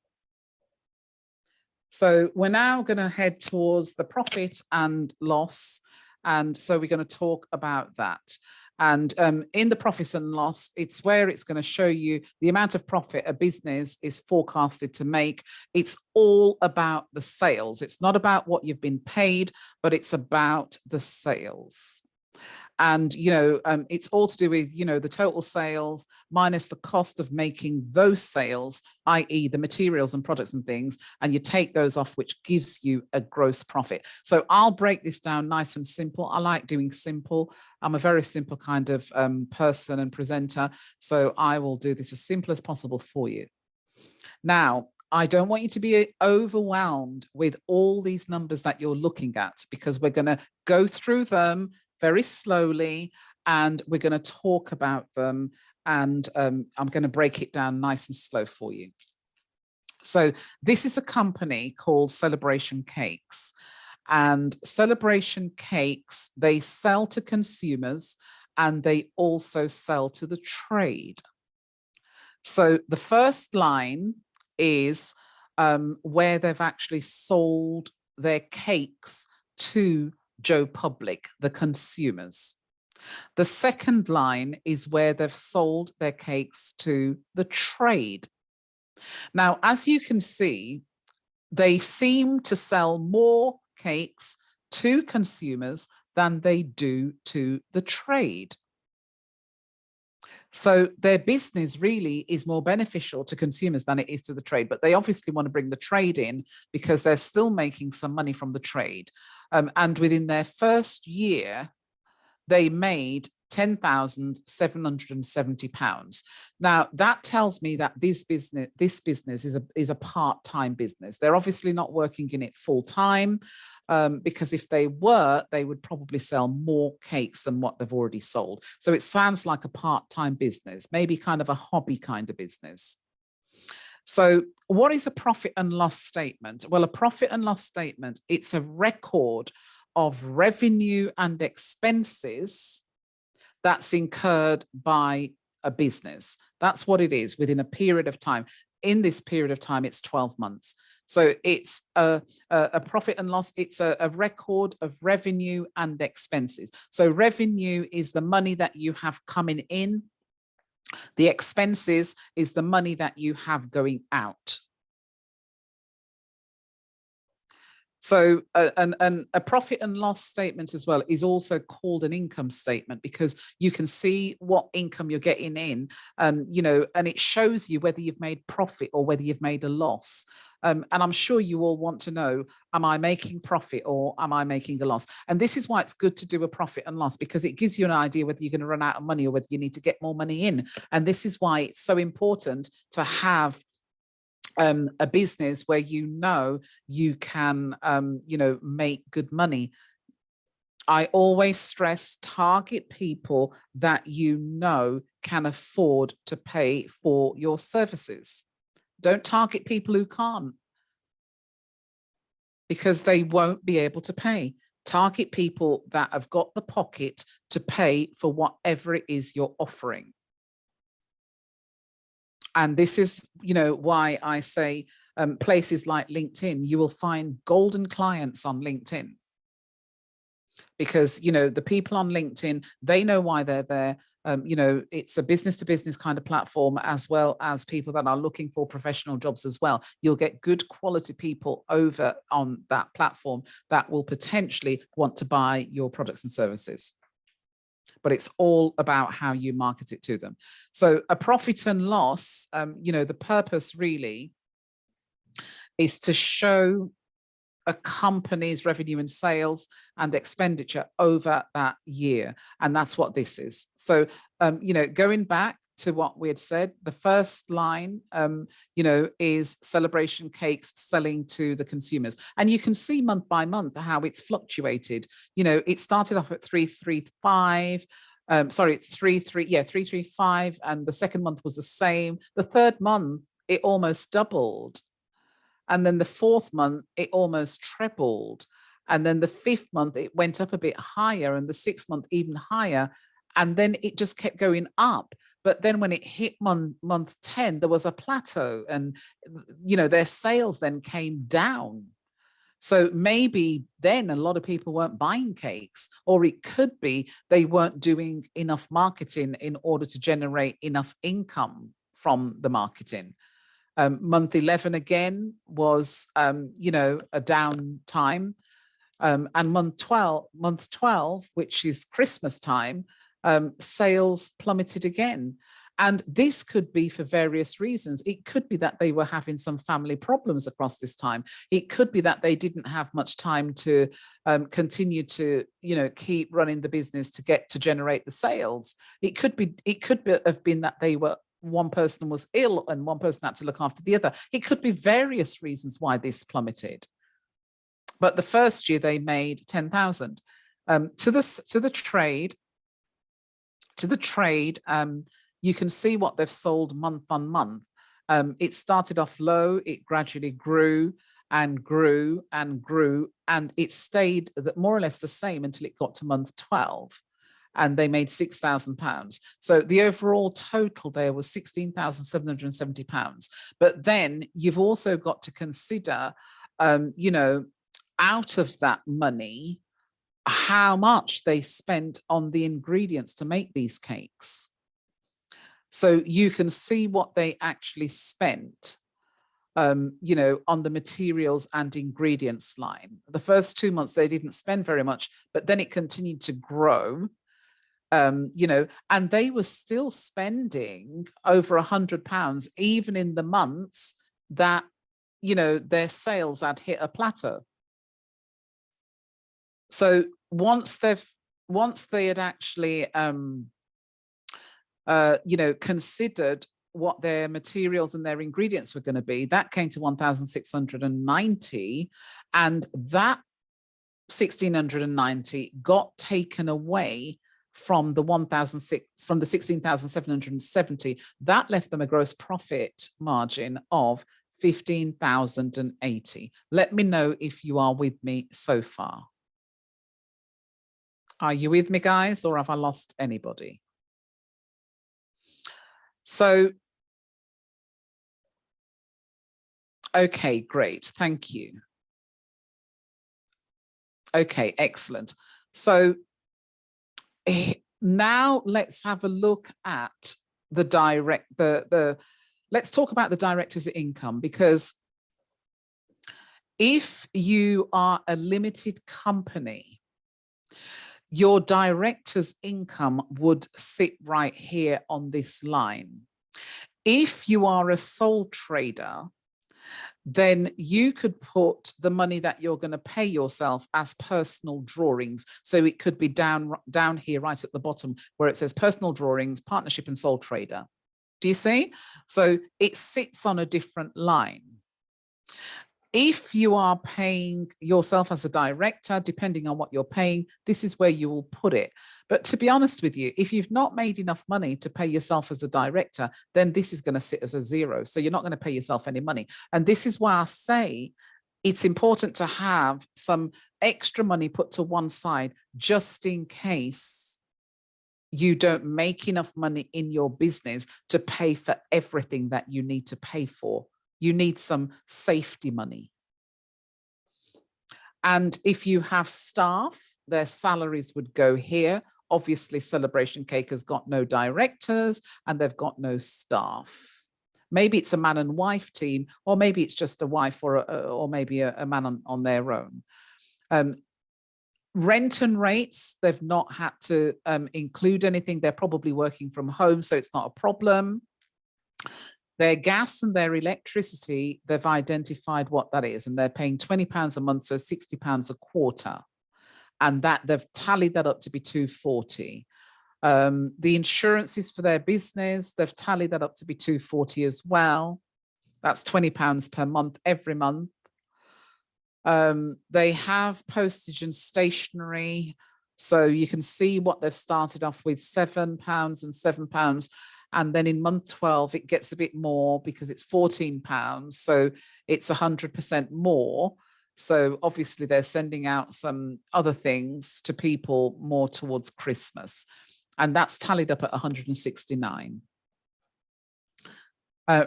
So we're now going to head towards the profit and loss. And so we're going to talk about that. And in the profits and loss, it's where it's going to show you the amount of profit a business is forecasted to make. It's all about the sales. It's not about what you've been paid, but it's about the sales. And, it's all to do with, the total sales minus the cost of making those sales, i.e. the materials and products and things, and you take those off, which gives you a gross profit. So I'll break this down nice and simple. I like doing simple. I'm a very simple kind of person and presenter. So I will do this as simple as possible for you. Now, I don't want you to be overwhelmed with all these numbers that you're looking at, because we're going to go through them very slowly, and we're going to talk about them, and I'm going to break it down nice and slow for you. So this is a company called Celebration Cakes, and Celebration Cakes, they sell to consumers and they also sell to the trade. So the first line is where they've actually sold their cakes to Joe Public, the consumers. The second line is where they've sold their cakes to the trade. Now, as you can see, they seem to sell more cakes to consumers than they do to the trade. So their business really is more beneficial to consumers than it is to the trade, but they obviously want to bring the trade in because they're still making some money from the trade. And within their first year, they made £10,770. Now, that tells me that this business is a part-time business. They're obviously not working in it full-time, because if they were, they would probably sell more cakes than what they've already sold. So it sounds like a part-time business, maybe kind of a hobby kind of business. So what is a profit and loss statement? Well, a profit and loss statement, it's a record of revenue and expenses that's incurred by a business. That's what it is within a period of time. In this period of time, it's 12 months. So it's a profit and loss. It's a record of revenue and expenses. So revenue is the money that you have coming in. The expenses is the money that you have going out. So a profit and loss statement as well is also called an income statement, because you can see what income you're getting in, and it shows you whether you've made profit or whether you've made a loss. And I'm sure you all want to know, am I making profit or am I making a loss? And this is why it's good to do a profit and loss, because it gives you an idea whether you're going to run out of money or whether you need to get more money in. And this is why it's so important to have a business where you can make good money, I always stress target people that can afford to pay for your services. Don't target people who can't, because they won't be able to pay. Target people that have got the pocket to pay for whatever it is you're offering. And this is, why I say places like LinkedIn, you will find golden clients on LinkedIn. Because, the people on LinkedIn, they know why they're there. It's a business to business kind of platform, as well as people that are looking for professional jobs as well. You'll get good quality people over on that platform that will potentially want to buy your products and services. But it's all about how you market it to them. So a profit and loss, the purpose really is to show a company's revenue and sales and expenditure over that year. And that's what this is. So, going back to what we had said, the first line, is celebration cakes selling to the consumers. And you can see month by month how it's fluctuated. It started off at 335. 335. And the second month was the same. The third month, it almost doubled. And then the fourth month, it almost trebled. And then the fifth month, it went up a bit higher, and the sixth month, even higher. And then it just kept going up. But then when it hit month 10, there was a plateau, and, their sales then came down. So maybe then a lot of people weren't buying cakes, or it could be they weren't doing enough marketing in order to generate enough income from the marketing. Month 11 again was, a down time. And month 12, which is Christmas time, sales plummeted again. And this could be for various reasons. It could be that they were having some family problems across this time. It could be that they didn't have much time to continue to, keep running the business to generate the sales. It could have been that one person was ill and one person had to look after the other. It could be various reasons why this plummeted. But the first year they made 10,000. To the trade, you can see what they've sold month on month. It started off low, it gradually grew and grew and grew, and it stayed more or less the same until it got to month 12. And they made £6,000. So the overall total there was £16,770. But then you've also got to consider, out of that money, how much they spent on the ingredients to make these cakes. So you can see what they actually spent, on the materials and ingredients line. The first 2 months, they didn't spend very much, but then it continued to grow. And they were still spending over £100, even in the months that, their sales had hit a plateau. So once they had actually, considered what their materials and their ingredients were going to be, that came to 1,690, and that 1,690 got taken away from the 16,770. That left them a gross profit margin of 15,080. Let me know if you are with me so far. Are you with me, guys, or have I lost anybody? So, okay, great. Thank you. Okay, excellent. So now let's have a look at let's talk about the directors of income, because if you are a limited company, your director's income would sit right here on this line. If you are a sole trader, then you could put the money that you're going to pay yourself as personal drawings. So it could be down here right at the bottom where it says personal drawings, partnership and sole trader. Do you see? So it sits on a different line. If you are paying yourself as a director, depending on what you're paying, this is where you will put it. But to be honest with you, if you've not made enough money to pay yourself as a director, then this is going to sit as a zero. So you're not going to pay yourself any money. And this is why I say it's important to have some extra money put to one side just in case you don't make enough money in your business to pay for everything that you need to pay for. You need some safety money. And if you have staff, their salaries would go here. Obviously, Celebration Cake has got no directors and they've got no staff. Maybe it's a man and wife team, or maybe it's just a wife or maybe a man on their own. Rent and rates, they've not had to include anything. They're probably working from home, so it's not a problem. Their gas and their electricity, they've identified what that is, and they're paying £20 a month, so £60 a quarter. And that they've tallied that up to be £240. The insurances for their business, they've tallied that up to be £240 as well. That's £20 per month, every month. They have postage and stationery. So you can see what they've started off with, £7 and £7. And then in month 12, it gets a bit more because it's £14. So it's 100% more. So obviously they're sending out some other things to people more towards Christmas. And that's tallied up at 169.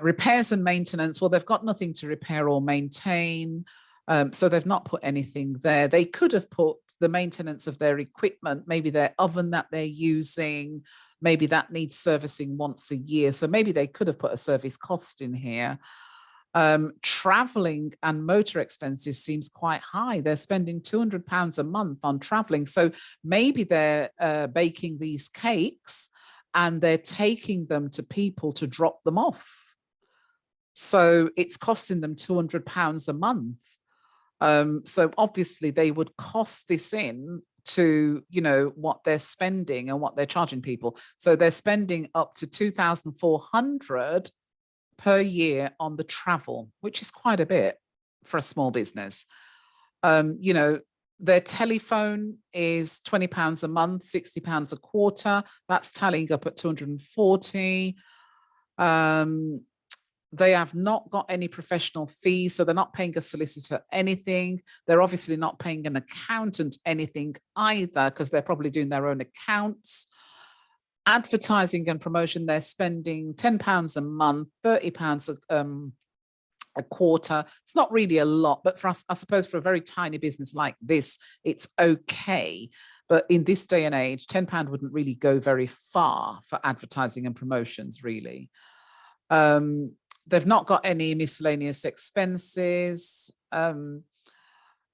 Repairs and maintenance, well, they've got nothing to repair or maintain. So they've not put anything there. They could have put the maintenance of their equipment, maybe their oven that they're using, maybe that needs servicing once a year. So maybe they could have put a service cost in here. Traveling and motor expenses seems quite high. They're spending £200 a month on traveling. So maybe they're baking these cakes and they're taking them to people to drop them off. So it's costing them £200 a month. So obviously they would cost this in to, you know, what they're spending and what they're charging people. So they're spending up to 2,400 per year on the travel, which is quite a bit for a small business. You know, their telephone is £20 a month, £60 a quarter. That's tallying up at 240. They have not got any professional fees, so they're not paying a solicitor anything. They're obviously not paying an accountant anything either, because they're probably doing their own accounts. Advertising and promotion, they're spending £10 a month, £30 a quarter. It's not really a lot, but for us, I suppose for a very tiny business like this, it's okay. But in this day and age, £10 wouldn't really go very far for advertising and promotions, really. They've not got any miscellaneous expenses.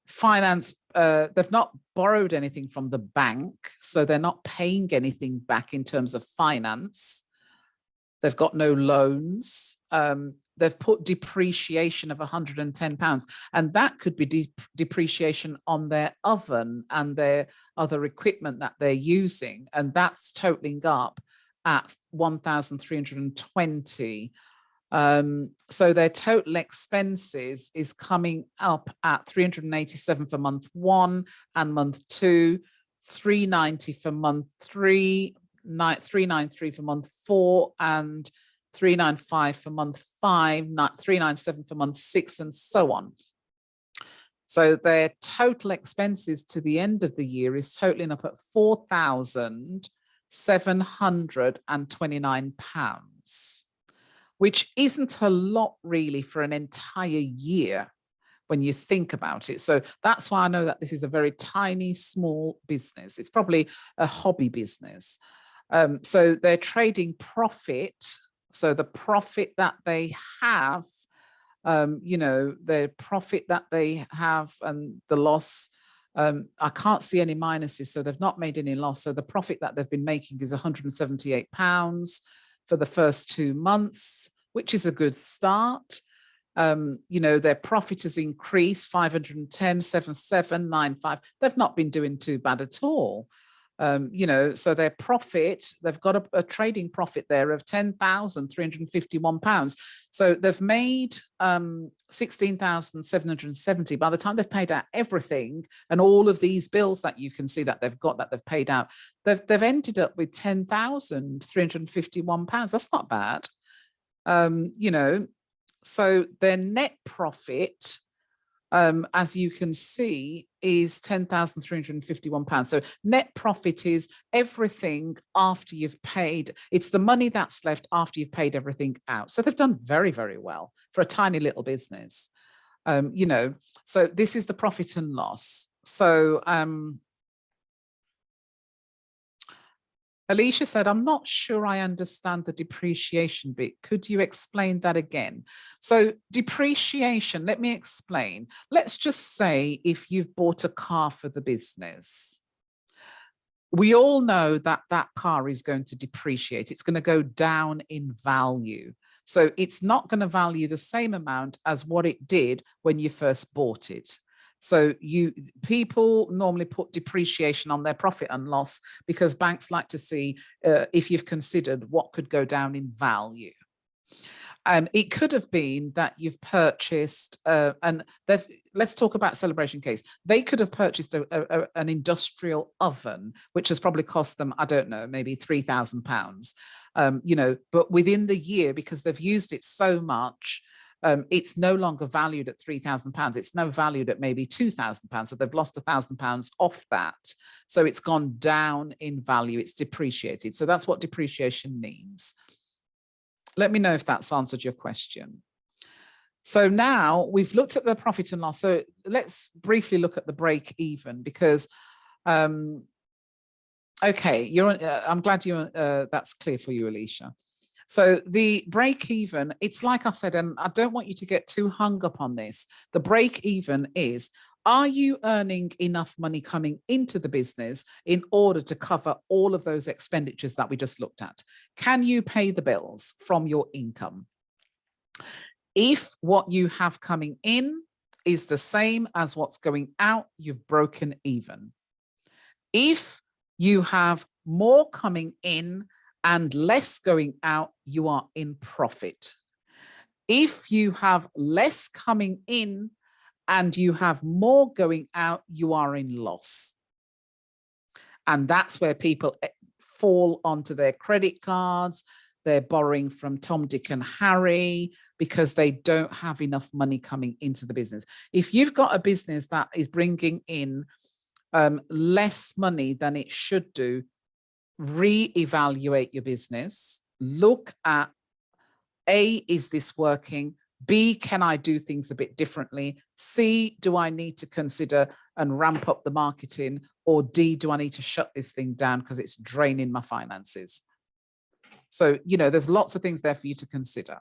Finance, they've not borrowed anything from the bank, so they're not paying anything back in terms of finance. They've got no loans. They've put depreciation of £110, and that could be depreciation on their oven and their other equipment that they're using, and that's totaling up at 1,320. So their total expenses is coming up at 387 for month 1 and month 2, 390 for month 3, 393 for month 4, and 395 for month 5, 397 for month 6, and so on. So their total expenses to the end of the year is totaling up at £4,729, which isn't a lot really for an entire year when you think about it. So that's why I know that this is a very tiny, small business. It's probably a hobby business. So they're trading profit. So the profit that they have, you know, the profit that they have and the loss, I can't see any minuses. So they've not made any loss. So the profit that they've been making is £178 for the first 2 months, which is a good start. You know, their profit has increased 510, 77, 95. They've not been doing too bad at all. So their profit, they've got a trading profit there of £10,351. So they've made 16,770. By the time they've paid out everything and all of these bills that you can see that they've got, that they've paid out, they've ended up with £10,351. That's not bad. So their net profit, as you can see, is £10,351. So net profit is everything after you've paid. It's the money that's left after you've paid everything out. So they've done very, very well for a tiny little business. So this is the profit and loss. So Alicia said, I'm not sure I understand the depreciation bit. Could you explain that again? So depreciation, let me explain. Let's just say if you've bought a car for the business, we all know that that car is going to depreciate. It's going to go down in value. So it's not going to value the same amount as what it did when you first bought it. So people normally put depreciation on their profit and loss because banks like to see if you've considered what could go down in value. It could have been that you've purchased, and let's talk about Celebration Case. They could have purchased an industrial oven, which has probably cost them, I don't know, maybe £3,000. But within the year, because they've used it so much, it's no longer valued at £3,000. It's now valued at maybe £2,000. So they've lost £1,000 off that. So it's gone down in value. It's depreciated. So that's what depreciation means. Let me know if that's answered your question. So now we've looked at the profit and loss. So let's briefly look at the break even because, okay, I'm glad that's clear for you, Alicia. So the break even, it's like I said, and I don't want you to get too hung up on this. The break even is, are you earning enough money coming into the business in order to cover all of those expenditures that we just looked at? Can you pay the bills from your income? If what you have coming in is the same as what's going out, you've broken even. If you have more coming in and less going out, you are in profit. If you have less coming in and you have more going out, you are in loss. And that's where people fall onto their credit cards. They're borrowing from Tom, Dick, and Harry because they don't have enough money coming into the business. If you've got a business that is bringing in less money than it should do, re-evaluate your business. Look at, A, is this working? B, can I do things a bit differently? C, do I need to consider and ramp up the marketing? Or D, do I need to shut this thing down because it's draining my finances? So, there's lots of things there for you to consider.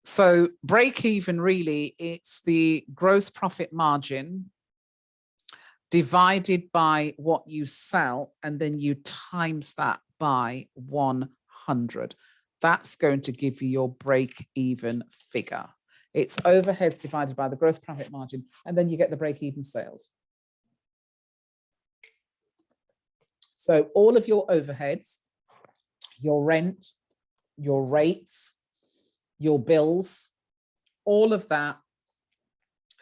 So break even, really, it's the gross profit margin divided by what you sell, and then you times that by 100. That's going to give you your break-even figure. It's overheads divided by the gross profit margin, and then you get the break-even sales. So all of your overheads, your rent, your rates, your bills, all of that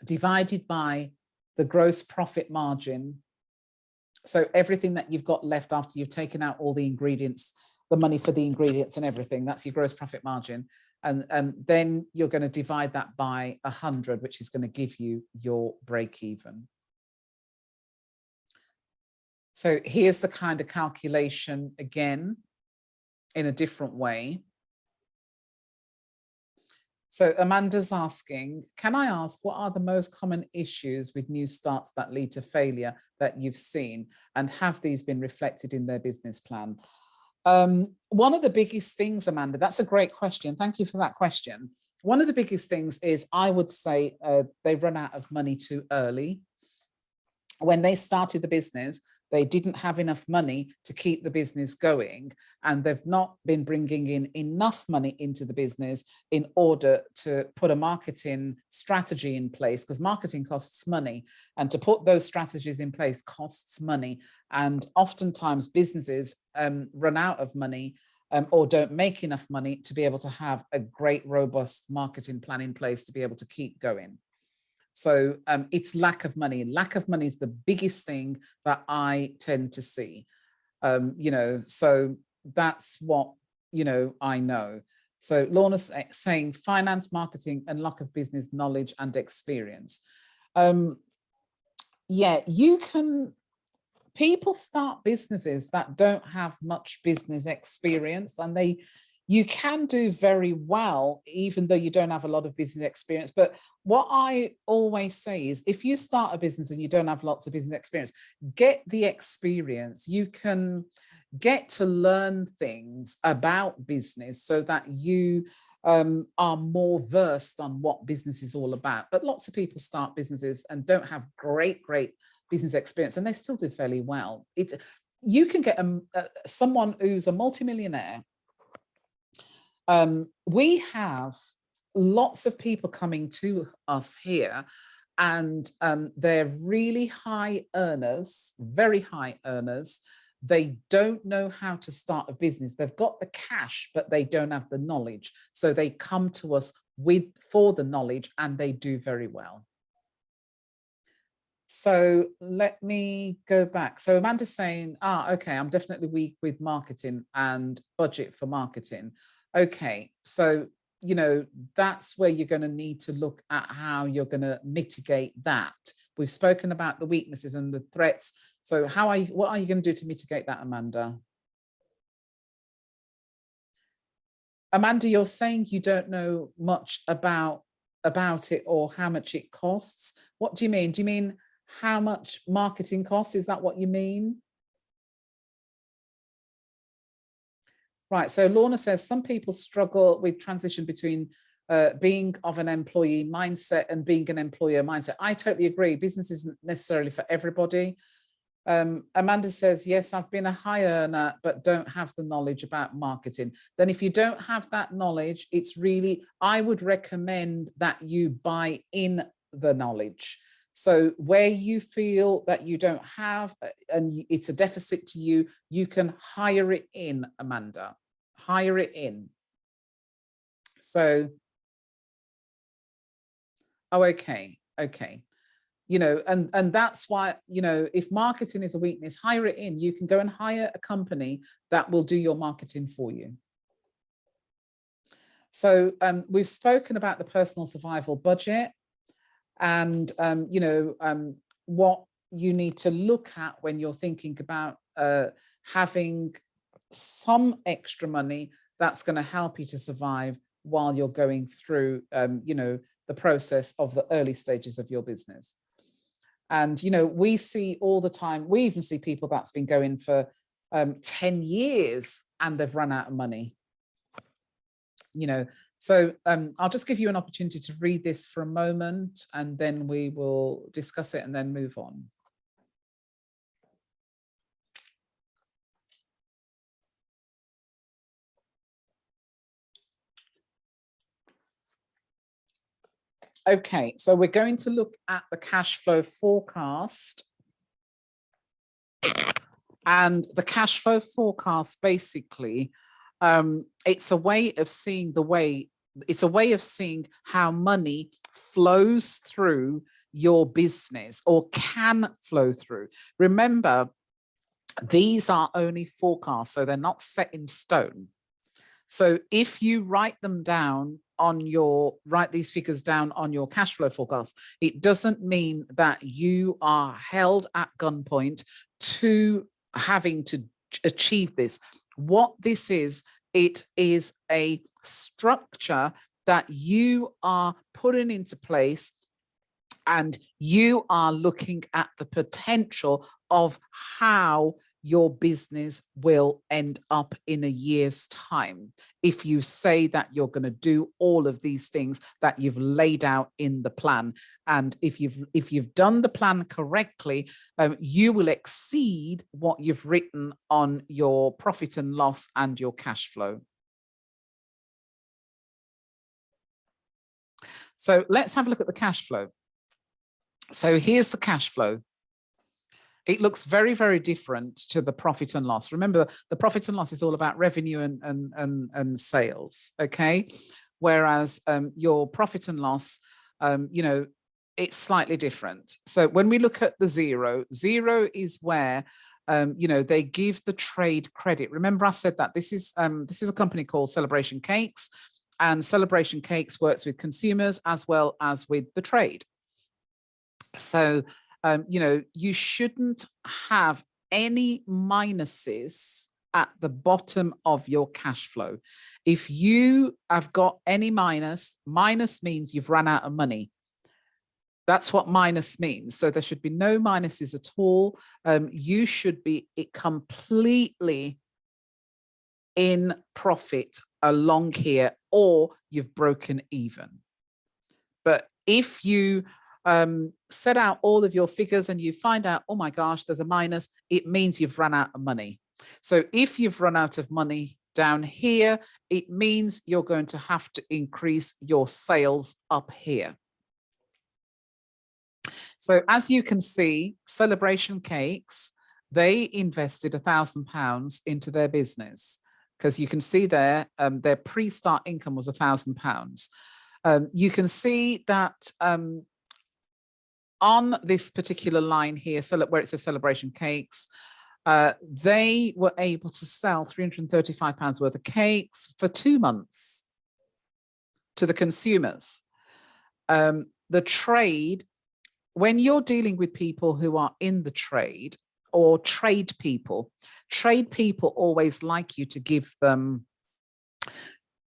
divided by the gross profit margin. So everything that you've got left after you've taken out all the ingredients, the money for the ingredients and everything, that's your gross profit margin. And then you're going to divide that by 100, which is going to give you your break even. So here's the kind of calculation again, in a different way. So Amanda's asking, can I ask, what are the most common issues with new starts that lead to failure that you've seen? And have these been reflected in their business plan? One of the biggest things, Amanda, that's a great question. Thank you for that question. One of the biggest things is, I would say, they run out of money too early. When they started the business, They didn't have enough money to keep the business going, and they've not been bringing in enough money into the business in order to put a marketing strategy in place, because marketing costs money, and to put those strategies in place costs money. And oftentimes businesses run out of money or don't make enough money to be able to have a great, robust marketing plan in place to be able to keep going. So it's lack of money. Lack of money is the biggest thing that I tend to see, so that's what, I know. So Lorna's saying finance, marketing, and lack of business knowledge and experience. Yeah, people start businesses that don't have much business experience, and you can do very well, even though you don't have a lot of business experience. But what I always say is, if you start a business and you don't have lots of business experience, get the experience. You can get to learn things about business so that you are more versed on what business is all about. But lots of people start businesses and don't have great business experience, and they still do fairly well. You can get someone who's a multimillionaire. We have lots of people coming to us here, and they're really high earners, very high earners. They don't know how to start a business. They've got the cash, but they don't have the knowledge. So they come to us for the knowledge, and they do very well. So let me go back. So Amanda's saying, okay, I'm definitely weak with marketing and budget for marketing. Okay, so, that's where you're going to need to look at how you're going to mitigate that. We've spoken about the weaknesses and the threats. So what are you going to do to mitigate that, Amanda? Amanda, you're saying you don't know much about it or how much it costs. What do you mean? Do you mean how much marketing costs? Is that what you mean? Right, so Lorna says some people struggle with transition between being of an employee mindset and being an employer mindset. I totally agree. Business isn't necessarily for everybody. Amanda says, yes, I've been a high earner, but don't have the knowledge about marketing. Then if you don't have that knowledge, I would recommend that you buy in the knowledge. So where you feel that you don't have, and it's a deficit to you, you can hire it in, Amanda. Hire it in. So, okay. And that's why, if marketing is a weakness, hire it in. You can go and hire a company that will do your marketing for you. So we've spoken about the personal survival budget. And, what you need to look at when you're thinking about having some extra money that's going to help you to survive while you're going through, the process of the early stages of your business. And, we see all the time, we even see people that's been going for 10 years and they've run out of money. So I'll just give you an opportunity to read this for a moment, and then we will discuss it and then move on. Okay, so we're going to look at the cash flow forecast. And the cash flow forecast, basically, it's a way of seeing how money flows through your business or can flow through. Remember, these are only forecasts, so they're not set in stone. So if you write these figures down on your cash flow forecast, it doesn't mean that you are held at gunpoint to having to achieve this. What this is, it is a structure that you are putting into place, and you are looking at the potential of how your business will end up in a year's time if you say that you're going to do all of these things that you've laid out in the plan. And if you've done the plan correctly, you will exceed what you've written on your profit and loss and your cash flow. So let's have a look at the cash flow. So here's the cash flow. It looks very, very different to the profit and loss. Remember, the profit and loss is all about revenue and sales, okay? Whereas your profit and loss, you know, it's slightly different. So when we look at the zero is where, you know, they give the trade credit. Remember, I said that this is a company called Celebration Cakes, and Celebration Cakes works with consumers as well as with the trade. So, you know, you shouldn't have any minuses at the bottom of your cash flow. If you have got any minus means you've run out of money. That's what minus means. So there should be no minuses at all. You should be completely in profit along here, or you've broken even. But if you set out all of your figures and you find out, oh my gosh, there's a minus, it means you've run out of money. So if you've run out of money down here, it means you're going to have to increase your sales up here. So as you can see, Celebration Cakes, they invested £1,000 into their business, because you can see there, their pre-start income was £1,000. You can see that on this particular line here, so where it says Celebration Cakes, they were able to sell £335 worth of cakes for 2 months to the consumers. The trade, when you're dealing with people who are in the trade or trade people always like you to give them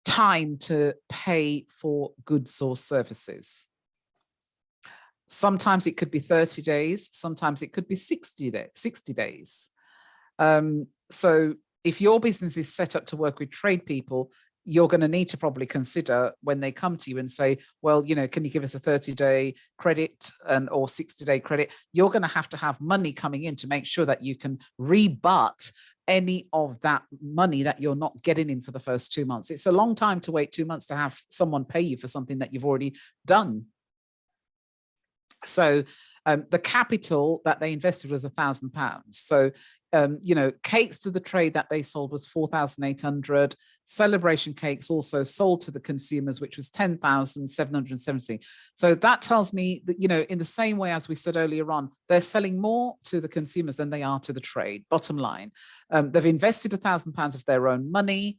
time to pay for goods or services. Sometimes it could be 30 days, sometimes it could be 60 days. So if your business is set up to work with trade people, you're going to need to probably consider when they come to you and say, well, you know, can you give us a 30-day credit or 60-day credit? You're going to have money coming in to make sure that you can rebut any of that money that you're not getting in for the first 2 months. It's a long time to wait 2 months to have someone pay you for something that you've already done. So the capital that they invested was £1,000. So, you know, cakes to the trade that they sold was 4,800. Celebration Cakes also sold to the consumers, which was 10,770. So that tells me that, you know, in the same way as we said earlier on, they're selling more to the consumers than they are to the trade. Bottom line, they've invested £1,000 of their own money,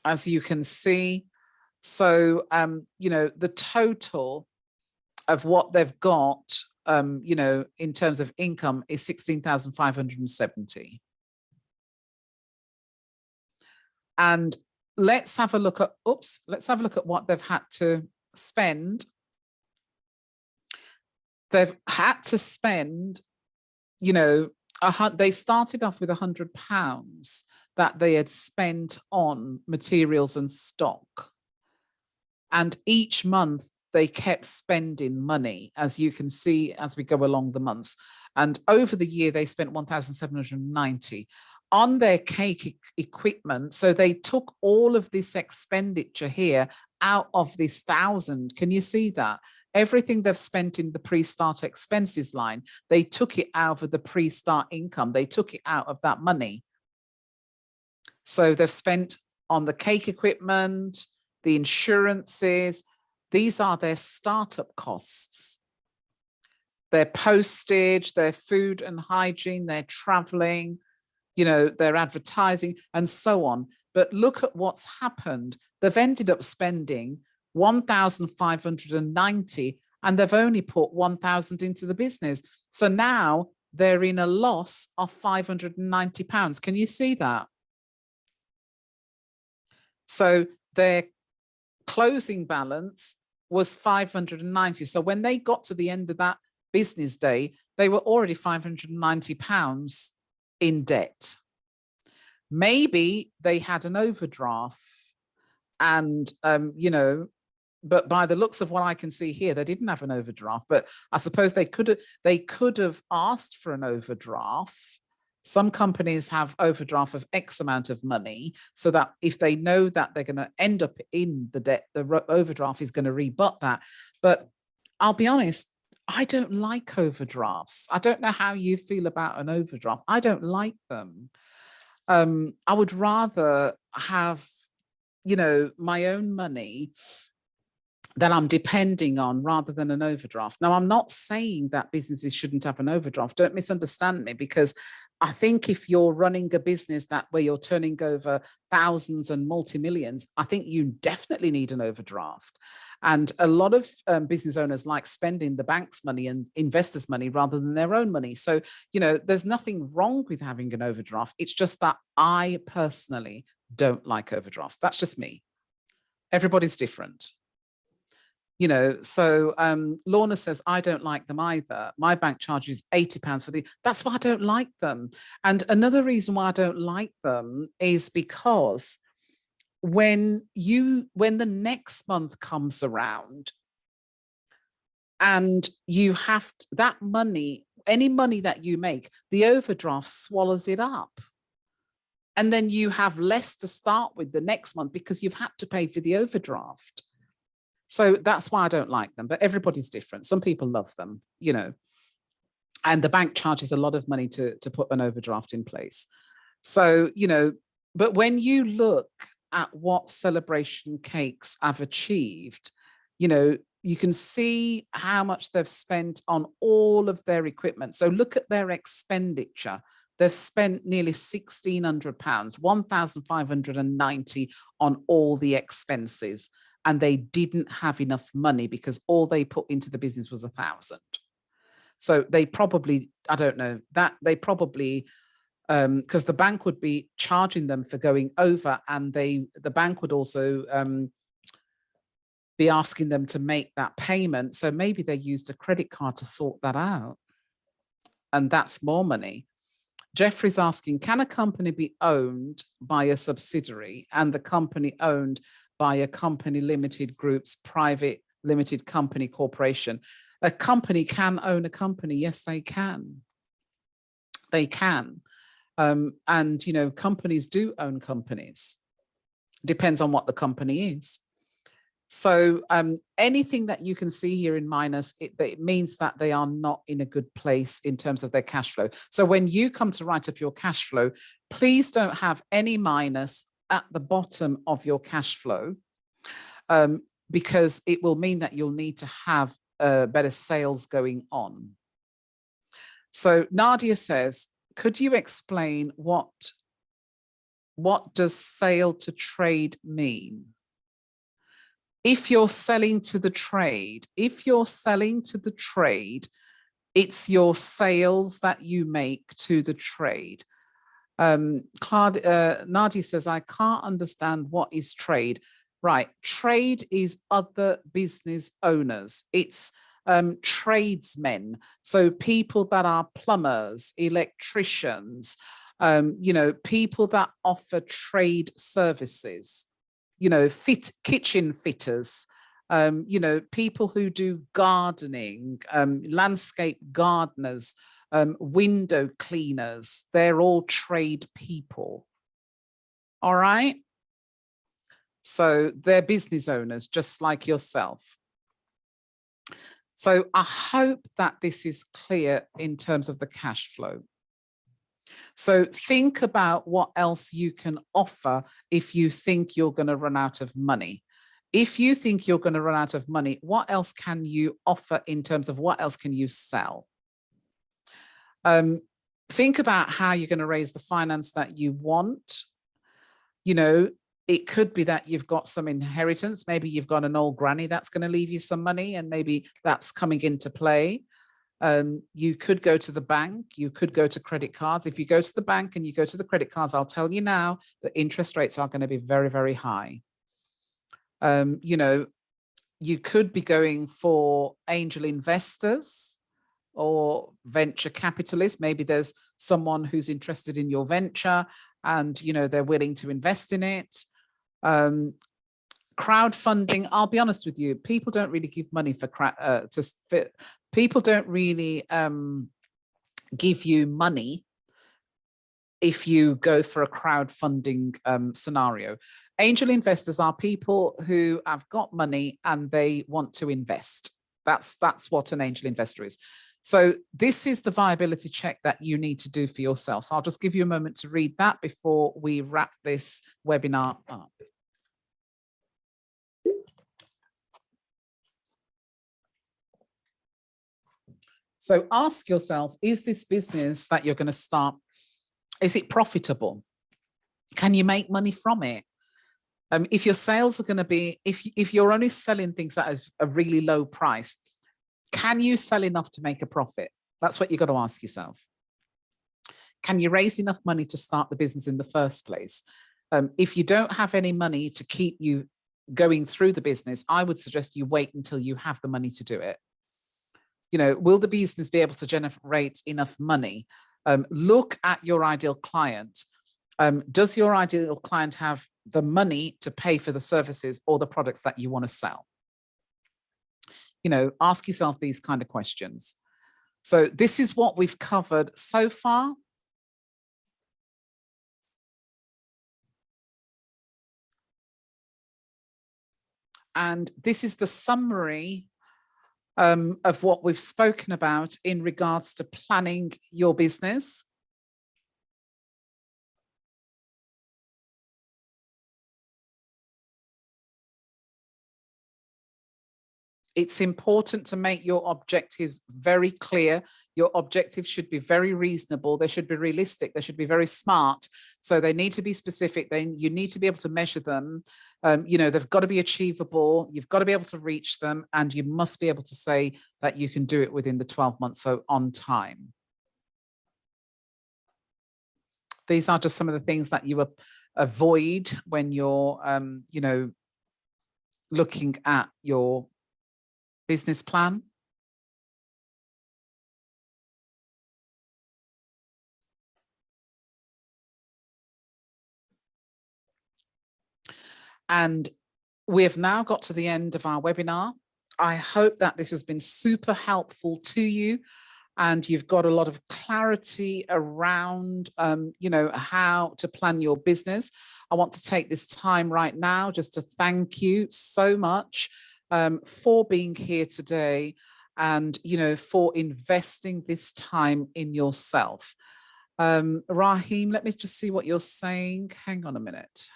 as you can see. So, you know, the total of what they've got, you know, in terms of income is 16,570. And let's have a look at, let's have a look at what they've had to spend. They've had to spend, you know, they started off with £100 that they had spent on materials and stock. And each month they kept spending money, as you can see, as we go along the months. And over the year, they spent 1,790 on their cake equipment. So they took all of this expenditure here out of this 1,000. Can you see that? Everything they've spent in the pre-start expenses line, they took it out of the pre-start income. They took it out of that money. So they've spent on the cake equipment, the insurances. These are their startup costs. Their postage, their food and hygiene, their traveling, you know, their advertising and so on. But look at what's happened. They've ended up spending 1,590 and they've only put 1,000 into the business. So now they're in a loss of £590. Can you see that? So their closing balance was 590. So when they got to the end of that business day, they were already £590 in debt. Maybe they had an overdraft and, but by the looks of what I can see here, they didn't have an overdraft, but I suppose they could have asked for an overdraft. Some companies have overdraft of X amount of money, so that if they know that they're going to end up in the debt, the overdraft is going to rebut that. But I'll be honest, I don't like overdrafts. I don't know how you feel about an overdraft. I don't like them. I would rather have, my own money that I'm depending on rather than an overdraft. Now, I'm not saying that businesses shouldn't have an overdraft. Don't misunderstand me, because I think if you're running a business that where you're turning over thousands and multi-millions, I think you definitely need an overdraft. And a lot of business owners like spending the bank's money and investors' money rather than their own money. So, there's nothing wrong with having an overdraft. It's just that I personally don't like overdrafts. That's just me. Everybody's different. So Lorna says, I don't like them either. My bank charges £80 for that's why I don't like them. And another reason why I don't like them is because when the next month comes around and you have that money, any money that you make, the overdraft swallows it up. And then you have less to start with the next month because you've had to pay for the overdraft. So that's why I don't like them, but everybody's different. Some people love them, and the bank charges a lot of money to put an overdraft in place. So, but when you look at what Celebration Cakes have achieved, you can see how much they've spent on all of their equipment. So look at their expenditure. They've spent nearly £1,600, £1,590 on all the expenses. And they didn't have enough money because all they put into the business was £1,000. So they probably, I don't know, that they probably, because the bank would be charging them for going over, and the bank would also be asking them to make that payment. So maybe they used a credit card to sort that out. And that's more money. Jeffrey's asking, can a company be owned by a subsidiary and the company owned by a company limited group's private limited company corporation? A company can own a company. Yes, they can. They can. And, companies do own companies. Depends on what the company is. So anything that you can see here in minus, it means that they are not in a good place in terms of their cash flow. So when you come to write up your cash flow, please don't have any minus at the bottom of your cash flow, because it will mean that you'll need to have better sales going on. So Nadia says, could you explain what does sale to trade mean? If you're selling to the trade, it's your sales that you make to the trade. Nadia says, I can't understand what is trade. Right, trade is other business owners. It's tradesmen, so people that are plumbers, electricians, people that offer trade services, kitchen fitters, people who do gardening, landscape gardeners, window cleaners. They're all trade people. All right. So they're business owners, just like yourself. So I hope that this is clear in terms of the cash flow. So think about what else you can offer if you think you're going to run out of money. If you think you're going to run out of money, what else can you offer in terms of what else can you sell? Think about how you're going to raise the finance that you want. It could be that you've got some inheritance. Maybe you've got an old granny that's going to leave you some money, and maybe that's coming into play. You could go to the bank. You could go to credit cards. If you go to the bank and you go to the credit cards, I'll tell you now that interest rates are going to be very, very high. You could be going for angel investors, or venture capitalist. Maybe there's someone who's interested in your venture and, you know, they're willing to invest in it. Crowdfunding, I'll be honest with you, people don't really give money for people don't really give you money if you go for a crowdfunding scenario. Angel investors are people who have got money and they want to invest. That's what an angel investor is. So this is the viability check that you need to do for yourself. So I'll just give you a moment to read that before we wrap this webinar up. So ask yourself, is this business that you're going to start, is it profitable? Can you make money from it? If your sales are going to be, if you're only selling things that is a really low price, can you sell enough to make a profit? That's what you've got to ask yourself. Can you raise enough money to start the business in the first place? If you don't have any money to keep you going through the business, I would suggest you wait until you have the money to do it. You know, will the business be able to generate enough money? Look at your ideal client. Does your ideal client have the money to pay for the services or the products that you want to sell? You know, ask yourself these kind of questions. So this is what we've covered so far. And this is the summary of what we've spoken about in regards to planning your business. It's important to make your objectives very clear. Your objectives should be very reasonable. They should be realistic. They should be very smart. So they need to be specific. Then you need to be able to measure them. You know, they've got to be achievable. You've got to be able to reach them. And you must be able to say that you can do it within the 12 months, so on time. These are just some of the things that you avoid when you're, you know, looking at your business plan. And we have now got to the end of our webinar. I hope that this has been super helpful to you and you've got a lot of clarity around, you know, how to plan your business. I want to take this time right now just to thank you so much for being here today and, you know, for investing this time in yourself. Raheem, let me just see what you're saying. Hang on a minute.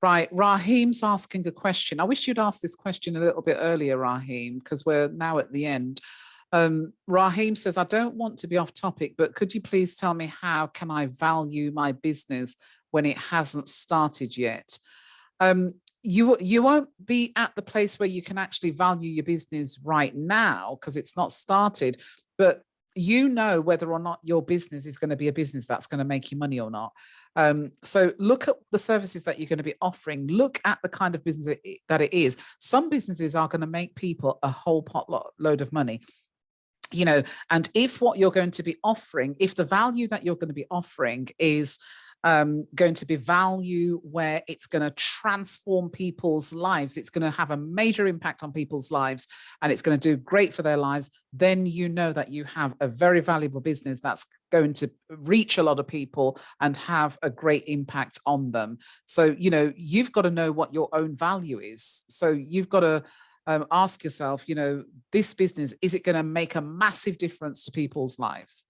Right, Raheem's asking a question. I wish you'd asked this question a little bit earlier, Raheem, because we're now at the end. Raheem says, I don't want to be off topic, but could you please tell me how can I value my business when it hasn't started yet? You won't be at the place where you can actually value your business right now because it's not started, but you know whether or not your business is going to be a business that's going to make you money or not. So look at the services that you're going to be offering. Look at the kind of business that it is. Some businesses are going to make people a whole load of money. You know, and if what you're going to be offering, if the value that you're going to be offering is going to be value where it's going to transform people's lives, it's going to have a major impact on people's lives, and it's going to do great for their lives, then you know that you have a very valuable business that's going to reach a lot of people and have a great impact on them. So, you know, you've got to know what your own value is. So you've got to ask yourself, you know, this business, is it going to make a massive difference to people's lives?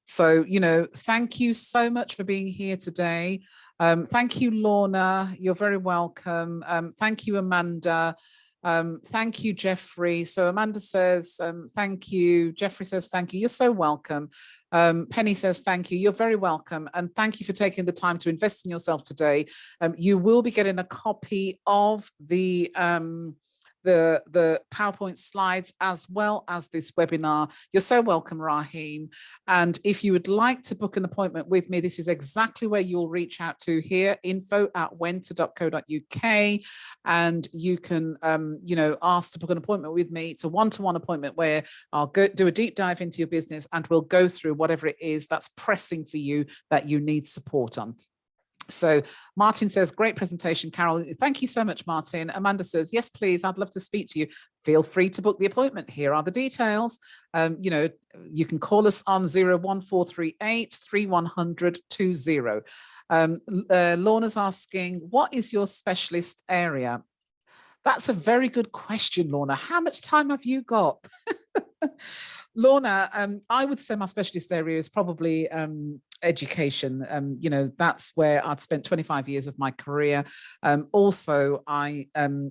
So, you know, thank you so much for being here today. Thank you, Lorna. You're very welcome. Thank you, Amanda. Thank you, Jeffrey. So Amanda says, thank you. Jeffrey says, thank you. You're so welcome. Penny says, thank you. You're very welcome. And thank you for taking the time to invest in yourself today. You will be getting a copy of the the PowerPoint slides as well as this webinar. You're so welcome, Raheem. And if you would like to book an appointment with me, this is exactly where you'll reach out to here, info@wenta.co.uk. And you can, ask to book an appointment with me. It's a one-to-one appointment where I'll do a deep dive into your business and we'll go through whatever it is that's pressing for you that you need support on. So Martin says, great presentation, Carol. Thank you so much, Martin. Amanda says, yes, please. I'd love to speak to you. Feel free to book the appointment. Here are the details. You can call us on 01438 3100 20. Lorna's asking, what is your specialist area? That's a very good question, Lorna. How much time have you got? Lorna, I would say my specialist area is probably education. That's where I'd spent 25 years of my career. Also, I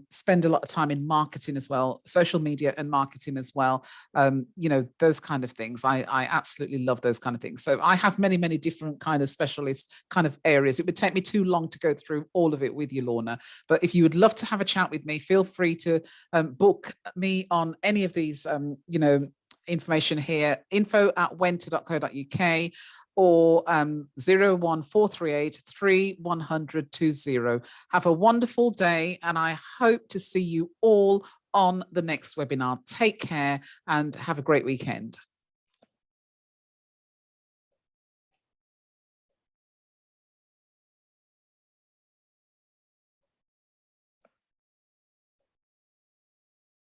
spend a lot of time in marketing as well, social media and marketing as well. Those kind of things. I absolutely love those kind of things. So I have many, many different kind of specialist kind of areas. It would take me too long to go through all of it with you, Lorna. But if you would love to have a chat with me, feel free to book me on any of these, information here, info@wenta.co.uk or 01438 3100 20. Have a wonderful day, and I hope to see you all on the next webinar. Take care and have a great weekend.